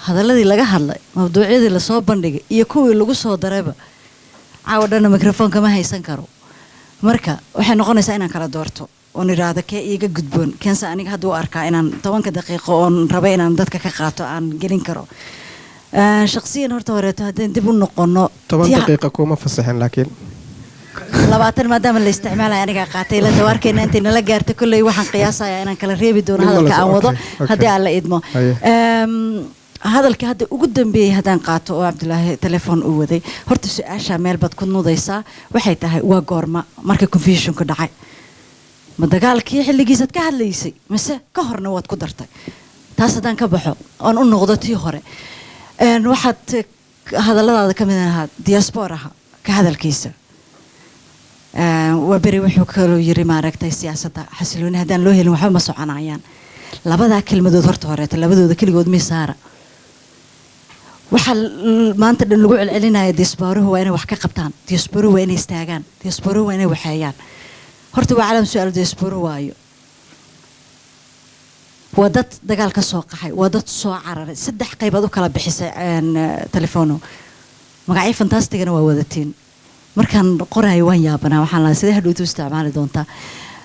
[SPEAKER 14] hadaladii laga hadlay mawduucyadii la soo bandhigay iyo kuwii lagu soo darayba caawadana mikrofoonka ma haysan karo marka waxay noqonaysaa inaan kala doorto oon iraado kee iiga gudboon keensa aniga hadda u arkaa inaan 10 daqiiqo oon raba inaan dadka ka qaato aan gelin karo shakhsiyan horta horeeto haddaan dib u noqono
[SPEAKER 1] 10 daqiiqo kuma fasaxin laakiin
[SPEAKER 14] 20 maadaama la isticmaalay aniga qaatay la dawarkeena inta nala gaartay kulay waxaan qiyaasayaa inaan kala reebi doono hadalka aan wado haddii aan la idmo hadalka hadda ugu dambeeyay haddaan qaato oo Cabdilaahi telefoon u waday horta su-aasha meel baad ku nudaysaa waxay tahay waa goorma marka confusion ka dhacay ma dagaalkii xilligiisaad ka hadlaysay mise ka horna waad ku dartay taas haddaan ka baxo oon u noqdo tii hore waxaad hadalladaada ka mid ahaa diasporaha ka hadalkiisa waa beri wuxuu kaloo yiri maaragtay siyaasadda xasilooni haddaan loo helin waxba ma soconayaan labadaa kelmadood horta horeeta labadooda keligood miisaara waxaa maanta dhan lagu celcelinaya diasporuhu waa inay wax ka qabtaan diasporuhu waa inay istaagaan diasporuhu waa inay waxeeyaan horta waa calaam su-aal diasporuhu waayo waa dad dagaal ka soo qaxay waa dad soo cararay 3 qaybood u kala bixisay telefono magacyo fantastigana waa wadatiin markaan qorayo waan yaabanaa waxaan la sidee hadhow u isticmaali doontaa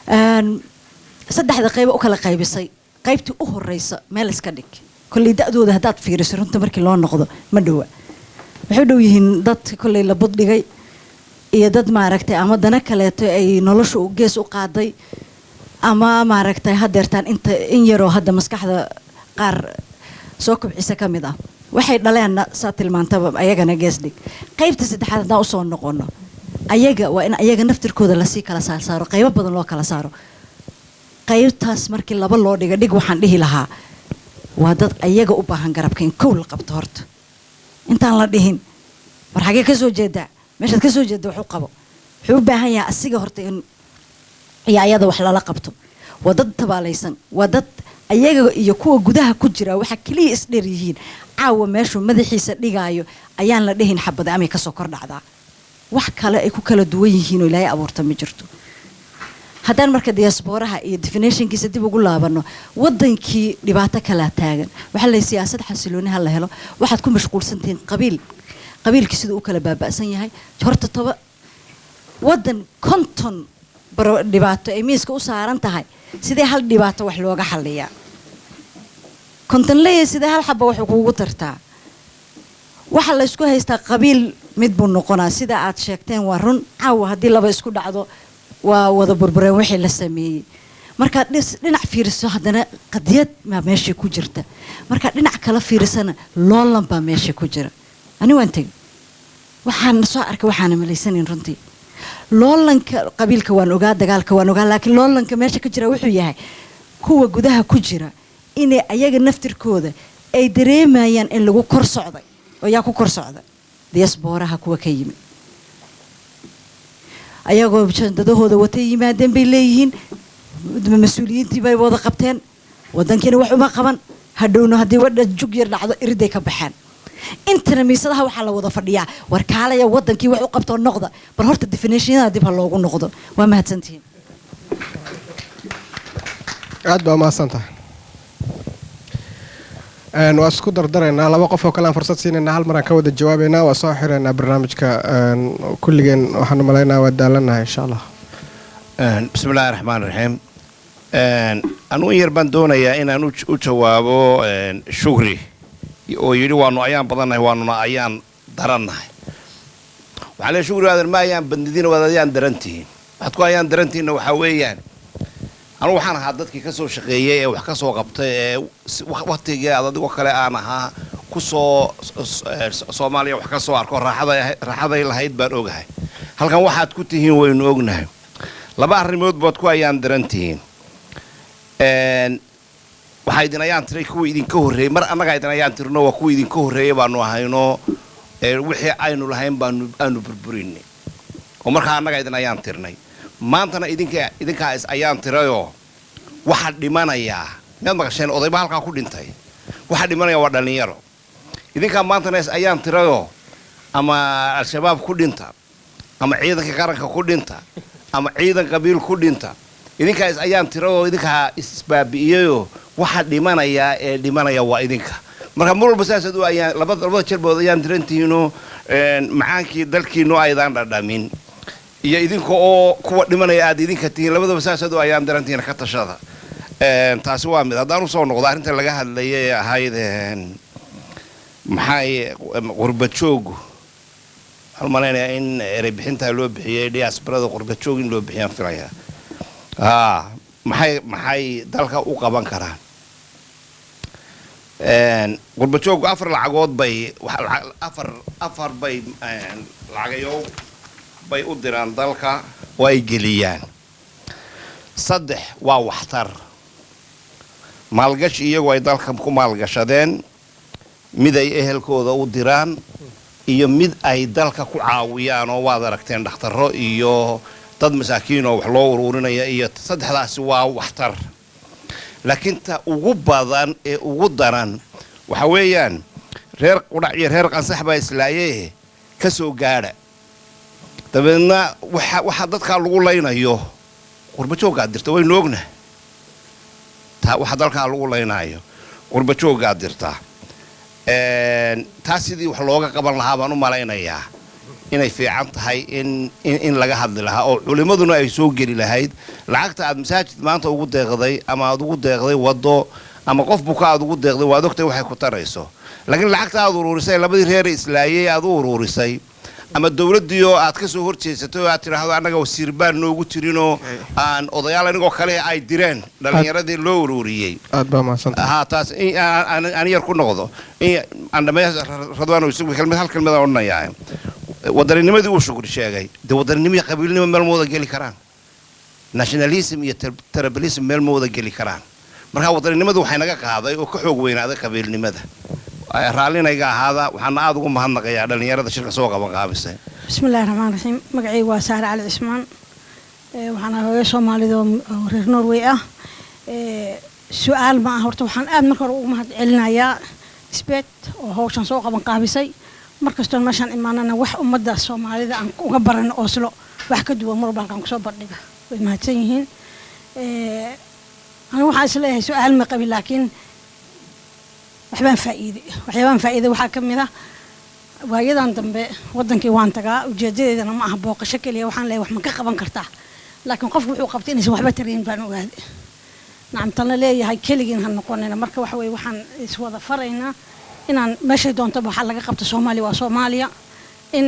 [SPEAKER 14] 3 qayb u kala qaybisay qaybtii u horeysa meel iska dhig kulli da'dooda hadaad fiiriso runta markii loo noqdo ma dhawa waxay dhow yihiin dad kulli la bud dhigay iyo dad maaragtay ama dana kaleeto ay nolosha u gees u qaaday ama maaragtay hadeertaan inta in yaroo hadda maskaxda qaar soo kubcisa ka mid ah waxay dhaleen saa tilmaantaba ayagana gees dhig qaybta saddexaad haddaan u soo noqono ayaga waa in ayaga naftirkooda lasii kala saaro qaybo badan loo kala saaro qaybtaas markii laba loo dhiga dhig waxaan dhihi lahaa waa dad ayaga u baahan garabka in kow la qabto horta intaan la dhihin war xagee ka soo jeedaa meeshaad ka soo jeeda wax u qabo wuxuu u baahan yahay asiga horta in iyo ayada wax lala qabto waa dad tabaalaysan waa dad ayaga iyo kuwa gudaha ku jira waxa kaliya isdheer yihiin caawa meeshu madaxiisa dhigaayo ayaan la dhihin xabada ama ka soo kordhacdaa wax kale ay ku kala duwan yihiin oo Ilaahay abuurta ma jirto haddaan marka diasporaha iyo definitionkiisa dib ugu laabano wadankii dhibaato kala taagan waxa la siyaasad xasilooni hal la helo waxaad ku mashquulsantiin qabiilkii sidoo kala baaba'san yahay horta toba wadan konton dhibaato ay miiska u saaran tahay sidee hal dhibaato wax looga xalliyaa konton leeyahay sidee hal xabba wax kuugu tartaa waxa la isku haystaa qabiil mid buu noqonaa sida aad sheegteen waa run caawa haddii laba isku dhacdo waa wada burbureen wixii la sameeyey markaad dhinac fiiriso haddana qadiyad maa meeshii ku jirta markaad dhinac kala fiirisana loolan baa meeshii ku jira ani waan tegey waxaan soo arkay waxaana malaysanin runtii loolanka qabiilka waan ogaa dagaalka waan ogaa laakiin loolanka meesha ka jira wuxuu yahay kuwa gudaha ku jira inay ayaga naftirkooda ay dareemayaan in lagu kor socday oo yaa ku kor socda diasporaha kuwa ka yimi ayagoo jandadahooda watay yimaadeen bay leeyihiin mas-uuliyiintii bay wada qabteen wadankiina wax uma qaban hadhowna haddii wadha jug yar dhacdo iriday ka baxaan intana miisadaha waxaa la wada fadhiyaa war kaalaya wadankii wax u qabtoo noqda bal horta definitionada dib ha loogu noqdo waa mahadsantihiin
[SPEAKER 1] aad baa mahadsantahay waa isku dardaraynaa laba qof oo kale aan fursad siinaynaa hal maraan ka wada jawaabaynaa waa soo xiraynaa barnaamijka kulligeen waxaanu malaynaa waa daalanahay insha allah
[SPEAKER 15] bismillahi raxmaan raxiim anugu yar baan doonayaa inaan u jawaabo shukri oo yidhi waanu ayaan badannahay waanuna ayaan darannahay waxaa lee shukri aadan ma ayaan bandidina waad ayaan darantihiin waxaad ku ayaan darantihiinna waxaa weeyaan anugu waxaan ahaa dadkii ka soo shaqeeyey ee wax ka soo qabtay ee waqtigii aad adigoo kale aan ahaa ku soo Soomaaliya wax ka soo arko raaxaday lahayd baan ogahay halkan waxaad ku tihiin waynu ognahay laba arrimood baad ku ayaan darantihiin waxay idin ayaan tiray kuwa idinka horreeyay mar annaga idin ayaan tirno waa kuwa idinka horreeyay baanu ahayno wixii aynu lahayn baanu burburinay oo markaa annaga idin ayaan tirnay maantana idinkaa is ayaan tirayoo waxa dhimanayaa miyaad maqasheen odayba halkaa ku dhintay waxa dhimanaya waa dhalinyaro idinkaa maantana is ayaan tirayoo ama al-shabaab ku dhinta ama ciidanka qaranka ku dhinta ama ciidan qabiil ku dhinta idinkaa is ayaan tirayoo idinkaa isbaabi'iyayoo waxa dhimanayaa ee dhimanaya waa idinka marka mar walba saasad u ayaan labada jirbood ayaan tirantihiinoo macaankii dalkiinu aydaan dhadhamin iyo idinka oo kuwa dhimanaya aad idinka tihiin labadaba saasad oo ayaan darantihiin ka tashada taasi waa mid haddaan usoo noqdo arrinta laga hadlayay ee ahayd maxay qurbajoogu waxaan malaynayaa in erey bixintaa loo bixiyey diasporada qurbajoog in loo bixiyaan filayaa maxay dalka u qaban karaan qurba jooggu afar lacagood bay afar bay lacagayo bay u diraan dalka oo ay geliyaan 3 waa waxtar maalgashi iyagoo ay dalka ku maalgashadeen mid ay ehelkooda u diraan iyo mid ay dalka ku caawiyaan oo waad aragteen dhakhtarro iyo dad masaakiin oo wax loo ururinaya iyo 3daasi waa waxtar laakiin ta ugu badan ee ugu daran waxa weeyaan reer qudhac iyo reer qansax baa islaayay ka soo gaadha dabeedna waxa dadka lagu leynayo qurba joogga dirta way noogna ta waxa dalka lagu leynayo qurba joogga dirta taasidii wax looga qaban lahaa baan u malaynayaa inay fiican tahay in laga hadli lahaa oo culimaduna ay soo geli lahayd lacagta aad masaajid maanta ugu deeqday ama aad ugu deeqday wado ama qof buka aad ugu deeqday waad ogtay waxay ku tarayso laakiin lacagta aad uruurisay labadii reer islaayay aad u uruurisay ama dawladii oo aad ka soo horjeesato oo aad tiraahdo anaga wasiir baan noogu tirinoo aan odayaal anigoo kale ay direen dhalinyaradii loo uruuriyay
[SPEAKER 1] aad baa mahadsantahay
[SPEAKER 15] taas aan yar ku noqdo aan dhameeyo radwaan oo isugu hal kelmad aan odhanayaa wadannimadu uu shukri sheegay de wadannimada qabiilnimo meel mooda geli karaan nationalism iyo tribalism meel mooda geli karaan marka wadannimadu waxay naga qaaday oo ka xoog weynaaday qabiilnimada raalinayga ahaada waxaan aad ugu mahadnaqayaa dhalinyarada shirka soo qaban qaabisay
[SPEAKER 16] bismillaahir rahmaanir rahiim magacaygu waa Saare Cali Cismaan waxaan hooyo Soomaaliyeed oo reer Norway ah su'aal ma horta waxaan aad marka hore ugu mahad celinayaa isbeed oo hawshan soo qaban qaabisay markastoo meeshaan imaanana wax ummadda Soomaalida aan uga baran Oslo wax ka duwan mar balkan ku soo bandhiga way mahadsan yihiin أنا waxaan isleeyahay su'aal ma qabi laakiin waxbaan faa'iiday waxa kamid ah waayadan dambe wadankii waan tagaa ujeedadeedana ma aha booqasho kaliya waxaan leeyahay wax ma ka qaban kartaa laakiin qofku wuxuu qabtay inaysan waxba tarin baan ogaaday nacamtan la leeyahay kaligiin han noqonayna marka waxa weey waxaan is wada faraynaa inaan meeshay doonto waxa laga qabto Soomaaliya waa Soomaaliya in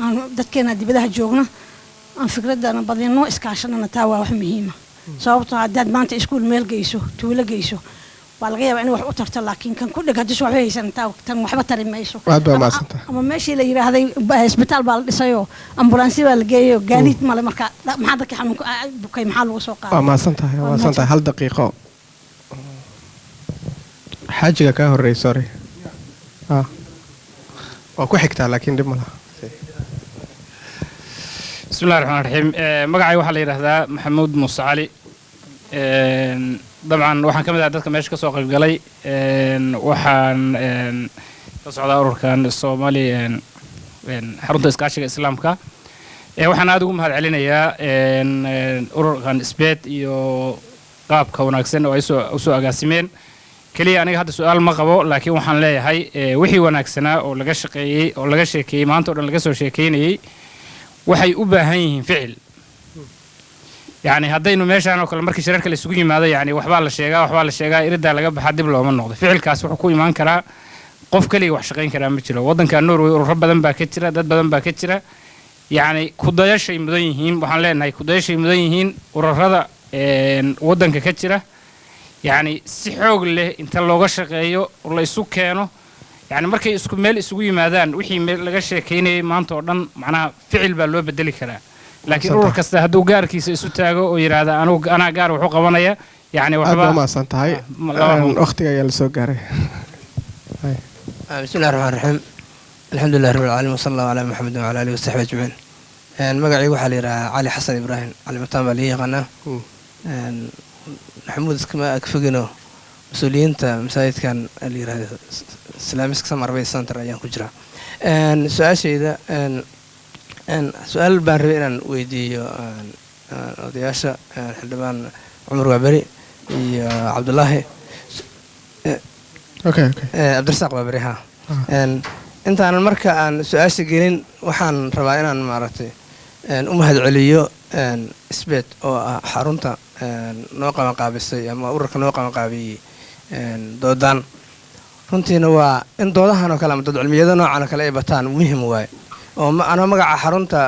[SPEAKER 16] aan dadkeena dibadaha joogno aan fikradana badino iskaashanana taa waa wax muhiim ah sababtoo haddaad maanta iskuul meel geyso tuulo geyso waa laga yaabaa in wax u tarto laakiin kan ku dhig haddii wax haysan tan waxba tari mayso ama meeshii la yiraahday isbitaal baa la dhisayo ambulance baa la geeyo gaadiid male marka maxaa dadka xanuunka bukay maxaa lagu soo qaaday
[SPEAKER 1] waa maasantahay hal daqiiqo xaajiga ka horeey sorry waa ku xigtaa laakiin dib malaha
[SPEAKER 17] بسم الله الرحمن الرحيم مقعي waxaa la yiraahdaa Maxamuud Muuse Cali dabcan waxaan kamid ah dadka meesha ka soo qayb galay waxaan ka socdaa ururkan Soomaali xarunta iskaashiga islaamka waxaan aad ugu mahad celinayaa ururkan isbeed iyo qaabka wanaagsan oo ay soo agaasimeen kaliya aniga hadda su'aal ma qabo laakiin waxaan leeyahay wixii wanaagsanaa oo laga shaqeeyay oo laga sheekeeyay maanta oo dhan laga soo sheekeynayay waxay u baahan yihiin ficil yani haddaynu meeshaan oo kale markii shirarka la isugu yimaado yani waxbaa la sheegaa iridaa laga baxa dib looma noqdo ficilkaas wuxuu ku imaan karaa qof kaliya wax shaqayn karaa ma jiro waddanka Norway ururo badan baa ka jira dad badan baa ka jira yani kudayashay mudan yihiin waxaan leenahay kudayashay mudan yihiin ururada waddanka ka jira yani si xoog leh inta looga shaqeeyo la isu keeno يعني markay isku meel isugu yimaadaan wixii meel laga sheekeynay maanta oo dhan macnaha ficil baa loo bedeli karaa laakiin urur kasta hadduu gaarkiisa isu taago oo yiraahdo anaa gaar wuxuu qabanaya yani waxba
[SPEAKER 1] ma san tahay waqtiga ayaa la soo gaaray
[SPEAKER 18] bismillaahir rahmaanir rahiim alxamdulillahi rabbil caalamiin sallallahu alayhi muhammad wa ala alihi wa sahbihi ajma'in magacaygu waxa la yiraahdaa Cali Xasan Ibrahim cali mataan baa la yaqaanaa maxamuud iskama agfagino مسؤولينتا مساعد كان اللي هذا سلامس كسم 40 سنتر أيام كجرا. سؤال شيء ذا سؤال باربينا ويدي أودياشة حدبان عمر وعبري يا عبد الله
[SPEAKER 1] أوكي
[SPEAKER 18] عبد الرزاق وعبري ها أنت أنا المركة سؤال شيء وحن ربعنا مرتي أمهد عليو إثبات أو حرونتا نوقع مقابسي أما أورك نوقع مقابي doodaan runtiina waa in doodahan oo kale ama dad cilmiyada noocan oo kale ay bataan muhiim waay oo ana magaca xarunta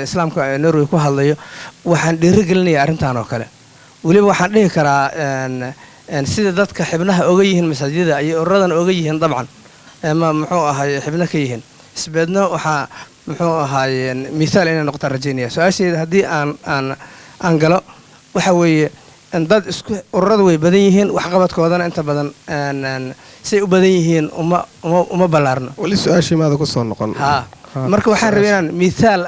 [SPEAKER 18] islaamka ee Norway ku hadlayo waxaan dhiirigelinayaa arrintan oo kale waliba waxaan dhihi karaa sida dadka xibnaha oga yihiin masaajidada ayay ururadan oga yihiin dabcan ma muxuu ahaay xibno ka yihiin isbeedna waxaa muxuu ahaay misaal inay noqotaan rajaynaya su-aasheeda haddii aan galo waxa weeye dad isku ururada way badan yihiin waxqabadkoodana inta badan say u badan yihiin uma ballaarno
[SPEAKER 1] wali su-aashii maada ku soo noqon
[SPEAKER 18] marka waxaan rabay inaan misaal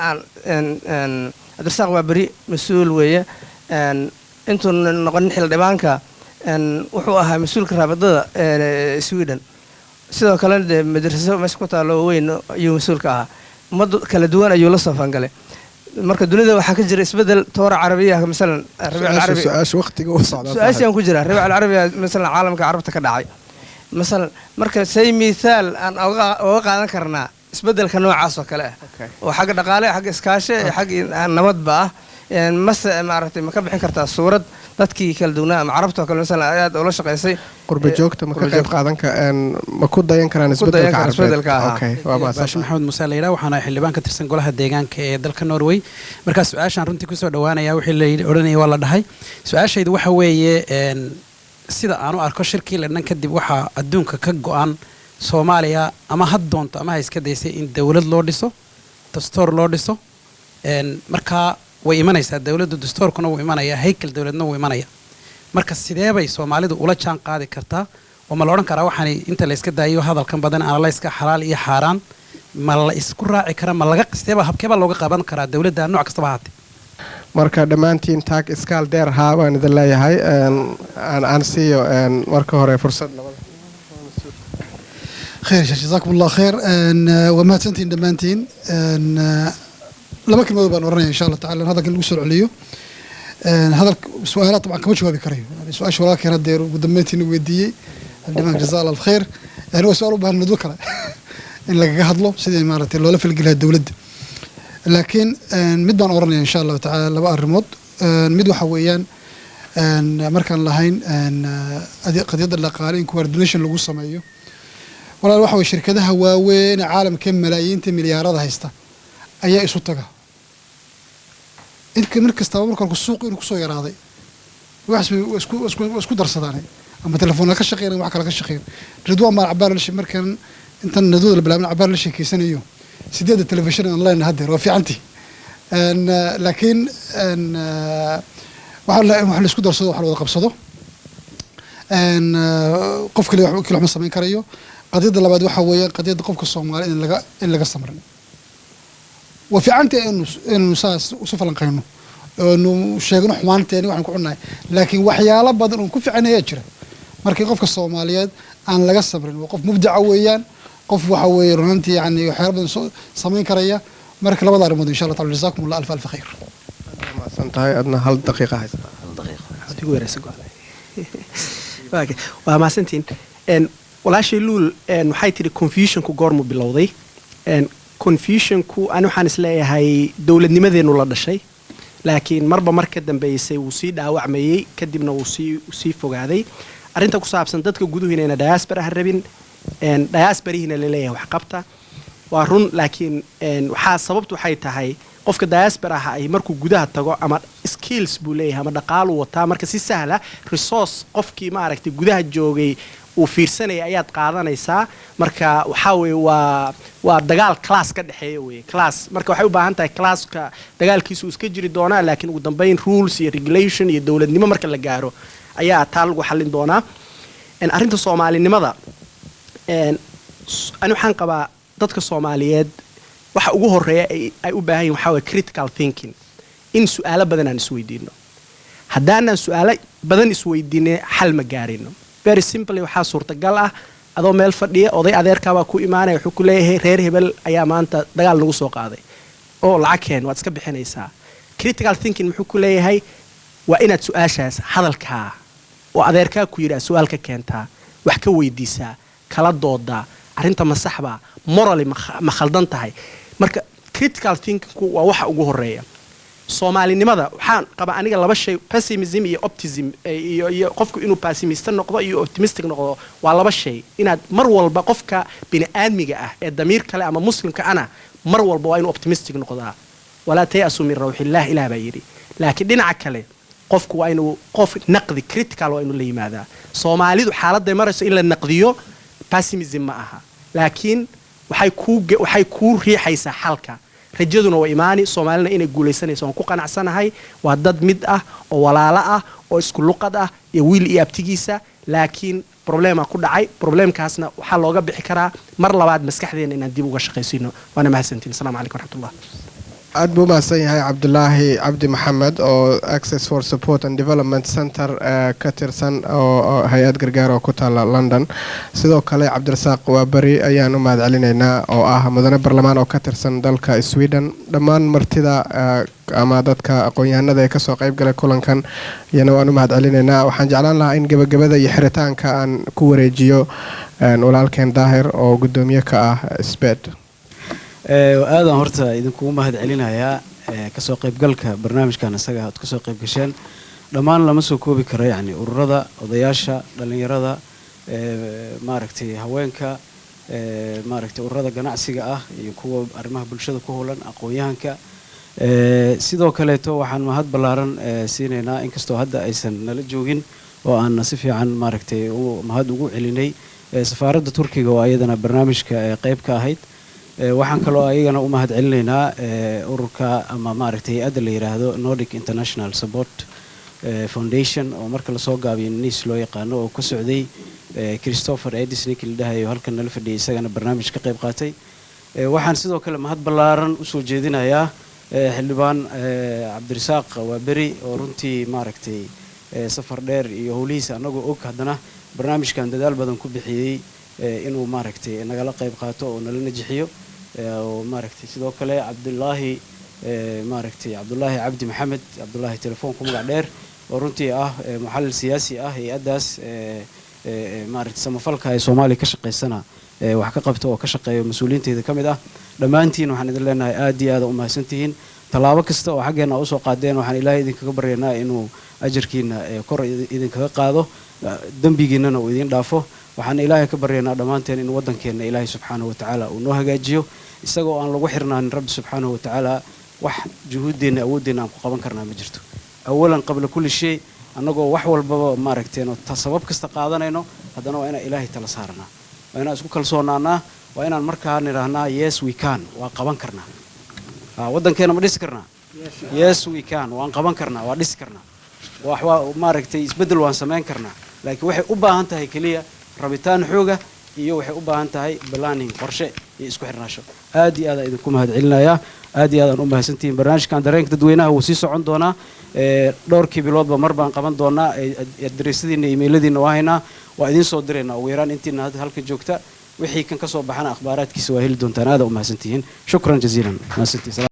[SPEAKER 18] cabdirasaaq waa beri mas-uul weeye intuu noqonin xildhibaanka wuxuu ahaa mas-uulka raabadada Sweden sidoo kale dee madrasado meesha ku taalo weyn ayuu mas-uulka ahaa ummad kala duwan ayuu la safangalay marka dunida waxaa ka jira isbedel toora carabiya misalan rabiic alcarabi
[SPEAKER 1] su-aasha waqtiga u socda
[SPEAKER 18] su-aashaan ku jira rabiic alcarabi misalan caalamka carabta ka dhacay misalan marka say misaal aan uga qaadan karnaa isbedelka noocaas oo kale ah oo xagga dhaqaale xagga iskaashi xagga nabadba ah mase maaragtay ma ka bixin kartaa suurad dadkii kala duwanaa ama carabta oo kale misalan aad ula shaqaysay
[SPEAKER 1] qurba joogta ma ka qayb qaadan ma ku dayan karaan isbedelka
[SPEAKER 19] okay baashi maxamed muuse la yiraahdo waxaana xildhibaan ka tirsan golaha deegaanka ee dalka Norway marka su-aashan runtii ku soo dhawaanaya wixii la oranayay waa la dhahay su-aashaydu waxa weeye sida aan u arko shirkii London kadib waxa adduunka ka go'an Soomaaliya ama had doonto ama ha iska daysay in dawlad loo dhiso dastuur loo dhiso marka way imanaysaa dawladda dastuurkuna wuu imanaya haykal dawladna wuu imanaya marka sidee bay Soomaalidu ula jaan qaadi kartaa oo ma la oran karaa waxaan inta la iska daayo hadalkan badan aan la iska xalaal iyo xaaraan ma la isku raaci karaa ma laga qisteeba habkeeba looga qaban karaa dawladda nooc kasta haatee
[SPEAKER 1] marka dhammaantiin taag iskaal dheer haa waan idin leeyahay aan siiyo marka hore fursad labada
[SPEAKER 6] خير جزاكم الله خير وما تنتين دمانتين لما كلمة بان ورنا إن شاء الله تعالى هذا كله سرع عليه هذا السؤالات طبعا كم شو بكريه يعني سؤال شو راك هندير ودمتين ودي الدماغ جزاه الله الخير يعني هو سؤال بهالندوكرة إن لك هذلو سيدي مارتي لولا في الجهة الدولة لكن مد بان ورنا إن شاء الله تعالى بقى الريموت مد وحويان مركان لهين قضية اللقالين كوردينيشن لو سميه ولا waxa shirkadaha waaweyn caalamka malaayiinta milyaarada haysta ayaa isu taga inka markasta marka suuq inuu soo yaraaday wax isku darsadaan ama telefoon ka shaqeeyay wax kale ka shaqeeyay ridwaan ma cabaar la markan inta nadooda la bilaabay cabaar la sheekeysanayo sideed telefishin online hadda waa fiicanti laakiin waxa la isku darsado wax la wada qabsado qof kale wax ma sameyn karayo قضية اللباد وحوية قضية قفك الصومالي إن لقى السمر وفي عنتي إنه ساس وصف لنقينه إنه شيء حوان تاني وإحنا كنا لكن وحياة بدر نكون في عنا يجري مركي قفك الصوماليات أن لقى السمر وقف مبدع ويان قف وحوي رنتي يعني حرب صمين كريه مركي لباد رمضان إن شاء الله تعالى جزاكم الله ألف خير.
[SPEAKER 1] ما سنتهي أدنى هل دقيقة هاي.
[SPEAKER 7] دقيقة. هتقول رأسك على. وما سنتين walaashay luul waxay tiri confusionku goormu bilowday confusionku aan waxaan isleeyahay dowladnimadeenu la dhashay laakiin marba marka dambeysay wuu sii dhaawacmayay kadibna wuu sii fogaaday arrinta ku saabsan dadka guduhiina inay diaspora ha rabin diasporihina la leeyahay wax qabta waa run laakiin waxaa sababtu waxay tahay qofka diasporaha ay markuu gudaha tago ama skills buu leeyahay ama dhaqaalu wataa marka si sahla resource qofkii ma aragtay gudaha joogay uu fiirsanaya ayaad qaadanaysaa marka waxa weeye waa dagaal class ka dhaxeeyo weeye class marka waxay u baahan tahay classka dagaalkiisu iska jiri doonaa laakiin ugu dambeyn rules iyo regulation iyo dawladnimo marka la gaaro ayaa taa lagu xallin doonaa arrinta Soomaalinimada ani waxaan qabaa dadka Soomaaliyeed waxa ugu horeeya ay u baahan yihiin waxa weeye critical thinking in su'aalo badan aan isweydiino haddaanan su'aalo badan isweydiinay xal ma gaarino very simply waxaa suurtagal ah adoo meel fadhiya oday adeerkaabaa ku imaanaya wuxuu ku leeyahay reer hebel ayaa maanta dagaal nagu soo qaaday oo lacag keen waad iska bixinaysaa critical thinking muxuu ku leeyahay waa inaad su-aashaas hadalkaa oo adeerkaa ku yidhaa su-aal ka keentaa wax ka weydiisaa kala doodaa arrinta ma saxbaa morally ma khaldan tahay marka critical thinkingku waa waxa ugu horeeya Soomaalinimada waxaan qaba aniga laba shay pessimism iyo optimism iyo qofku inuu pessimist noqdo iyo optimistic noqdo waa laba shay inaad mar walba qofka bini aadmiga ah ee damiir kale ama muslimka ana mar walba waa inuu optimistic noqdaa wala tayasu min rawhillah ila bayri laakiin dhinaca kale qofku waa inuu qof naqdi critical waa inuu la yimaadaa soomaalidu xaaladday marayso in la naqdiyo pessimism ma aha laakiin waxay kuu riixaysaa xalka rajaduna waa imaani soomaalina inay guulaysanayso waan ku qanacsanahay waa dad mid ah oo walaalo ah oo isku luqad ah iyo wiil iyo abtigiisa laakiin problema ku dhacay problemkaasna waxaa looga bixi karaa mar labaad maskaxdeena inaan dib uga shaqaysiino waana mahadsantiin asalaamu calaykum waraxmatullah
[SPEAKER 1] aad buu mahadsan yahay cabdulaahi cabdi maxamed oo access for support and development center ka tirsan oo hay-ad gargaar oo ku taala london sidoo kale cabdirasaaq waaberi ayaan u mahad celinaynaa oo ah mudane barlamaan oo ka tirsan dalka sweden dhammaan martida ama dadka aqoon-yahanada ee kasoo qayb galay kulankan iyana waan u mahad celinaynaa waxaan jeclaan lahaa in gebagabada iyo xiritaanka aan ku wareejiyo walaalkeen daahir oo gudoomiye ka ah SPED
[SPEAKER 2] aadan horta idinkugu mahad celinayaa kasoo qaybgalka barnaamijkan isaga aad kasoo qayb gasheen dhammaan lama soo koobi karo yacni ururada odayaasha dhallinyarada maaragtay haweenka maaragtay ururada ganacsiga ah iyo kuwa arrimaha bulshada ku howlan aqoon-yahanka sidoo kaleeto waxaan mahad ballaaran siinaynaa inkastoo hadda aysan nala joogin oo aan si fiican maaragtay mahad ugu celinay safaaradda turkiga oo ayadana barnaamijka qayb ka ahayd waxaan kaloo ayagana u mahad celinaynaa ururka ama maaragtay hay-adda la yiraahdo Nordic International Support Foundation oo marka lasoo gaabiyo niis loo yaqaano oo ka socday Christopher Edison ninkii la dhahayo halkan nala fadhiyay isagana barnaamij ka qayb qaatay waxaan sidoo kale mahad ballaaran u soo jeedinayaa xildhibaan cabdirasaaq waaberi oo runtii maaragtay safar dheer iyo howlihiisa anagoo og haddana barnaamijkan dadaal badan ku bixiyey inuu maaragtay nagala qayb qaato oo nala najixiyo oo maaragtay sidoo kale cabdulaahi cabdi maxamed cabdulaahi telefoonku magac dheer oo runtii ah muxallil siyaasi ah hay-addaas maaragtay samafalka ee Soomaaliya ka shaqeysana wax ka qabto oo ka shaqeeyo mas'uuliyiinteeda kamid ah dhammaantiin waxaan idin leenahay aad iyo aad u mahadsantihiin talaabo kasta oo xaggeena u soo qaadeen waxaan ilaahay idinkaga baryaynaa inuu ajarkiina kor idinkaga qaado dambigiinana uu idin dhaafo waxaan ilaahay ka baryaynaa dhammaanteen in waddankeena ilaahay subxaanahu wa tacaala uu noo hagaajiyo isagoo aan lagu xirnaanin rabbi subxaanahu wa tacaala wax juhuuddeenna awoodeenna aan ku qaban karnaa ma jirto awalan qabla kulli shay annagoo wax walbaba maaragteen sabab kasta qaadanayno haddana waa inaan ilaahay tala saaranaa waa inaan isku kalsoonaanaa waa inaan markaa nidhaahnaa yes we can waan qaban karnaa waddankeena ma dhisi karnaa yes we can waan qaban karnaa waa dhisi karnaa wax maaragtay isbeddel waan samayn karnaa laakiin waxay u baahan tahay keliya rabitaan xooga iyo waxay u baahan tahay planning qorshe iyo isku xirnaasho aad iyo aad idinku mahad celinayaa aad iyo aad aan u mahadsantihiin barnaamijkan dareenka dadweynaha wuu sii socon doonaa dhowrkii biloodba mar baan qaban doonaa adreesadiina iimayladiina waa haynaa waa idiin soo diraynaa ugu yaraan intiina halka joogta wixii kan ka soo baxana akhbaaraadkiisa waa heli doontaan aad u mahadsantihiin shukran jaziilan mahadsantihiin